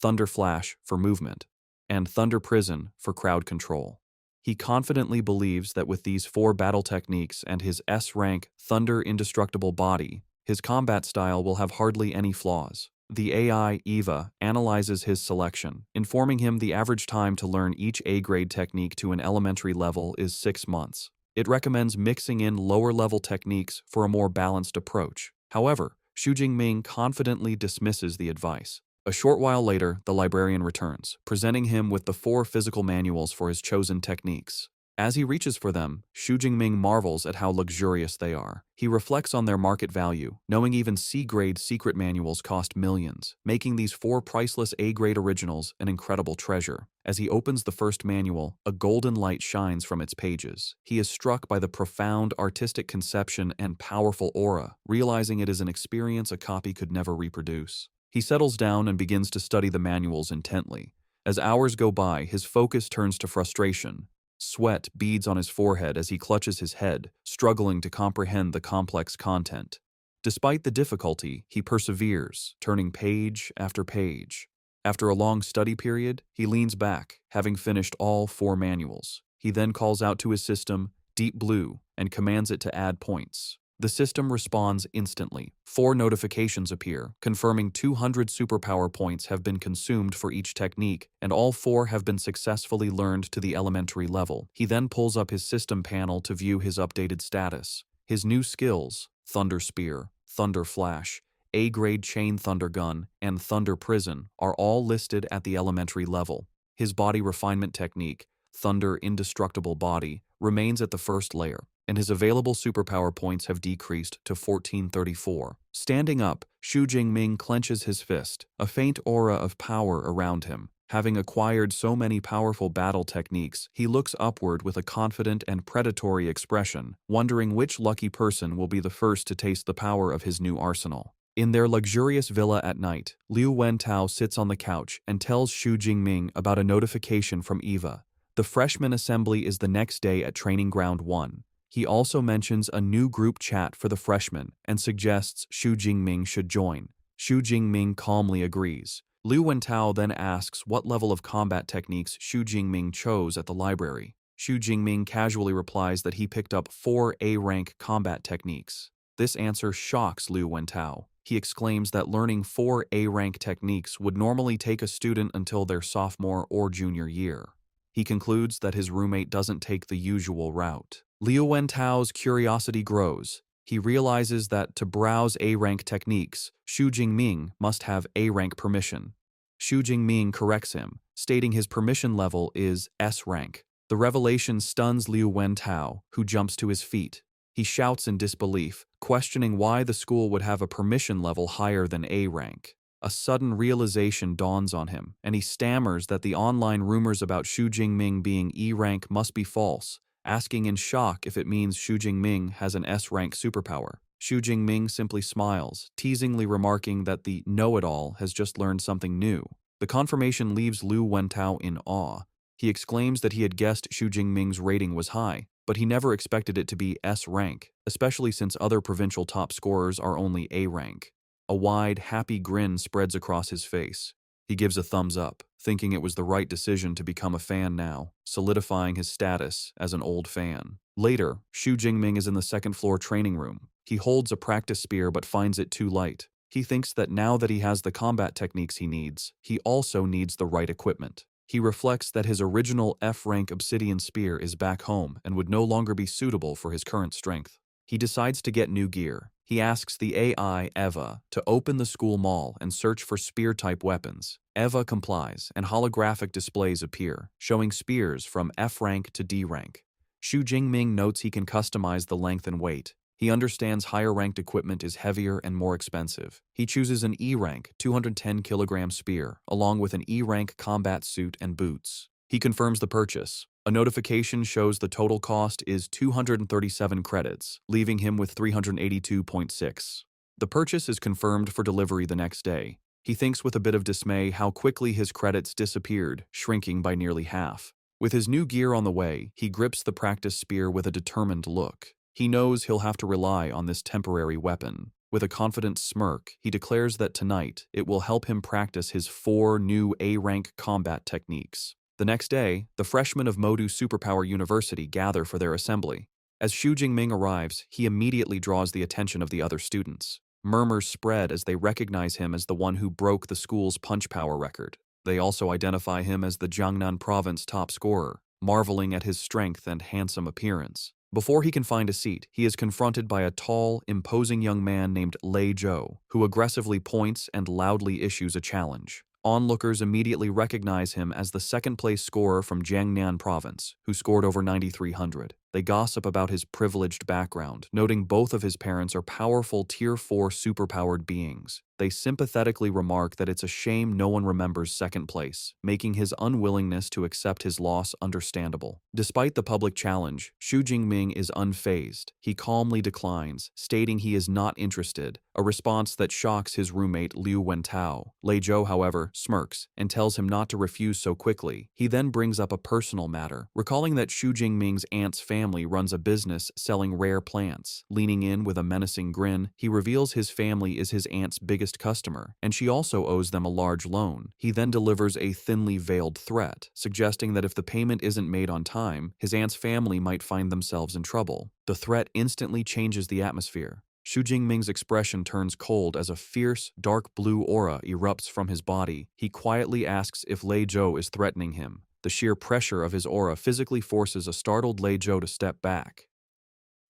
Thunder Flash for movement, and Thunder Prison for crowd control. He confidently believes that with these 4 battle techniques and his S-rank Thunder Indestructible body, his combat style will have hardly any flaws. The AI, Eva, analyzes his selection, informing him the average time to learn each A-grade technique to an elementary level is 6 months. It recommends mixing in lower-level techniques for a more balanced approach. However, Xu Jingming confidently dismisses the advice. A short while later, the librarian returns, presenting him with the 4 physical manuals for his chosen techniques. As he reaches for them, Xu Jingming marvels at how luxurious they are. He reflects on their market value, knowing even C-grade secret manuals cost millions, making these 4 priceless A-grade originals an incredible treasure. As he opens the first manual, a golden light shines from its pages. He is struck by the profound artistic conception and powerful aura, realizing it is an experience a copy could never reproduce. He settles down and begins to study the manuals intently. As hours go by, his focus turns to frustration. Sweat beads on his forehead as he clutches his head, struggling to comprehend the complex content. Despite the difficulty, he perseveres, turning page after page. After a long study period, he leans back, having finished all 4 manuals. He then calls out to his system, Deep Blue, and commands it to add points. The system responds instantly. 4 notifications appear, confirming 200 superpower points have been consumed for each technique, and all 4 have been successfully learned to the elementary level. He then pulls up his system panel to view his updated status. His new skills, Thunder Spear, Thunder Flash, A-grade Chain Thunder Gun, and Thunder Prison, are all listed at the elementary level. His body refinement technique, Thunder Indestructible Body, remains at the first layer, and his available superpower points have decreased to 1434. Standing up, Xu Jingming clenches his fist, a faint aura of power around him. Having acquired so many powerful battle techniques, he looks upward with a confident and predatory expression, wondering which lucky person will be the first to taste the power of his new arsenal. In their luxurious villa at night, Liu Wentao sits on the couch and tells Xu Jingming about a notification from Eva. The freshman assembly is the next day at Training Ground 1. He also mentions a new group chat for the freshmen and suggests Xu Jingming should join. Xu Jingming calmly agrees. Liu Wentao then asks what level of combat techniques Xu Jingming chose at the library. Xu Jingming casually replies that he picked up 4 A-rank combat techniques. This answer shocks Liu Wentao. He exclaims that learning 4 A-rank techniques would normally take a student until their sophomore or junior year. He concludes that his roommate doesn't take the usual route. Liu Wentao's curiosity grows. He realizes that to browse A-rank techniques, Xu Jingming must have A-rank permission. Xu Jingming corrects him, stating his permission level is S-rank. The revelation stuns Liu Wentao, who jumps to his feet. He shouts in disbelief, questioning why the school would have a permission level higher than A-rank. A sudden realization dawns on him, and he stammers that the online rumors about Xu Jingming being E-rank must be false, asking in shock if it means Xu Jingming has an S-rank superpower. Xu Jingming simply smiles, teasingly remarking that the know-it-all has just learned something new. The confirmation leaves Liu Wentao in awe. He exclaims that he had guessed Xu Jingming's rating was high, but he never expected it to be S-rank, especially since other provincial top scorers are only A-rank. A wide, happy grin spreads across his face. He gives a thumbs up, thinking it was the right decision to become a fan now, solidifying his status as an old fan. Later, Xu Jingming is in the 2nd floor training room. He holds a practice spear but finds it too light. He thinks that now that he has the combat techniques he needs, he also needs the right equipment. He reflects that his original F-rank obsidian spear is back home and would no longer be suitable for his current strength. He decides to get new gear. He asks the AI, Eva, to open the school mall and search for spear-type weapons. Eva complies, and holographic displays appear, showing spears from F-rank to D-rank. Xu Jingming notes he can customize the length and weight. He understands higher-ranked equipment is heavier and more expensive. He chooses an E-rank, 210-kilogram spear, along with an E-rank combat suit and boots. He confirms the purchase. A notification shows the total cost is 237 credits, leaving him with 382.6. The purchase is confirmed for delivery the next day. He thinks with a bit of dismay how quickly his credits disappeared, shrinking by nearly half. With his new gear on the way, he grips the practice spear with a determined look. He knows he'll have to rely on this temporary weapon. With a confident smirk, he declares that tonight it will help him practice his 4 new A-rank combat techniques. The next day, the freshmen of Modu Superpower University gather for their assembly. As Xu Jingming arrives, he immediately draws the attention of the other students. Murmurs spread as they recognize him as the one who broke the school's punch power record. They also identify him as the Jiangnan province top scorer, marveling at his strength and handsome appearance. Before he can find a seat, he is confronted by a tall, imposing young man named Lei Zhou, who aggressively points and loudly issues a challenge. Onlookers immediately recognize him as the second-place scorer from Jiangnan province, who scored over 9,300. They gossip about his privileged background, noting both of his parents are powerful Tier 4 superpowered beings. They sympathetically remark that it's a shame no one remembers second place, making his unwillingness to accept his loss understandable. Despite the public challenge, Xu Jingming is unfazed. He calmly declines, stating he is not interested, a response that shocks his roommate Liu Wentao. Lei Zhou, however, smirks and tells him not to refuse so quickly. He then brings up a personal matter, recalling that Xu Jingming's aunt's family runs a business selling rare plants. Leaning in with a menacing grin, he reveals his family is his aunt's biggest customer, and she also owes them a large loan. He then delivers a thinly veiled threat, suggesting that if the payment isn't made on time, his aunt's family might find themselves in trouble. The threat instantly changes the atmosphere. Xu Jingming's expression turns cold as a fierce, dark blue aura erupts from his body. He quietly asks if Lei Zhou is threatening him. The sheer pressure of his aura physically forces a startled Lei Zhou to step back.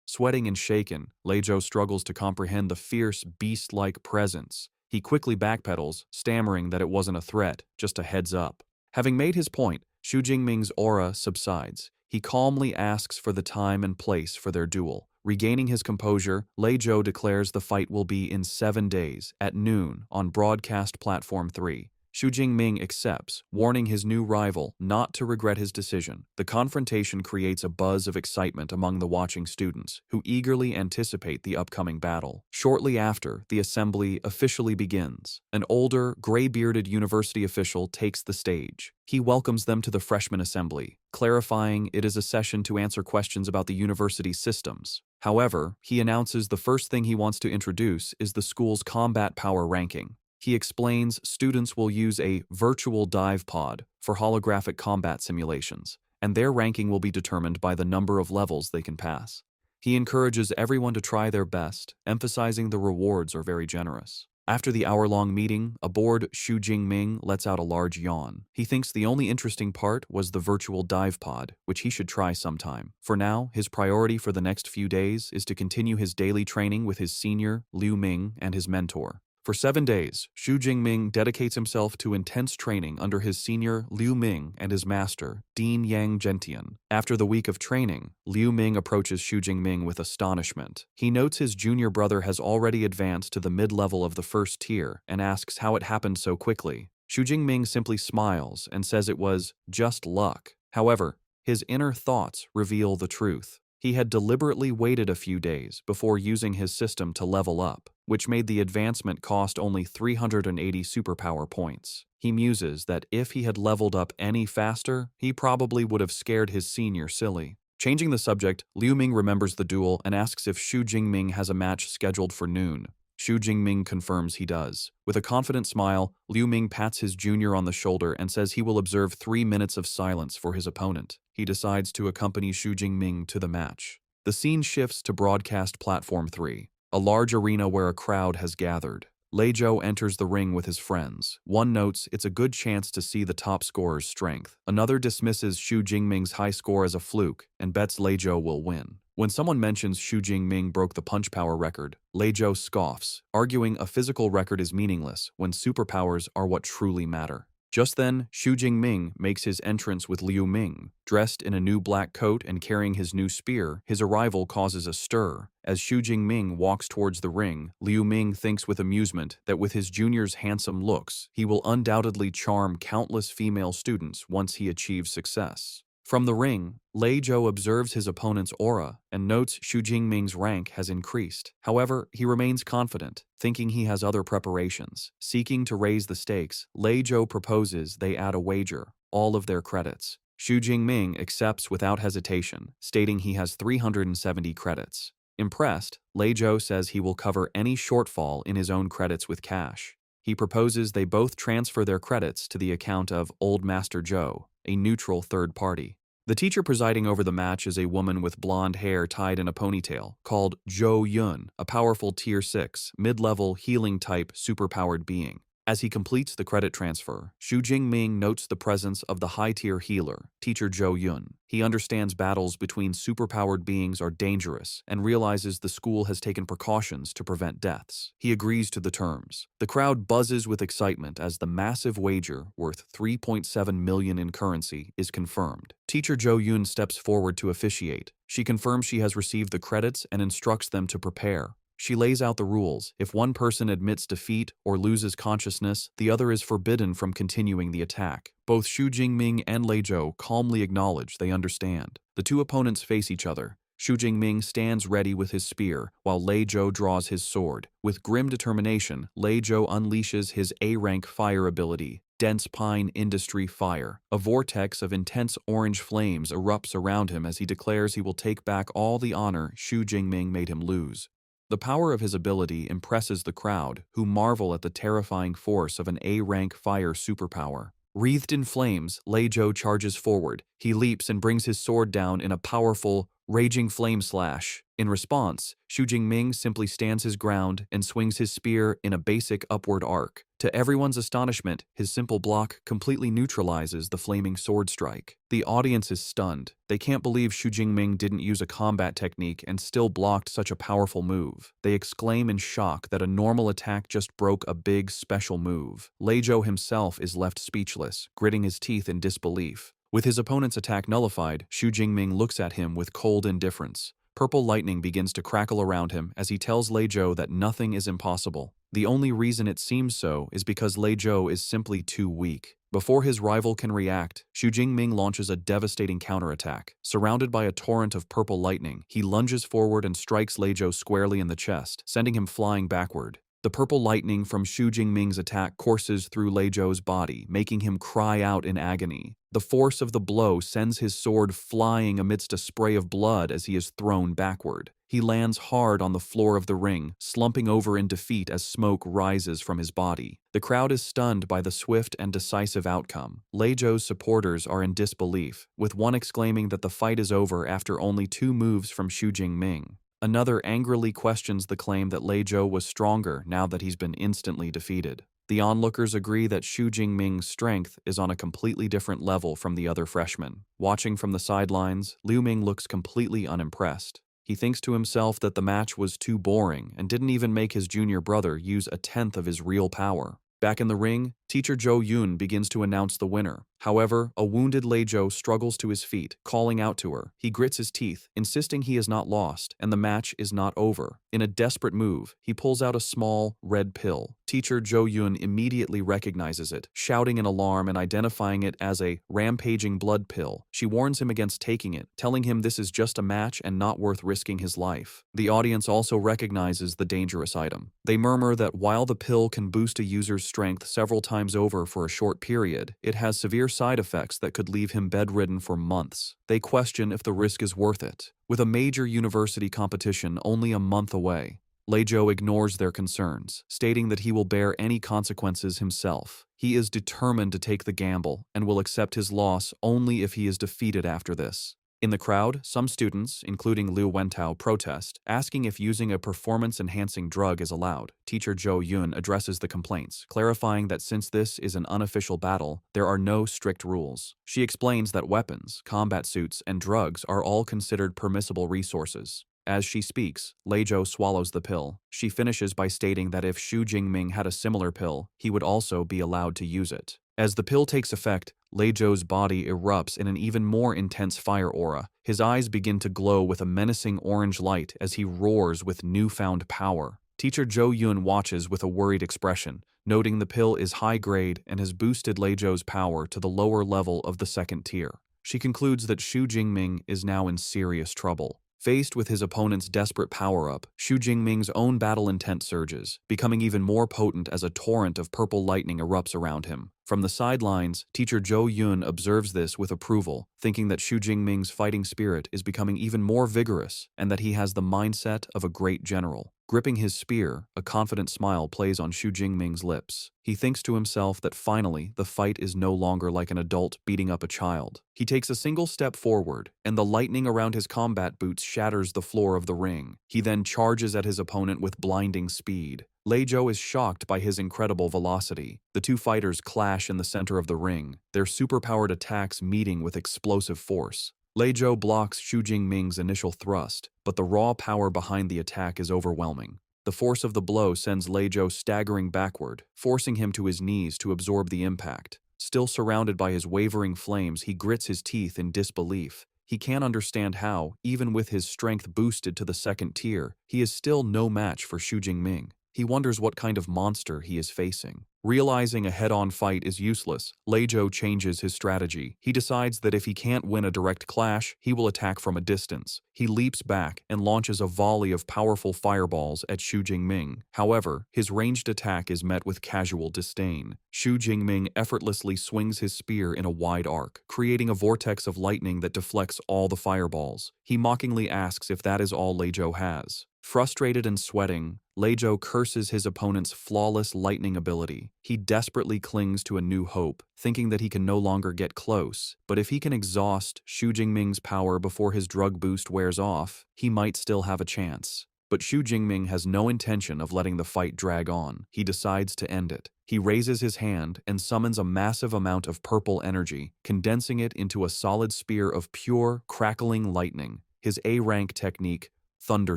Sweating and shaken, Lei Zhou struggles to comprehend the fierce, beast-like presence. He quickly backpedals, stammering that it wasn't a threat, just a heads up. Having made his point, Xu Jingming's aura subsides. He calmly asks for the time and place for their duel. Regaining his composure, Lei Zhou declares the fight will be in 7 days, at noon, on Broadcast Platform 3. Xu Jingming accepts, warning his new rival not to regret his decision. The confrontation creates a buzz of excitement among the watching students, who eagerly anticipate the upcoming battle. Shortly after, the assembly officially begins. An older, gray-bearded university official takes the stage. He welcomes them to the freshman assembly, clarifying it is a session to answer questions about the university's systems. However, he announces the first thing he wants to introduce is the school's combat power ranking. He explains students will use a virtual dive pod for holographic combat simulations, and their ranking will be determined by the number of levels they can pass. He encourages everyone to try their best, emphasizing the rewards are very generous. After the hour-long meeting, aboard Xu Jingming lets out a large yawn. He thinks the only interesting part was the virtual dive pod, which he should try sometime. For now, his priority for the next few days is to continue his daily training with his senior, Liu Ming, and his mentor. For 7 days, Xu Jingming dedicates himself to intense training under his senior Liu Ming and his master, Dean Yang Gentian. After the week of training, Liu Ming approaches Xu Jingming with astonishment. He notes his junior brother has already advanced to the mid-level of the first tier and asks how it happened so quickly. Xu Jingming simply smiles and says it was just luck. However, his inner thoughts reveal the truth. He had deliberately waited a few days before using his system to level up, which made the advancement cost only 380 superpower points. He muses that if he had leveled up any faster, he probably would have scared his senior silly. Changing the subject, Liu Ming remembers the duel and asks if Xu Jingming has a match scheduled for noon. Xu Jingming confirms he does. With a confident smile, Liu Ming pats his junior on the shoulder and says he will observe 3 minutes of silence for his opponent. He decides to accompany Xu Jingming to the match. The scene shifts to Broadcast Platform 3, a large arena where a crowd has gathered. Lei Zhou enters the ring with his friends. One notes it's a good chance to see the top scorer's strength. Another dismisses Xu Jingming's high score as a fluke and bets Lei Zhou will win. When someone mentions Xu Jingming broke the punch power record, Lei Zhou scoffs, arguing a physical record is meaningless when superpowers are what truly matter. Just then, Xu Jingming makes his entrance with Liu Ming. Dressed in a new black coat and carrying his new spear, his arrival causes a stir. As Xu Jingming walks towards the ring, Liu Ming thinks with amusement that with his junior's handsome looks, he will undoubtedly charm countless female students once he achieves success. From the ring, Lei Zhou observes his opponent's aura and notes Xu Jingming's rank has increased. However, he remains confident, thinking he has other preparations. Seeking to raise the stakes, Lei Zhou proposes they add a wager, all of their credits. Xu Jingming accepts without hesitation, stating he has 370 credits. Impressed, Lei Zhou says he will cover any shortfall in his own credits with cash. He proposes they both transfer their credits to the account of Old Master Zhou. a neutral third party. The teacher presiding over the match is a woman with blonde hair tied in a ponytail, called Jo Yun, a powerful Tier 6, mid-level healing-type superpowered being. As he completes the credit transfer, Xu Jingming notes the presence of the high-tier healer, Teacher Jo Yun. He understands battles between superpowered beings are dangerous and realizes the school has taken precautions to prevent deaths. He agrees to the terms. The crowd buzzes with excitement as the massive wager, worth 3.7 million in currency, is confirmed. Teacher Jo Yun steps forward to officiate. She confirms she has received the credits and instructs them to prepare. She lays out the rules. If one person admits defeat or loses consciousness, the other is forbidden from continuing the attack. Both Xu Jingming and Lei Zhou calmly acknowledge they understand. The two opponents face each other. Xu Jingming stands ready with his spear, while Lei Zhou draws his sword. With grim determination, Lei Zhou unleashes his A-rank fire ability, Dense Pine Industry Fire. A vortex of intense orange flames erupts around him as he declares he will take back all the honor Xu Jingming made him lose. The power of his ability impresses the crowd, who marvel at the terrifying force of an A-rank fire superpower. Wreathed in flames, Lei Zhou charges forward. He leaps and brings his sword down in a powerful, raging flame slash. In response, Xu Jingming simply stands his ground and swings his spear in a basic upward arc. To everyone's astonishment, his simple block completely neutralizes the flaming sword strike. The audience is stunned. They can't believe Xu Jingming didn't use a combat technique and still blocked such a powerful move. They exclaim in shock that a normal attack just broke a big special move. Lei Zhou himself is left speechless, gritting his teeth in disbelief. With his opponent's attack nullified, Xu Jingming looks at him with cold indifference. Purple lightning begins to crackle around him as he tells Lei Zhou that nothing is impossible. The only reason it seems so is because Lei Zhou is simply too weak. Before his rival can react, Xu Jingming launches a devastating counterattack. Surrounded by a torrent of purple lightning, he lunges forward and strikes Lei Zhou squarely in the chest, sending him flying backward. The purple lightning from Xu Jingming's attack courses through Lei Zhou's body, making him cry out in agony. The force of the blow sends his sword flying amidst a spray of blood as he is thrown backward. He lands hard on the floor of the ring, slumping over in defeat as smoke rises from his body. The crowd is stunned by the swift and decisive outcome. Lei Zhou's supporters are in disbelief, with one exclaiming that the fight is over after only 2 moves from Xu Jingming. Another angrily questions the claim that Lei Zhou was stronger now that he's been instantly defeated. The onlookers agree that Xu Jingming's strength is on a completely different level from the other freshmen. Watching from the sidelines, Liu Ming looks completely unimpressed. He thinks to himself that the match was too boring and didn't even make his junior brother use 1/10 of his real power. Back in the ring, Teacher Jo Yun begins to announce the winner. However, a wounded Lei Zhou struggles to his feet, calling out to her. He grits his teeth, insisting he is not lost, and the match is not over. In a desperate move, he pulls out a small, red pill. Teacher Jo Yun immediately recognizes it, shouting in alarm and identifying it as a rampaging blood pill. She warns him against taking it, telling him this is just a match and not worth risking his life. The audience also recognizes the dangerous item. They murmur that while the pill can boost a user's strength several times over for a short period, it has severe side effects that could leave him bedridden for months. They question if the risk is worth it. With a major university competition only a month away, Lei Zhou ignores their concerns, stating that he will bear any consequences himself. He is determined to take the gamble and will accept his loss only if he is defeated after this. In the crowd, some students, including Liu Wentao, protest, asking if using a performance-enhancing drug is allowed. Teacher Jo Yun addresses the complaints, clarifying that since this is an unofficial battle, there are no strict rules. She explains that weapons, combat suits, and drugs are all considered permissible resources. As she speaks, Lei Zhou swallows the pill. She finishes by stating that if Xu Jingming had a similar pill, he would also be allowed to use it. As the pill takes effect, Lei Zhou's body erupts in an even more intense fire aura. His eyes begin to glow with a menacing orange light as he roars with newfound power. Teacher Jo Yun watches with a worried expression, noting the pill is high grade and has boosted Lei Zhou's power to the lower level of the 2nd tier. She concludes that Xu Jingming is now in serious trouble. Faced with his opponent's desperate power-up, Xu Jingming's own battle intent surges, becoming even more potent as a torrent of purple lightning erupts around him. From the sidelines, Teacher Jo Yun observes this with approval, thinking that Xu Jingming's fighting spirit is becoming even more vigorous and that he has the mindset of a great general. Gripping his spear, a confident smile plays on Xu Jingming's lips. He thinks to himself that finally the fight is no longer like an adult beating up a child. He takes a single step forward, and the lightning around his combat boots shatters the floor of the ring. He then charges at his opponent with blinding speed. Lei Zhou is shocked by his incredible velocity. The two fighters clash in the center of the ring, their superpowered attacks meeting with explosive force. Lei Zhou blocks Xu Jingming's initial thrust, but the raw power behind the attack is overwhelming. The force of the blow sends Lei Zhou staggering backward, forcing him to his knees to absorb the impact. Still surrounded by his wavering flames, he grits his teeth in disbelief. He can't understand how, even with his strength boosted to the second tier, he is still no match for Xu Jingming. He wonders what kind of monster he is facing. Realizing a head-on fight is useless, Lei Zhou changes his strategy. He decides that if he can't win a direct clash, he will attack from a distance. He leaps back and launches a volley of powerful fireballs at Xu Jingming. However, his ranged attack is met with casual disdain. Xu Jingming effortlessly swings his spear in a wide arc, creating a vortex of lightning that deflects all the fireballs. He mockingly asks if that is all Lei Zhou has. Frustrated and sweating, Lei Zhou curses his opponent's flawless lightning ability. He desperately clings to a new hope, thinking that he can no longer get close, but if he can exhaust Xu Jingming's power before his drug boost wears off, he might still have a chance. But Xu Jingming has no intention of letting the fight drag on. He decides to end it. He raises his hand and summons a massive amount of purple energy, condensing it into a solid spear of pure, crackling lightning. His A-rank technique, Thunder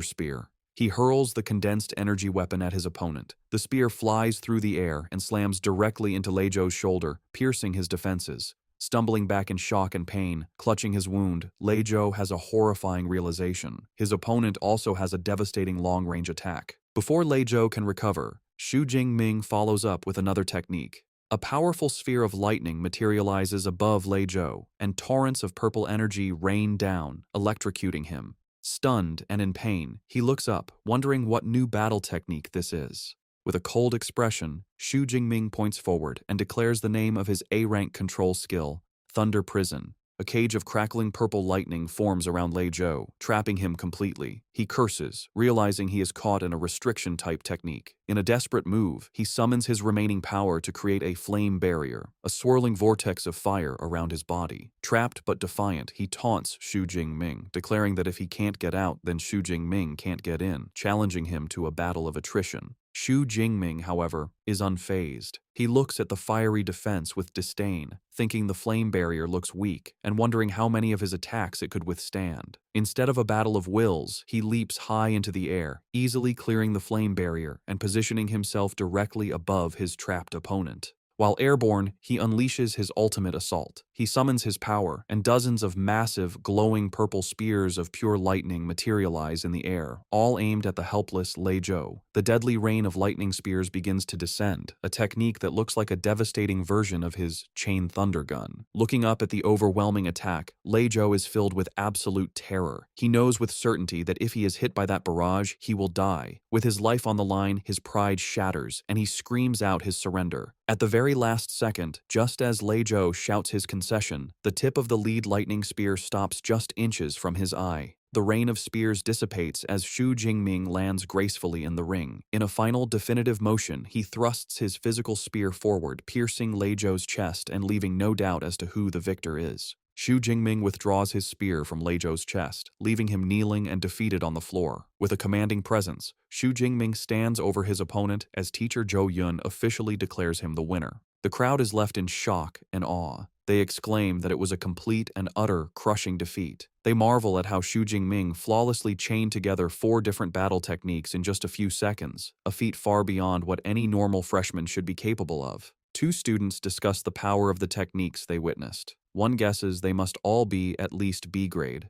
Spear. He hurls the condensed energy weapon at his opponent. The spear flies through the air and slams directly into Lei Zhou's shoulder, piercing his defenses. Stumbling back in shock and pain, clutching his wound, Lei Zhou has a horrifying realization. His opponent also has a devastating long-range attack. Before Lei Zhou can recover, Xu Jingming follows up with another technique. A powerful sphere of lightning materializes above Lei Zhou, and torrents of purple energy rain down, electrocuting him. Stunned and in pain, he looks up, wondering what new battle technique this is. With a cold expression, Xu Jingming points forward and declares the name of his A-rank control skill, Thunder Prison. A cage of crackling purple lightning forms around Lei Zhou, trapping him completely. He curses, realizing he is caught in a restriction-type technique. In a desperate move, he summons his remaining power to create a flame barrier, a swirling vortex of fire around his body. Trapped but defiant, he taunts Xu Jingming, declaring that if he can't get out, then Xu Jingming can't get in, challenging him to a battle of attrition. Xu Jingming, however, is unfazed. He looks at the fiery defense with disdain, thinking the flame barrier looks weak and wondering how many of his attacks it could withstand. Instead of a battle of wills, he leaps high into the air, easily clearing the flame barrier and positioning himself directly above his trapped opponent. While airborne, he unleashes his ultimate assault. He summons his power, and dozens of massive, glowing purple spears of pure lightning materialize in the air, all aimed at the helpless Lei Zhou. The deadly rain of lightning spears begins to descend, a technique that looks like a devastating version of his chain thunder gun. Looking up at the overwhelming attack, Lei Zhou is filled with absolute terror. He knows with certainty that if he is hit by that barrage, he will die. With his life on the line, his pride shatters, and he screams out his surrender. At the very last second, just as Lei Zhou shouts his concession, the tip of the lead lightning spear stops just inches from his eye. The rain of spears dissipates as Xu Jingming lands gracefully in the ring. In a final definitive motion, he thrusts his physical spear forward, piercing Lei Zhou's chest and leaving no doubt as to who the victor is. Xu Jingming withdraws his spear from Lei Zhou's chest, leaving him kneeling and defeated on the floor. With a commanding presence, Xu Jingming stands over his opponent as teacher Zhou Yun officially declares him the winner. The crowd is left in shock and awe. They exclaim that it was a complete and utter crushing defeat. They marvel at how Xu Jingming flawlessly chained together 4 different battle techniques in just a few seconds, a feat far beyond what any normal freshman should be capable of. 2 students discuss the power of the techniques they witnessed. One guesses they must all be at least B grade.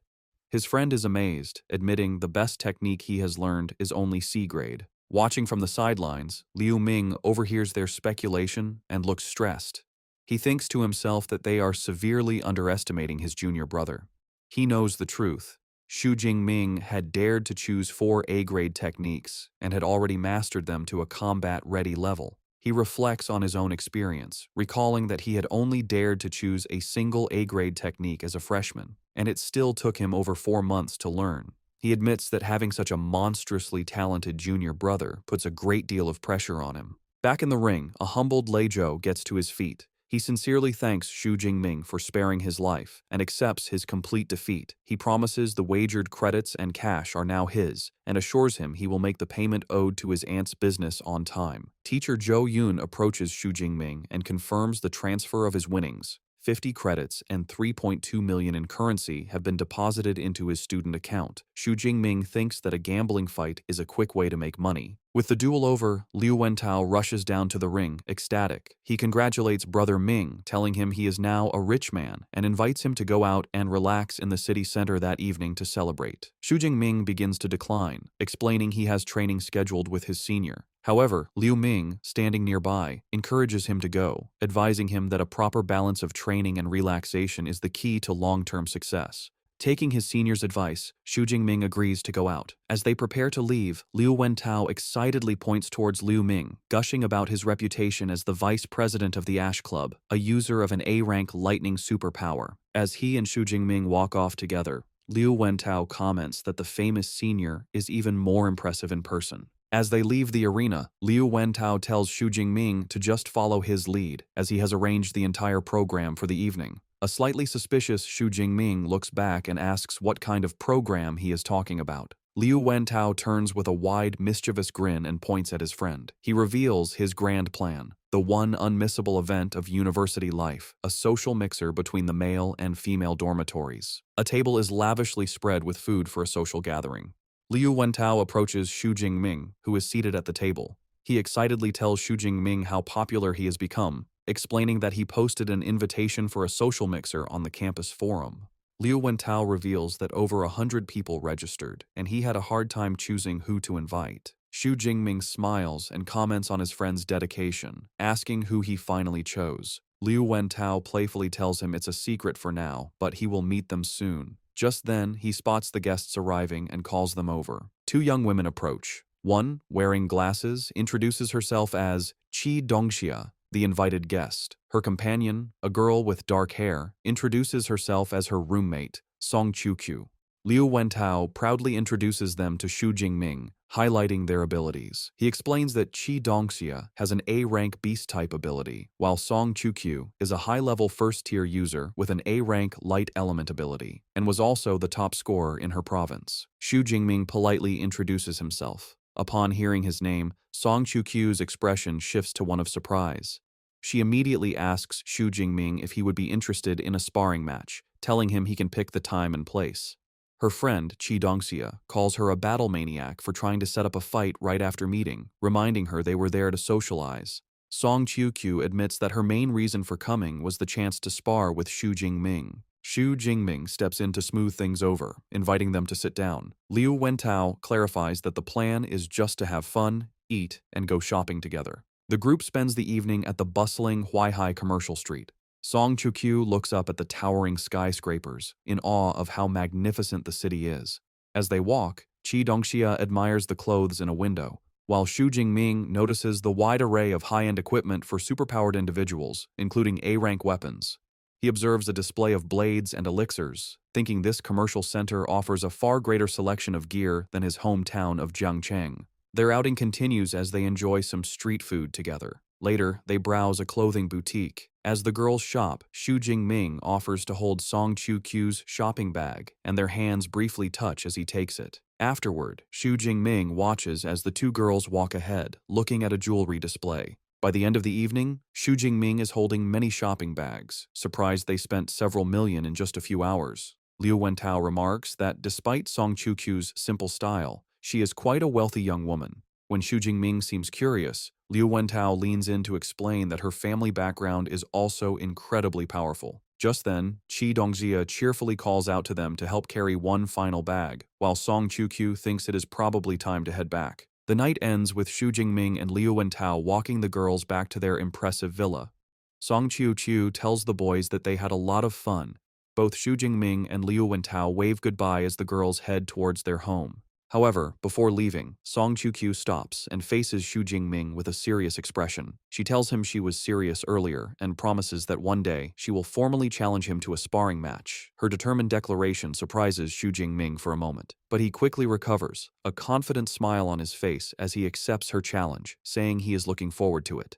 His friend is amazed, admitting the best technique he has learned is only C grade. Watching from the sidelines, Liu Ming overhears their speculation and looks stressed. He thinks to himself that they are severely underestimating his junior brother. He knows the truth. Xu Jingming had dared to choose 4 A-grade techniques and had already mastered them to a combat-ready level. He reflects on his own experience, recalling that he had only dared to choose a single A-grade technique as a freshman, and it still took him over 4 months to learn. He admits that having such a monstrously talented junior brother puts a great deal of pressure on him. Back in the ring, a humbled Lei Zhou gets to his feet. He sincerely thanks Xu Jingming for sparing his life and accepts his complete defeat. He promises the wagered credits and cash are now his and assures him he will make the payment owed to his aunt's business on time. Teacher Zhou Yun approaches Xu Jingming and confirms the transfer of his winnings. 50 credits and 3.2 million in currency have been deposited into his student account. Xu Jingming thinks that a gambling fight is a quick way to make money. With the duel over, Liu Wentao rushes down to the ring, ecstatic. He congratulates brother Ming, telling him he is now a rich man, and invites him to go out and relax in the city center that evening to celebrate. Xu Jingming begins to decline, explaining he has training scheduled with his senior. However, Liu Ming, standing nearby, encourages him to go, advising him that a proper balance of training and relaxation is the key to long-term success. Taking his senior's advice, Xu Jingming agrees to go out. As they prepare to leave, Liu Wentao excitedly points towards Liu Ming, gushing about his reputation as the vice president of the Ash Club, a user of an A-rank lightning superpower. As he and Xu Jingming walk off together, Liu Wentao comments that the famous senior is even more impressive in person. As they leave the arena, Liu Wentao tells Xu Jingming to just follow his lead, as he has arranged the entire program for the evening. A slightly suspicious Xu Jingming looks back and asks what kind of program he is talking about. Liu Wentao turns with a wide, mischievous grin and points at his friend. He reveals his grand plan, the one unmissable event of university life, a social mixer between the male and female dormitories. A table is lavishly spread with food for a social gathering. Liu Wentao approaches Xu Jingming, who is seated at the table. He excitedly tells Xu Jingming how popular he has become, explaining that he posted an invitation for a social mixer on the campus forum. Liu Wentao reveals that over 100 people registered, and he had a hard time choosing who to invite. Xu Jingming smiles and comments on his friend's dedication, asking who he finally chose. Liu Wentao playfully tells him it's a secret for now, but he will meet them soon. Just then, he spots the guests arriving and calls them over. Two young women approach. One, wearing glasses, introduces herself as Qi Dongxia, the invited guest. Her companion, a girl with dark hair, introduces herself as her roommate, Song Qiuqiu. Liu Wentao proudly introduces them to Xu Jingming, highlighting their abilities. He explains that Qi Dongxia has an A-rank beast-type ability, while Song Qiuqiu is a high-level first-tier user with an A-rank light element ability, and was also the top scorer in her province. Xu Jingming politely introduces himself. Upon hearing his name, Song Qiuqiu's expression shifts to one of surprise. She immediately asks Xu Jingming if he would be interested in a sparring match, telling him he can pick the time and place. Her friend, Qi Dongxia, calls her a battle maniac for trying to set up a fight right after meeting, reminding her they were there to socialize. Song Qiuqiu admits that her main reason for coming was the chance to spar with Xu Jingming. Xu Jingming steps in to smooth things over, inviting them to sit down. Liu Wentao clarifies that the plan is just to have fun, eat, and go shopping together. The group spends the evening at the bustling Huaihai commercial street. Song Qiuqiu looks up at the towering skyscrapers, in awe of how magnificent the city is. As they walk, Qi Dongxia admires the clothes in a window, while Xu Jingming notices the wide array of high-end equipment for superpowered individuals, including A-rank weapons. He observes a display of blades and elixirs, thinking this commercial center offers a far greater selection of gear than his hometown of Jiangcheng. Their outing continues as they enjoy some street food together. Later, they browse a clothing boutique. As the girls shop, Xu Jingming offers to hold Song Qiuqiu's shopping bag, and their hands briefly touch as he takes it. Afterward, Xu Jingming watches as the two girls walk ahead, looking at a jewelry display. By the end of the evening, Xu Jingming is holding many shopping bags, surprised they spent several million in just a few hours. Liu Wentao remarks that despite Song Qiuqiu's simple style, she is quite a wealthy young woman. When Xu Jingming seems curious, Liu Wentao leans in to explain that her family background is also incredibly powerful. Just then, Qi Dongxia cheerfully calls out to them to help carry one final bag, while Song Qiuqiu thinks it is probably time to head back. The night ends with Xu Jingming and Liu Wentao walking the girls back to their impressive villa. Song Qiuqiu tells the boys that they had a lot of fun. Both Xu Jingming and Liu Wentao wave goodbye as the girls head towards their home. However, before leaving, Song Chu-kyu stops and faces Xu Jingming with a serious expression. She tells him she was serious earlier and promises that one day she will formally challenge him to a sparring match. Her determined declaration surprises Xu Jingming for a moment, but he quickly recovers, a confident smile on his face as he accepts her challenge, saying he is looking forward to it.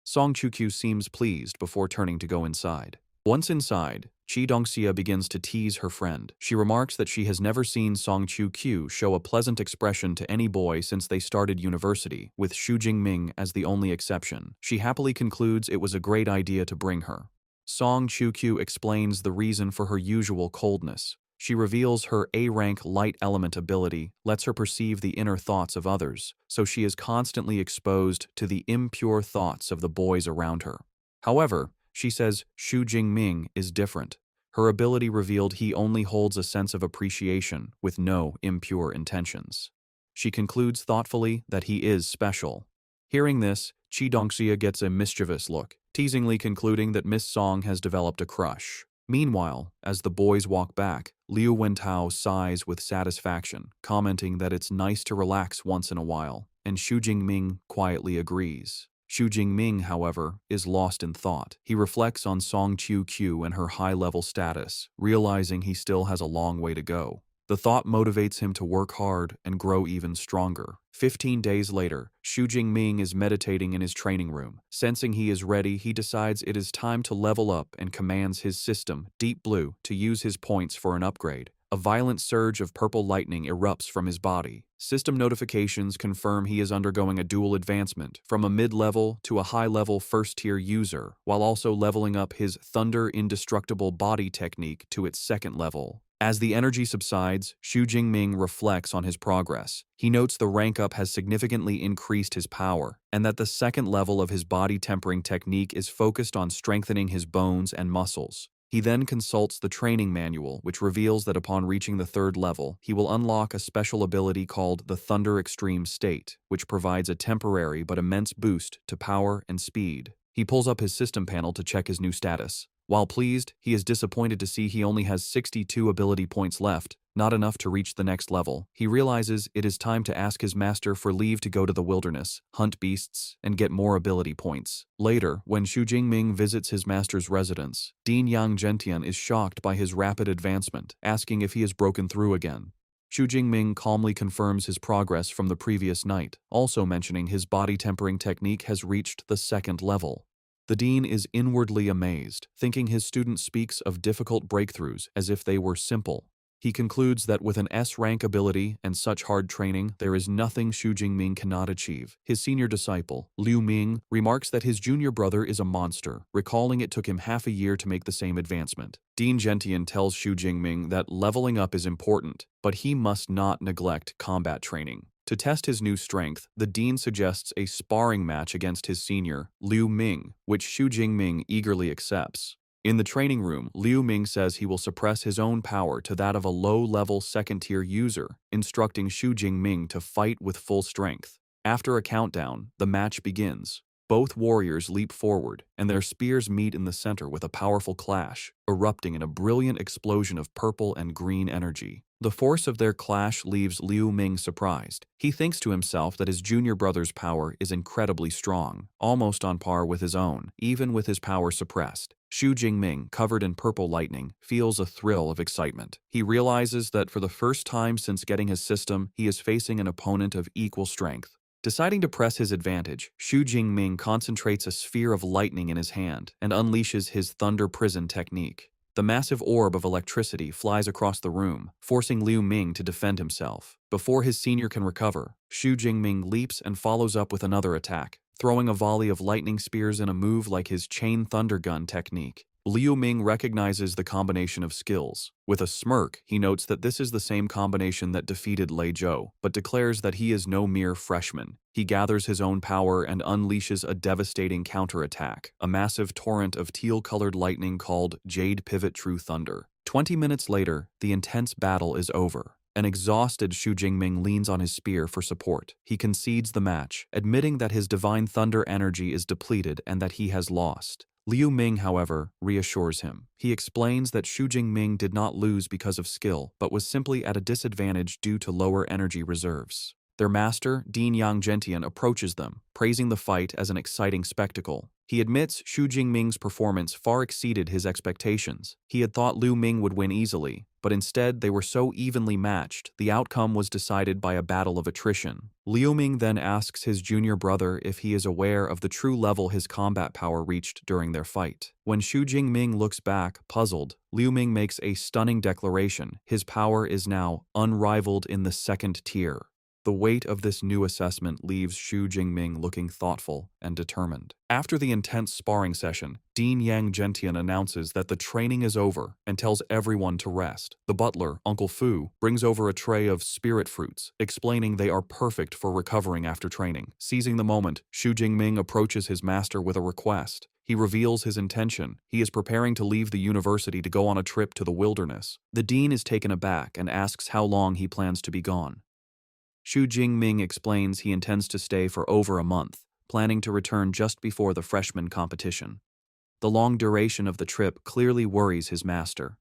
Song Chu-kyu seems pleased before turning to go inside. Once inside, Chi Dongxia begins to tease her friend. She remarks that she has never seen Song Chu-kyu show a pleasant expression to any boy since they started university, with Xu Jingming as the only exception. She happily concludes it was a great idea to bring her. Song Chu-kyu explains the reason for her usual coldness. She reveals her A-rank light element ability, lets her perceive the inner thoughts of others, so she is constantly exposed to the impure thoughts of the boys around her. However, she says Xu Jingming is different. Her ability revealed he only holds a sense of appreciation with no impure intentions. She concludes thoughtfully that he is special. Hearing this, Chi Dongxia gets a mischievous look, teasingly concluding that Miss Song has developed a crush. Meanwhile, as the boys walk back, Liu Wentao sighs with satisfaction, commenting that it's nice to relax once in a while, and Xu Jingming quietly agrees. Xu Jingming, however, is lost in thought. He reflects on Song Chu-kyu and her high-level status, realizing he still has a long way to go. The thought motivates him to work hard and grow even stronger. 15 days later, Xu Jingming is meditating in his training room. Sensing he is ready, he decides it is time to level up and commands his system, Deep Blue, to use his points for an upgrade. A violent surge of purple lightning erupts from his body. System notifications confirm he is undergoing a dual advancement, from a mid-level to a high-level first-tier user, while also leveling up his Thunder Indestructible Body technique to its second level. As the energy subsides, Xu Jingming reflects on his progress. He notes the rank up has significantly increased his power, and that the second level of his body tempering technique is focused on strengthening his bones and muscles. He then consults the training manual, which reveals that upon reaching the third level, he will unlock a special ability called the Thunder Extreme State, which provides a temporary but immense boost to power and speed. He pulls up his system panel to check his new status. While pleased, he is disappointed to see he only has 62 ability points left, not enough to reach the next level. He realizes it is time to ask his master for leave to go to the wilderness, hunt beasts, and get more ability points. Later, when Xu Jingming visits his master's residence, Dean Yang Gentian is shocked by his rapid advancement, asking if he has broken through again. Xu Jingming calmly confirms his progress from the previous night, also mentioning his body tempering technique has reached the second level. The dean is inwardly amazed, thinking his student speaks of difficult breakthroughs as if they were simple. He concludes that with an S-rank ability and such hard training, there is nothing Xu Jingming cannot achieve. His senior disciple, Liu Ming, remarks that his junior brother is a monster, recalling it took him half a year to make the same advancement. Dean Gentian tells Xu Jingming that leveling up is important, but he must not neglect combat training. To test his new strength, the dean suggests a sparring match against his senior, Liu Ming, which Xu Jingming eagerly accepts. In the training room, Liu Ming says he will suppress his own power to that of a low-level second-tier user, instructing Xu Jingming to fight with full strength. After a countdown, the match begins. Both warriors leap forward, and their spears meet in the center with a powerful clash, erupting in a brilliant explosion of purple and green energy. The force of their clash leaves Liu Ming surprised. He thinks to himself that his junior brother's power is incredibly strong, almost on par with his own, even with his power suppressed. Xu Jingming, covered in purple lightning, feels a thrill of excitement. He realizes that for the first time since getting his system, he is facing an opponent of equal strength. Deciding to press his advantage, Xu Jingming concentrates a sphere of lightning in his hand and unleashes his Thunder Prison technique. The massive orb of electricity flies across the room, forcing Liu Ming to defend himself. Before his senior can recover, Xu Jingming leaps and follows up with another attack, throwing a volley of lightning spears in a move like his Chain Thunder Gun technique. Liu Ming recognizes the combination of skills. With a smirk, he notes that this is the same combination that defeated Lei Zhou, but declares that he is no mere freshman. He gathers his own power and unleashes a devastating counterattack, a massive torrent of teal-colored lightning called Jade Pivot True Thunder. 20 minutes later, the intense battle is over. An exhausted Xu Jingming leans on his spear for support. He concedes the match, admitting that his divine thunder energy is depleted and that he has lost. Liu Ming, however, reassures him. He explains that Xu Jingming did not lose because of skill, but was simply at a disadvantage due to lower energy reserves. Their master, Dean Yang Gentian, approaches them, praising the fight as an exciting spectacle. He admits Xu Jingming's performance far exceeded his expectations. He had thought Liu Ming would win easily, but instead they were so evenly matched, the outcome was decided by a battle of attrition. Liu Ming then asks his junior brother if he is aware of the true level his combat power reached during their fight. When Xu Jingming looks back, puzzled, Liu Ming makes a stunning declaration. His power is now unrivaled in the second tier. The weight of this new assessment leaves Xu Jingming looking thoughtful and determined. After the intense sparring session, Dean Yang Gentian announces that the training is over and tells everyone to rest. The butler, Uncle Fu, brings over a tray of spirit fruits, explaining they are perfect for recovering after training. Seizing the moment, Xu Jingming approaches his master with a request. He reveals his intention. He is preparing to leave the university to go on a trip to the wilderness. The dean is taken aback and asks how long he plans to be gone. Xu Jingming explains he intends to stay for over a month, planning to return just before the freshman competition. The long duration of the trip clearly worries his master.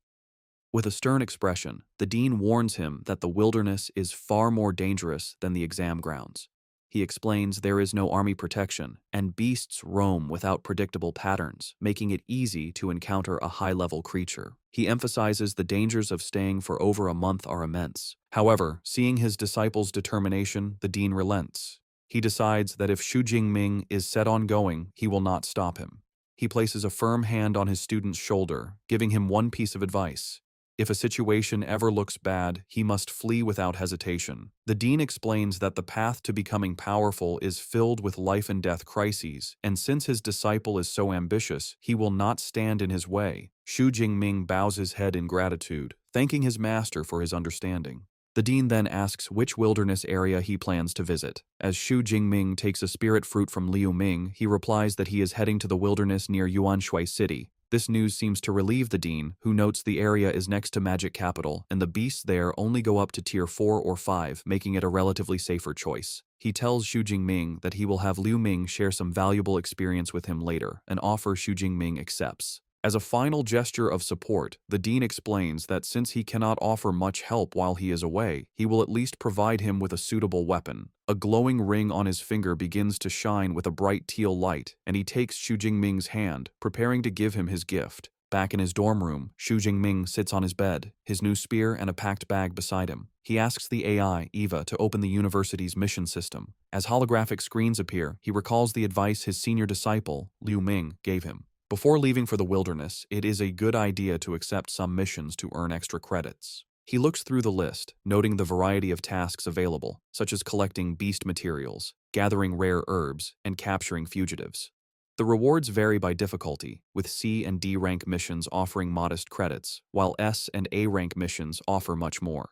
With a stern expression, the dean warns him that the wilderness is far more dangerous than the exam grounds. He explains there is no army protection, and beasts roam without predictable patterns, making it easy to encounter a high-level creature. He emphasizes the dangers of staying for over a month are immense. However, seeing his disciple's determination, the dean relents. He decides that if Xu Jingming is set on going, he will not stop him. He places a firm hand on his student's shoulder, giving him one piece of advice. If a situation ever looks bad, he must flee without hesitation. The dean explains that the path to becoming powerful is filled with life and death crises, and since his disciple is so ambitious, he will not stand in his way. Xu Jingming bows his head in gratitude, thanking his master for his understanding. The dean then asks which wilderness area he plans to visit. As Xu Jingming takes a spirit fruit from Liu Ming, he replies that he is heading to the wilderness near Yuanshui City. This news seems to relieve the dean, who notes the area is next to Magic Capital, and the beasts there only go up to Tier 4 or 5, making it a relatively safer choice. He tells Xu Jingming that he will have Liu Ming share some valuable experience with him later, an offer Xu Jingming accepts. As a final gesture of support, the dean explains that since he cannot offer much help while he is away, he will at least provide him with a suitable weapon. A glowing ring on his finger begins to shine with a bright teal light, and he takes Xu Jingming's hand, preparing to give him his gift. Back in his dorm room, Xu Jingming sits on his bed, his new spear and a packed bag beside him. He asks the AI, Eva, to open the university's mission system. As holographic screens appear, he recalls the advice his senior disciple, Liu Ming, gave him. Before leaving for the wilderness, it is a good idea to accept some missions to earn extra credits. He looks through the list, noting the variety of tasks available, such as collecting beast materials, gathering rare herbs, and capturing fugitives. The rewards vary by difficulty, with C and D rank missions offering modest credits, while S and A rank missions offer much more.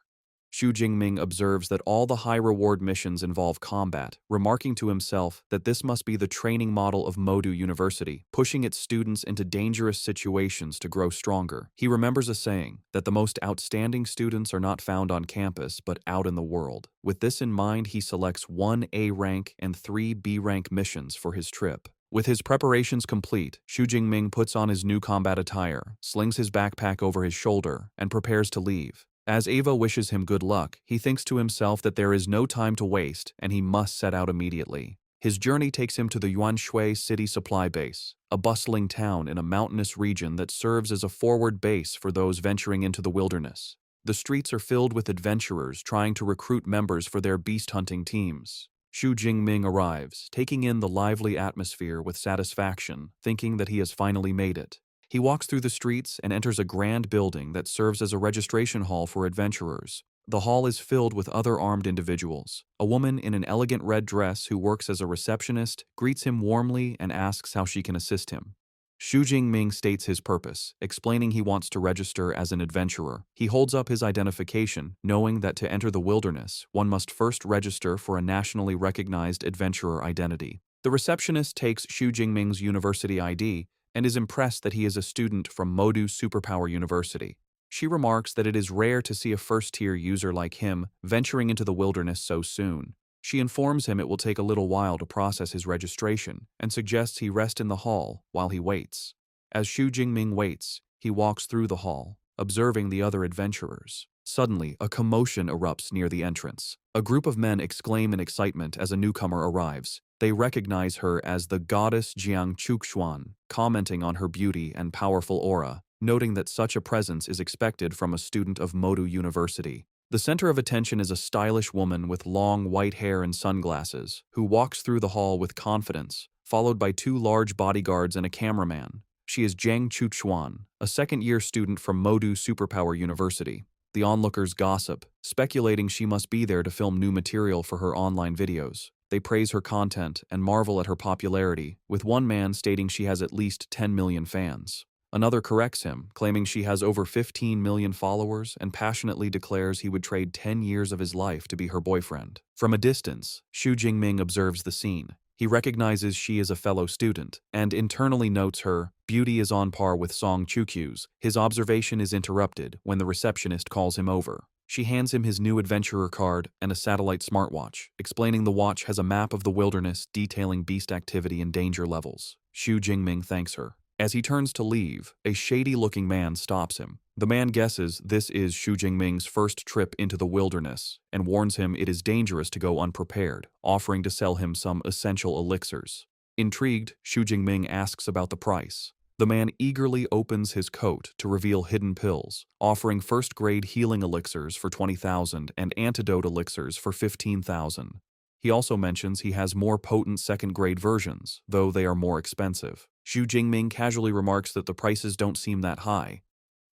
Xu Jingming observes that all the high-reward missions involve combat, remarking to himself that this must be the training model of Modu University, pushing its students into dangerous situations to grow stronger. He remembers a saying that the most outstanding students are not found on campus but out in the world. With this in mind, he selects 1 A rank and 3 B rank missions for his trip. With his preparations complete, Xu Jingming puts on his new combat attire, slings his backpack over his shoulder, and prepares to leave. As Eva wishes him good luck, he thinks to himself that there is no time to waste and he must set out immediately. His journey takes him to the Yuanshui City Supply Base, a bustling town in a mountainous region that serves as a forward base for those venturing into the wilderness. The streets are filled with adventurers trying to recruit members for their beast hunting teams. Xu Jingming arrives, taking in the lively atmosphere with satisfaction, thinking that he has finally made it. He walks through the streets and enters a grand building that serves as a registration hall for adventurers. The hall is filled with other armed individuals. A woman in an elegant red dress who works as a receptionist greets him warmly and asks how she can assist him. Xu Jingming states his purpose, explaining he wants to register as an adventurer. He holds up his identification, knowing that to enter the wilderness, one must first register for a nationally recognized adventurer identity. The receptionist takes Xu Jingming's university ID and is impressed that he is a student from Modu Superpower University. She remarks that it is rare to see a first-tier user like him venturing into the wilderness so soon. She informs him it will take a little while to process his registration and suggests he rest in the hall while he waits. As Xu Jingming waits, he walks through the hall, observing the other adventurers. Suddenly, a commotion erupts near the entrance. A group of men exclaim in excitement as a newcomer arrives. They recognize her as the goddess Jiang Chuxuan, commenting on her beauty and powerful aura, noting that such a presence is expected from a student of Modu University. The center of attention is a stylish woman with long white hair and sunglasses, who walks through the hall with confidence, followed by 2 large bodyguards and a cameraman. She is Jiang Chuxuan, a second-year student from Modu Superpower University. The onlookers gossip, speculating she must be there to film new material for her online videos. They praise her content and marvel at her popularity, with one man stating she has at least 10 million fans. Another corrects him, claiming she has over 15 million followers and passionately declares he would trade 10 years of his life to be her boyfriend. From a distance, Xu Jingming observes the scene. He recognizes she is a fellow student, and internally notes her beauty is on par with Song Chukyu's. His observation is interrupted when the receptionist calls him over. She hands him his new adventurer card and a satellite smartwatch, explaining the watch has a map of the wilderness detailing beast activity and danger levels. Xu Jingming thanks her. As he turns to leave, a shady-looking man stops him. The man guesses this is Xu Jingming's first trip into the wilderness and warns him it is dangerous to go unprepared, offering to sell him some essential elixirs. Intrigued, Xu Jingming asks about the price. The man eagerly opens his coat to reveal hidden pills, offering first-grade healing elixirs for 20,000 and antidote elixirs for 15,000. He also mentions he has more potent second-grade versions, though they are more expensive. Xu Jingming casually remarks that the prices don't seem that high.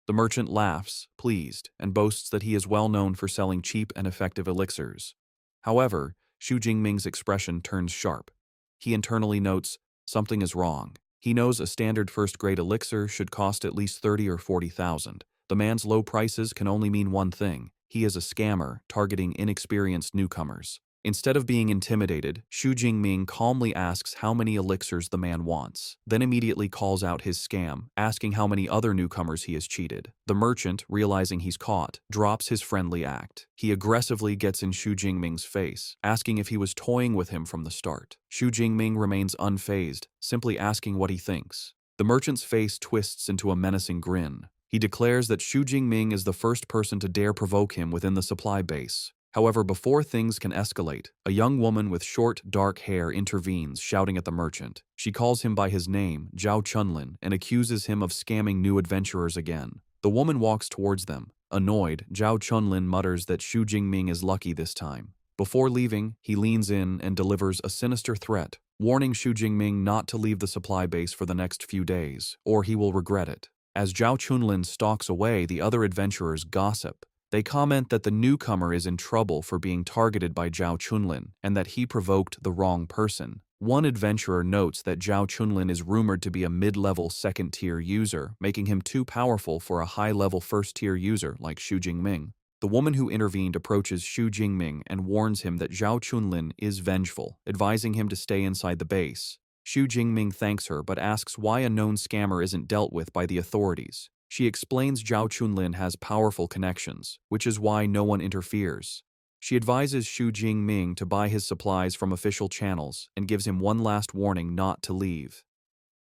The merchant laughs, pleased, and boasts that he is well known for selling cheap and effective elixirs. However, Xu Jingming's expression turns sharp. He internally notes, something is wrong. He knows a standard first-grade elixir should cost at least 30 or 40,000. The man's low prices can only mean one thing. He is a scammer targeting inexperienced newcomers. Instead of being intimidated, Xu Jingming calmly asks how many elixirs the man wants, then immediately calls out his scam, asking how many other newcomers he has cheated. The merchant, realizing he's caught, drops his friendly act. He aggressively gets in Xu Jingming's face, asking if he was toying with him from the start. Xu Jingming remains unfazed, simply asking what he thinks. The merchant's face twists into a menacing grin. He declares that Xu Jingming is the first person to dare provoke him within the supply base. However, before things can escalate, a young woman with short, dark hair intervenes, shouting at the merchant. She calls him by his name, Zhao Chunlin, and accuses him of scamming new adventurers again. The woman walks towards them. Annoyed, Zhao Chunlin mutters that Xu Jingming is lucky this time. Before leaving, he leans in and delivers a sinister threat, warning Xu Jingming not to leave the supply base for the next few days, or he will regret it. As Zhao Chunlin stalks away, the other adventurers gossip. They comment that the newcomer is in trouble for being targeted by Zhao Chunlin and that he provoked the wrong person. One adventurer notes that Zhao Chunlin is rumored to be a mid-level second-tier user, making him too powerful for a high-level first-tier user like Xu Jingming. The woman who intervened approaches Xu Jingming and warns him that Zhao Chunlin is vengeful, advising him to stay inside the base. Xu Jingming thanks her but asks why a known scammer isn't dealt with by the authorities. She explains Zhao Chunlin has powerful connections, which is why no one interferes. She advises Xu Jingming to buy his supplies from official channels and gives him one last warning not to leave.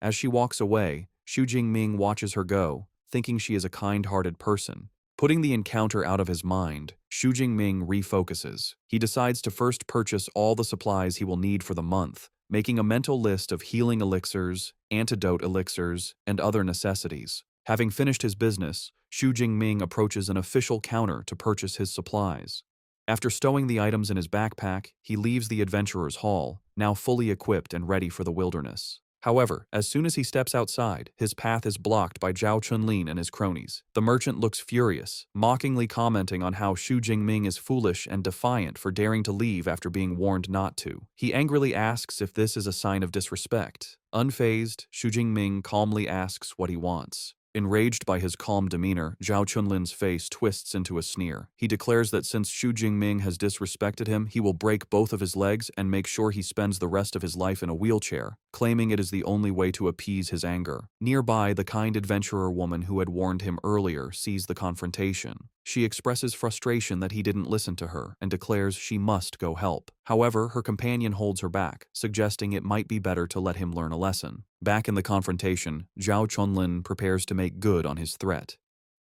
As she walks away, Xu Jingming watches her go, thinking she is a kind-hearted person. Putting the encounter out of his mind, Xu Jingming refocuses. He decides to first purchase all the supplies he will need for the month, making a mental list of healing elixirs, antidote elixirs, and other necessities. Having finished his business, Xu Jingming approaches an official counter to purchase his supplies. After stowing the items in his backpack, he leaves the adventurer's hall, now fully equipped and ready for the wilderness. However, as soon as he steps outside, his path is blocked by Zhao Chunlin and his cronies. The merchant looks furious, mockingly commenting on how Xu Jingming is foolish and defiant for daring to leave after being warned not to. He angrily asks if this is a sign of disrespect. Unfazed, Xu Jingming calmly asks what he wants. Enraged by his calm demeanor, Zhao Chunlin's face twists into a sneer. He declares that since Xu Jingming has disrespected him, he will break both of his legs and make sure he spends the rest of his life in a wheelchair, claiming it is the only way to appease his anger. Nearby, the kind adventurer woman who had warned him earlier sees the confrontation. She expresses frustration that he didn't listen to her and declares she must go help. However, her companion holds her back, suggesting it might be better to let him learn a lesson. Back in the confrontation, Zhao Chunlin prepares to make good on his threat.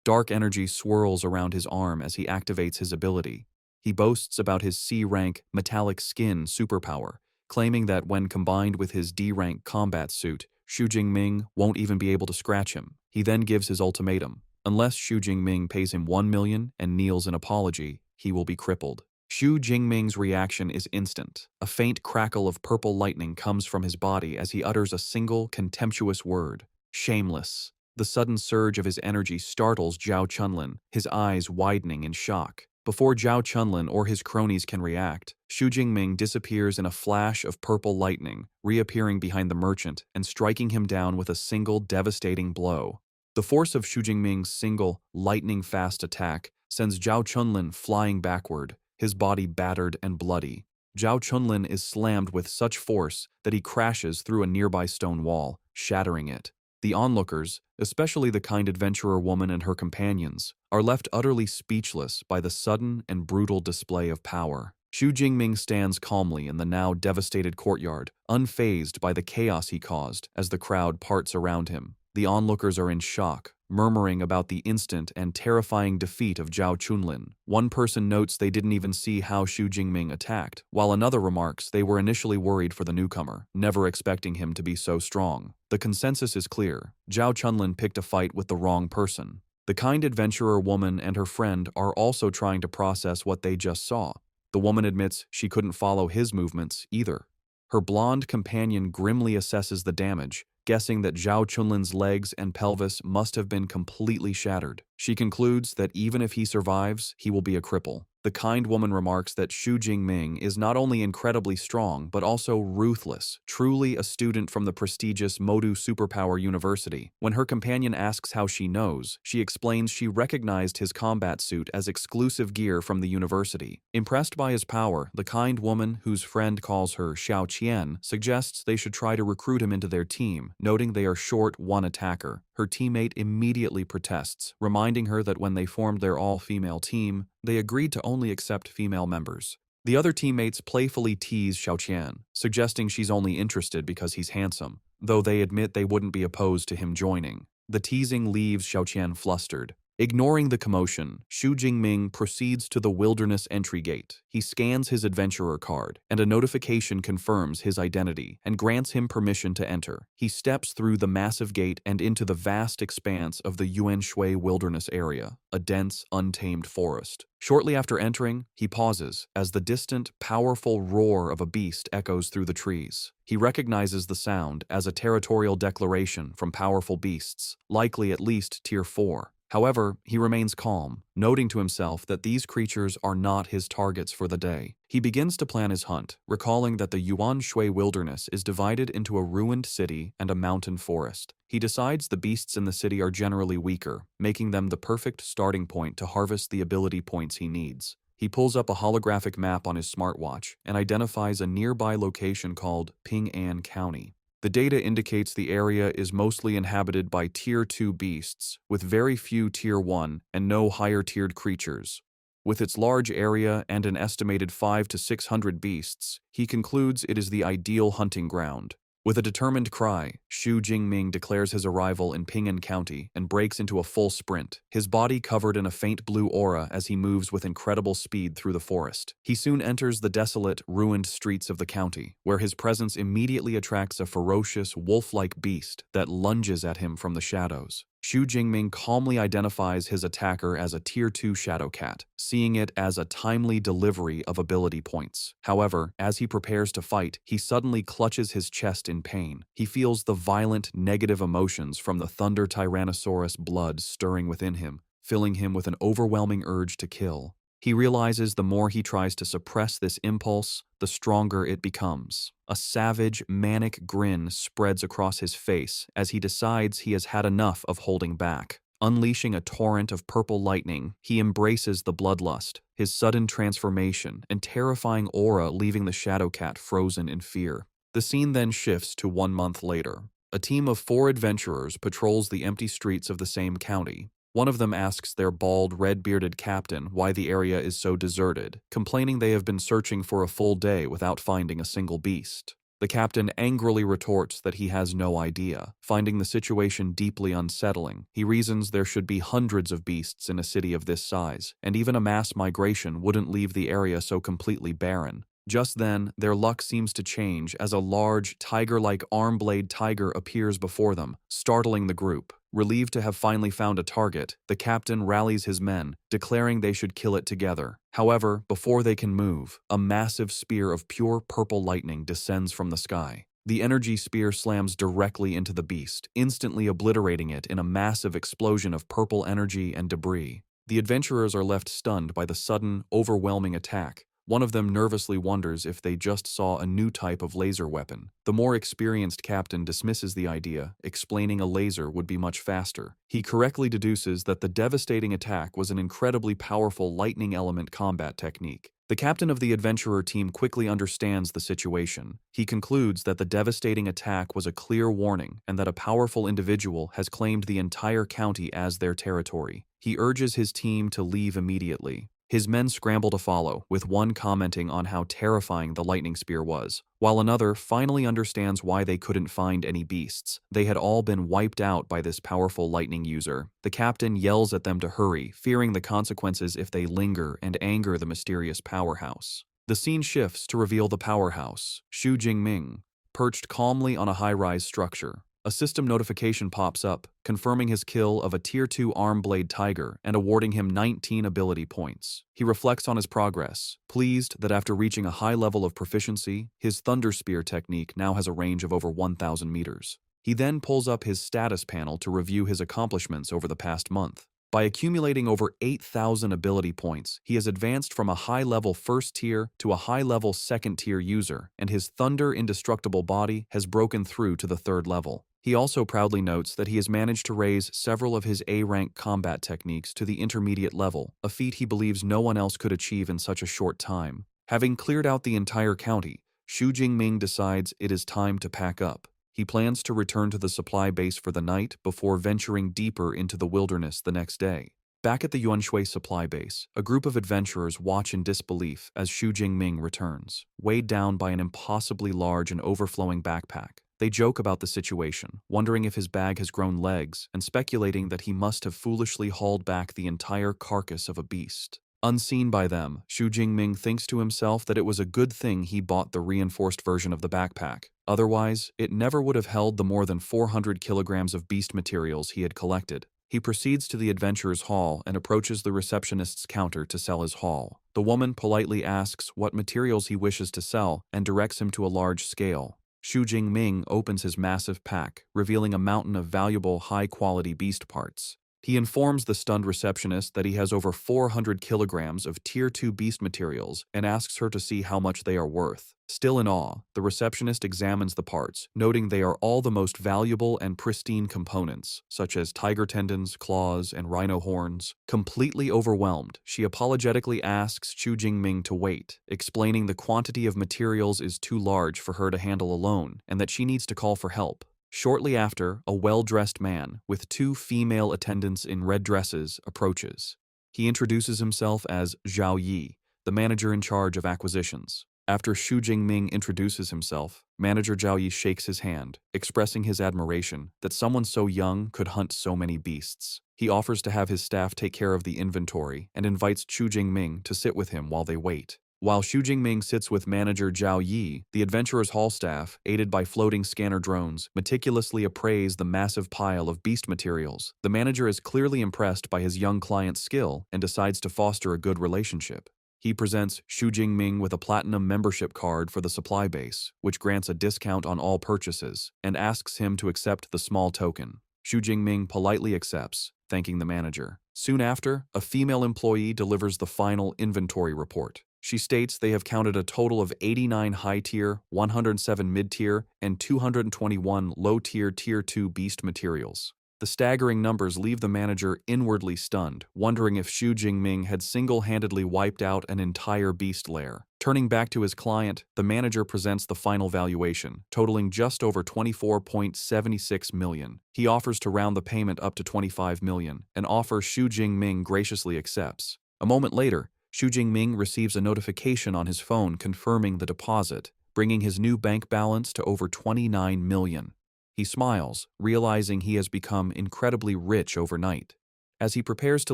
Dark energy swirls around his arm as he activates his ability. He boasts about his C-rank metallic skin superpower, claiming that when combined with his D-rank combat suit, Xu Jingming won't even be able to scratch him. He then gives his ultimatum. Unless Xu Jingming pays him 1 million and kneels in apology, he will be crippled. Xu Jingming's reaction is instant. A faint crackle of purple lightning comes from his body as he utters a single contemptuous word: shameless. The sudden surge of his energy startles Zhao Chunlin, his eyes widening in shock. Before Zhao Chunlin or his cronies can react, Xu Jingming disappears in a flash of purple lightning, reappearing behind the merchant and striking him down with a single devastating blow. The force of Xu Jingming's single, lightning-fast attack sends Zhao Chunlin flying backward, his body battered and bloody. Zhao Chunlin is slammed with such force that he crashes through a nearby stone wall, shattering it. The onlookers, especially the kind adventurer woman and her companions, are left utterly speechless by the sudden and brutal display of power. Xu Jingming stands calmly in the now devastated courtyard, unfazed by the chaos he caused as the crowd parts around him. The onlookers are in shock, murmuring about the instant and terrifying defeat of Zhao Chunlin. One person notes they didn't even see how Xu Jingming attacked, while another remarks they were initially worried for the newcomer, never expecting him to be so strong. The consensus is clear. Zhao Chunlin picked a fight with the wrong person. The kind adventurer woman and her friend are also trying to process what they just saw. The woman admits she couldn't follow his movements either. Her blonde companion grimly assesses the damage, guessing that Zhao Chunlin's legs and pelvis must have been completely shattered. She concludes that even if he survives, he will be a cripple. The kind woman remarks that Xu Jingming is not only incredibly strong, but also ruthless, truly a student from the prestigious Modu Superpower University. When her companion asks how she knows, she explains she recognized his combat suit as exclusive gear from the university. Impressed by his power, the kind woman, whose friend calls her Xiao Qian, suggests they should try to recruit him into their team, noting they are short one attacker. Her teammate immediately protests, reminding her that when they formed their all-female team, they agreed to only accept female members. The other teammates playfully tease Xiaoqian, suggesting she's only interested because he's handsome, though they admit they wouldn't be opposed to him joining. The teasing leaves Xiaoqian flustered. Ignoring the commotion, Xu Jingming proceeds to the wilderness entry gate. He scans his adventurer card, and a notification confirms his identity and grants him permission to enter. He steps through the massive gate and into the vast expanse of the Yuanshui wilderness area, a dense, untamed forest. Shortly after entering, he pauses as the distant, powerful roar of a beast echoes through the trees. He recognizes the sound as a territorial declaration from powerful beasts, likely at least Tier 4. However, he remains calm, noting to himself that these creatures are not his targets for the day. He begins to plan his hunt, recalling that the Yuan Shui wilderness is divided into a ruined city and a mountain forest. He decides the beasts in the city are generally weaker, making them the perfect starting point to harvest the ability points he needs. He pulls up a holographic map on his smartwatch and identifies a nearby location called Ping'an County. The data indicates the area is mostly inhabited by Tier 2 beasts, with very few Tier 1 and no higher-tiered creatures. With its large area and an estimated 500 to 600 beasts, he concludes it is the ideal hunting ground. With a determined cry, Xu Jingming declares his arrival in Ping'an County and breaks into a full sprint, his body covered in a faint blue aura as he moves with incredible speed through the forest. He soon enters the desolate, ruined streets of the county, where his presence immediately attracts a ferocious, wolf-like beast that lunges at him from the shadows. Xu Jingming calmly identifies his attacker as a Tier 2 Shadow Cat, seeing it as a timely delivery of ability points. However, as he prepares to fight, he suddenly clutches his chest in pain. He feels the violent, negative emotions from the Thunder Tyrannosaurus blood stirring within him, filling him with an overwhelming urge to kill. He realizes the more he tries to suppress this impulse, the stronger it becomes. A savage, manic grin spreads across his face as he decides he has had enough of holding back. Unleashing a torrent of purple lightning, he embraces the bloodlust, his sudden transformation and terrifying aura leaving the Shadow Cat frozen in fear. The scene then shifts to 1 month later. A team of 4 adventurers patrols the empty streets of the same county. One of them asks their bald, red-bearded captain why the area is so deserted, complaining they have been searching for a full day without finding a single beast. The captain angrily retorts that he has no idea, finding the situation deeply unsettling. He reasons there should be hundreds of beasts in a city of this size, and even a mass migration wouldn't leave the area so completely barren. Just then, their luck seems to change as a large, tiger-like arm-blade tiger appears before them, startling the group. Relieved to have finally found a target, the captain rallies his men, declaring they should kill it together. However, before they can move, a massive spear of pure purple lightning descends from the sky. The energy spear slams directly into the beast, instantly obliterating it in a massive explosion of purple energy and debris. The adventurers are left stunned by the sudden, overwhelming attack. One of them nervously wonders if they just saw a new type of laser weapon. The more experienced captain dismisses the idea, explaining a laser would be much faster. He correctly deduces that the devastating attack was an incredibly powerful lightning element combat technique. The captain of the adventurer team quickly understands the situation. He concludes that the devastating attack was a clear warning and that a powerful individual has claimed the entire county as their territory. He urges his team to leave immediately. His men scramble to follow, with one commenting on how terrifying the lightning spear was, while another finally understands why they couldn't find any beasts. They had all been wiped out by this powerful lightning user. The captain yells at them to hurry, fearing the consequences if they linger and anger the mysterious powerhouse. The scene shifts to reveal the powerhouse, Xu Jingming, perched calmly on a high-rise structure. A system notification pops up, confirming his kill of a Tier 2 arm-blade tiger and awarding him 19 ability points. He reflects on his progress, pleased that after reaching a high level of proficiency, his Thunder Spear technique now has a range of over 1,000 meters. He then pulls up his status panel to review his accomplishments over the past month. By accumulating over 8,000 ability points, he has advanced from a high-level first tier to a high-level second-tier user, and his Thunder Indestructible body has broken through to the 3rd level. He also proudly notes that he has managed to raise several of his A-rank combat techniques to the intermediate level, a feat he believes no one else could achieve in such a short time. Having cleared out the entire county, Xu Jingming decides it is time to pack up. He plans to return to the supply base for the night before venturing deeper into the wilderness the next day. Back at the Yuanshui supply base, a group of adventurers watch in disbelief as Xu Jingming returns, weighed down by an impossibly large and overflowing backpack. They joke about the situation, wondering if his bag has grown legs and speculating that he must have foolishly hauled back the entire carcass of a beast. Unseen by them, Xu Jingming thinks to himself that it was a good thing he bought the reinforced version of the backpack. Otherwise, it never would have held the more than 400 kilograms of beast materials he had collected. He proceeds to the adventurer's hall and approaches the receptionist's counter to sell his haul. The woman politely asks what materials he wishes to sell and directs him to a large scale. Xu Jingming opens his massive pack, revealing a mountain of valuable, high-quality beast parts. He informs the stunned receptionist that he has over 400 kilograms of Tier 2 beast materials and asks her to see how much they are worth. Still in awe, the receptionist examines the parts, noting they are all the most valuable and pristine components, such as tiger tendons, claws, and rhino horns. Completely overwhelmed, she apologetically asks Xu Jingming to wait, explaining the quantity of materials is too large for her to handle alone and that she needs to call for help. Shortly after, a well-dressed man, with 2 female attendants in red dresses, approaches. He introduces himself as Zhao Yi, the manager in charge of acquisitions. After Xu Jingming introduces himself, Manager Zhao Yi shakes his hand, expressing his admiration that someone so young could hunt so many beasts. He offers to have his staff take care of the inventory and invites Xu Jingming to sit with him while they wait. While Xu Jingming sits with manager Zhao Yi, the adventurer's hall staff, aided by floating scanner drones, meticulously appraise the massive pile of beast materials. The manager is clearly impressed by his young client's skill and decides to foster a good relationship. He presents Xu Jingming with a platinum membership card for the supply base, which grants a discount on all purchases, and asks him to accept the small token. Xu Jingming politely accepts, thanking the manager. Soon after, a female employee delivers the final inventory report. She states they have counted a total of 89 high-tier, 107 mid-tier, and 221 low-tier Tier 2 beast materials. The staggering numbers leave the manager inwardly stunned, wondering if Xu Jingming had single-handedly wiped out an entire beast lair. Turning back to his client, the manager presents the final valuation, totaling just over 24.76 million. He offers to round the payment up to 25 million, an offer Xu Jingming graciously accepts. A moment later, Xu Jingming receives a notification on his phone confirming the deposit, bringing his new bank balance to over 29 million. He smiles, realizing he has become incredibly rich overnight. As he prepares to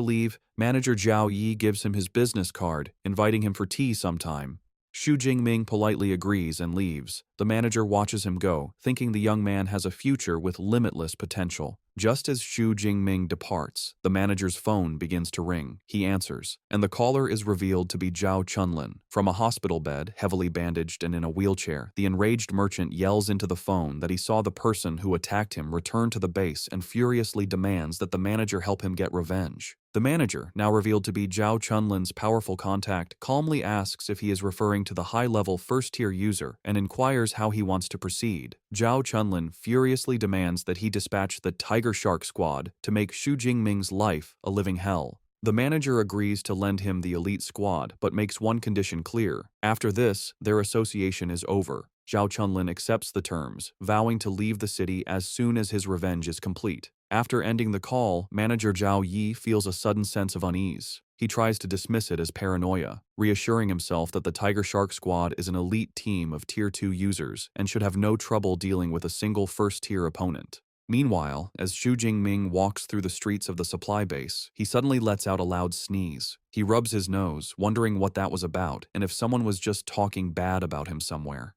leave, manager Zhao Yi gives him his business card, inviting him for tea sometime. Xu Jingming politely agrees and leaves. The manager watches him go, thinking the young man has a future with limitless potential. Just as Xu Jingming departs, the manager's phone begins to ring. He answers, and the caller is revealed to be Zhao Chunlin. From a hospital bed, heavily bandaged and in a wheelchair, the enraged merchant yells into the phone that he saw the person who attacked him return to the base and furiously demands that the manager help him get revenge. The manager, now revealed to be Zhao Chunlin's powerful contact, calmly asks if he is referring to the high-level first-tier user and inquires how he wants to proceed. Zhao Chunlin furiously demands that he dispatch the Tiger Shark Squad to make Xu Jingming's life a living hell. The manager agrees to lend him the elite squad, but makes one condition clear. After this, their association is over. Zhao Chunlin accepts the terms, vowing to leave the city as soon as his revenge is complete. After ending the call, manager Zhao Yi feels a sudden sense of unease. He tries to dismiss it as paranoia, reassuring himself that the Tiger Shark Squad is an elite team of Tier 2 users and should have no trouble dealing with a single first-tier opponent. Meanwhile, as Xu Jingming walks through the streets of the supply base, he suddenly lets out a loud sneeze. He rubs his nose, wondering what that was about and if someone was just talking bad about him somewhere.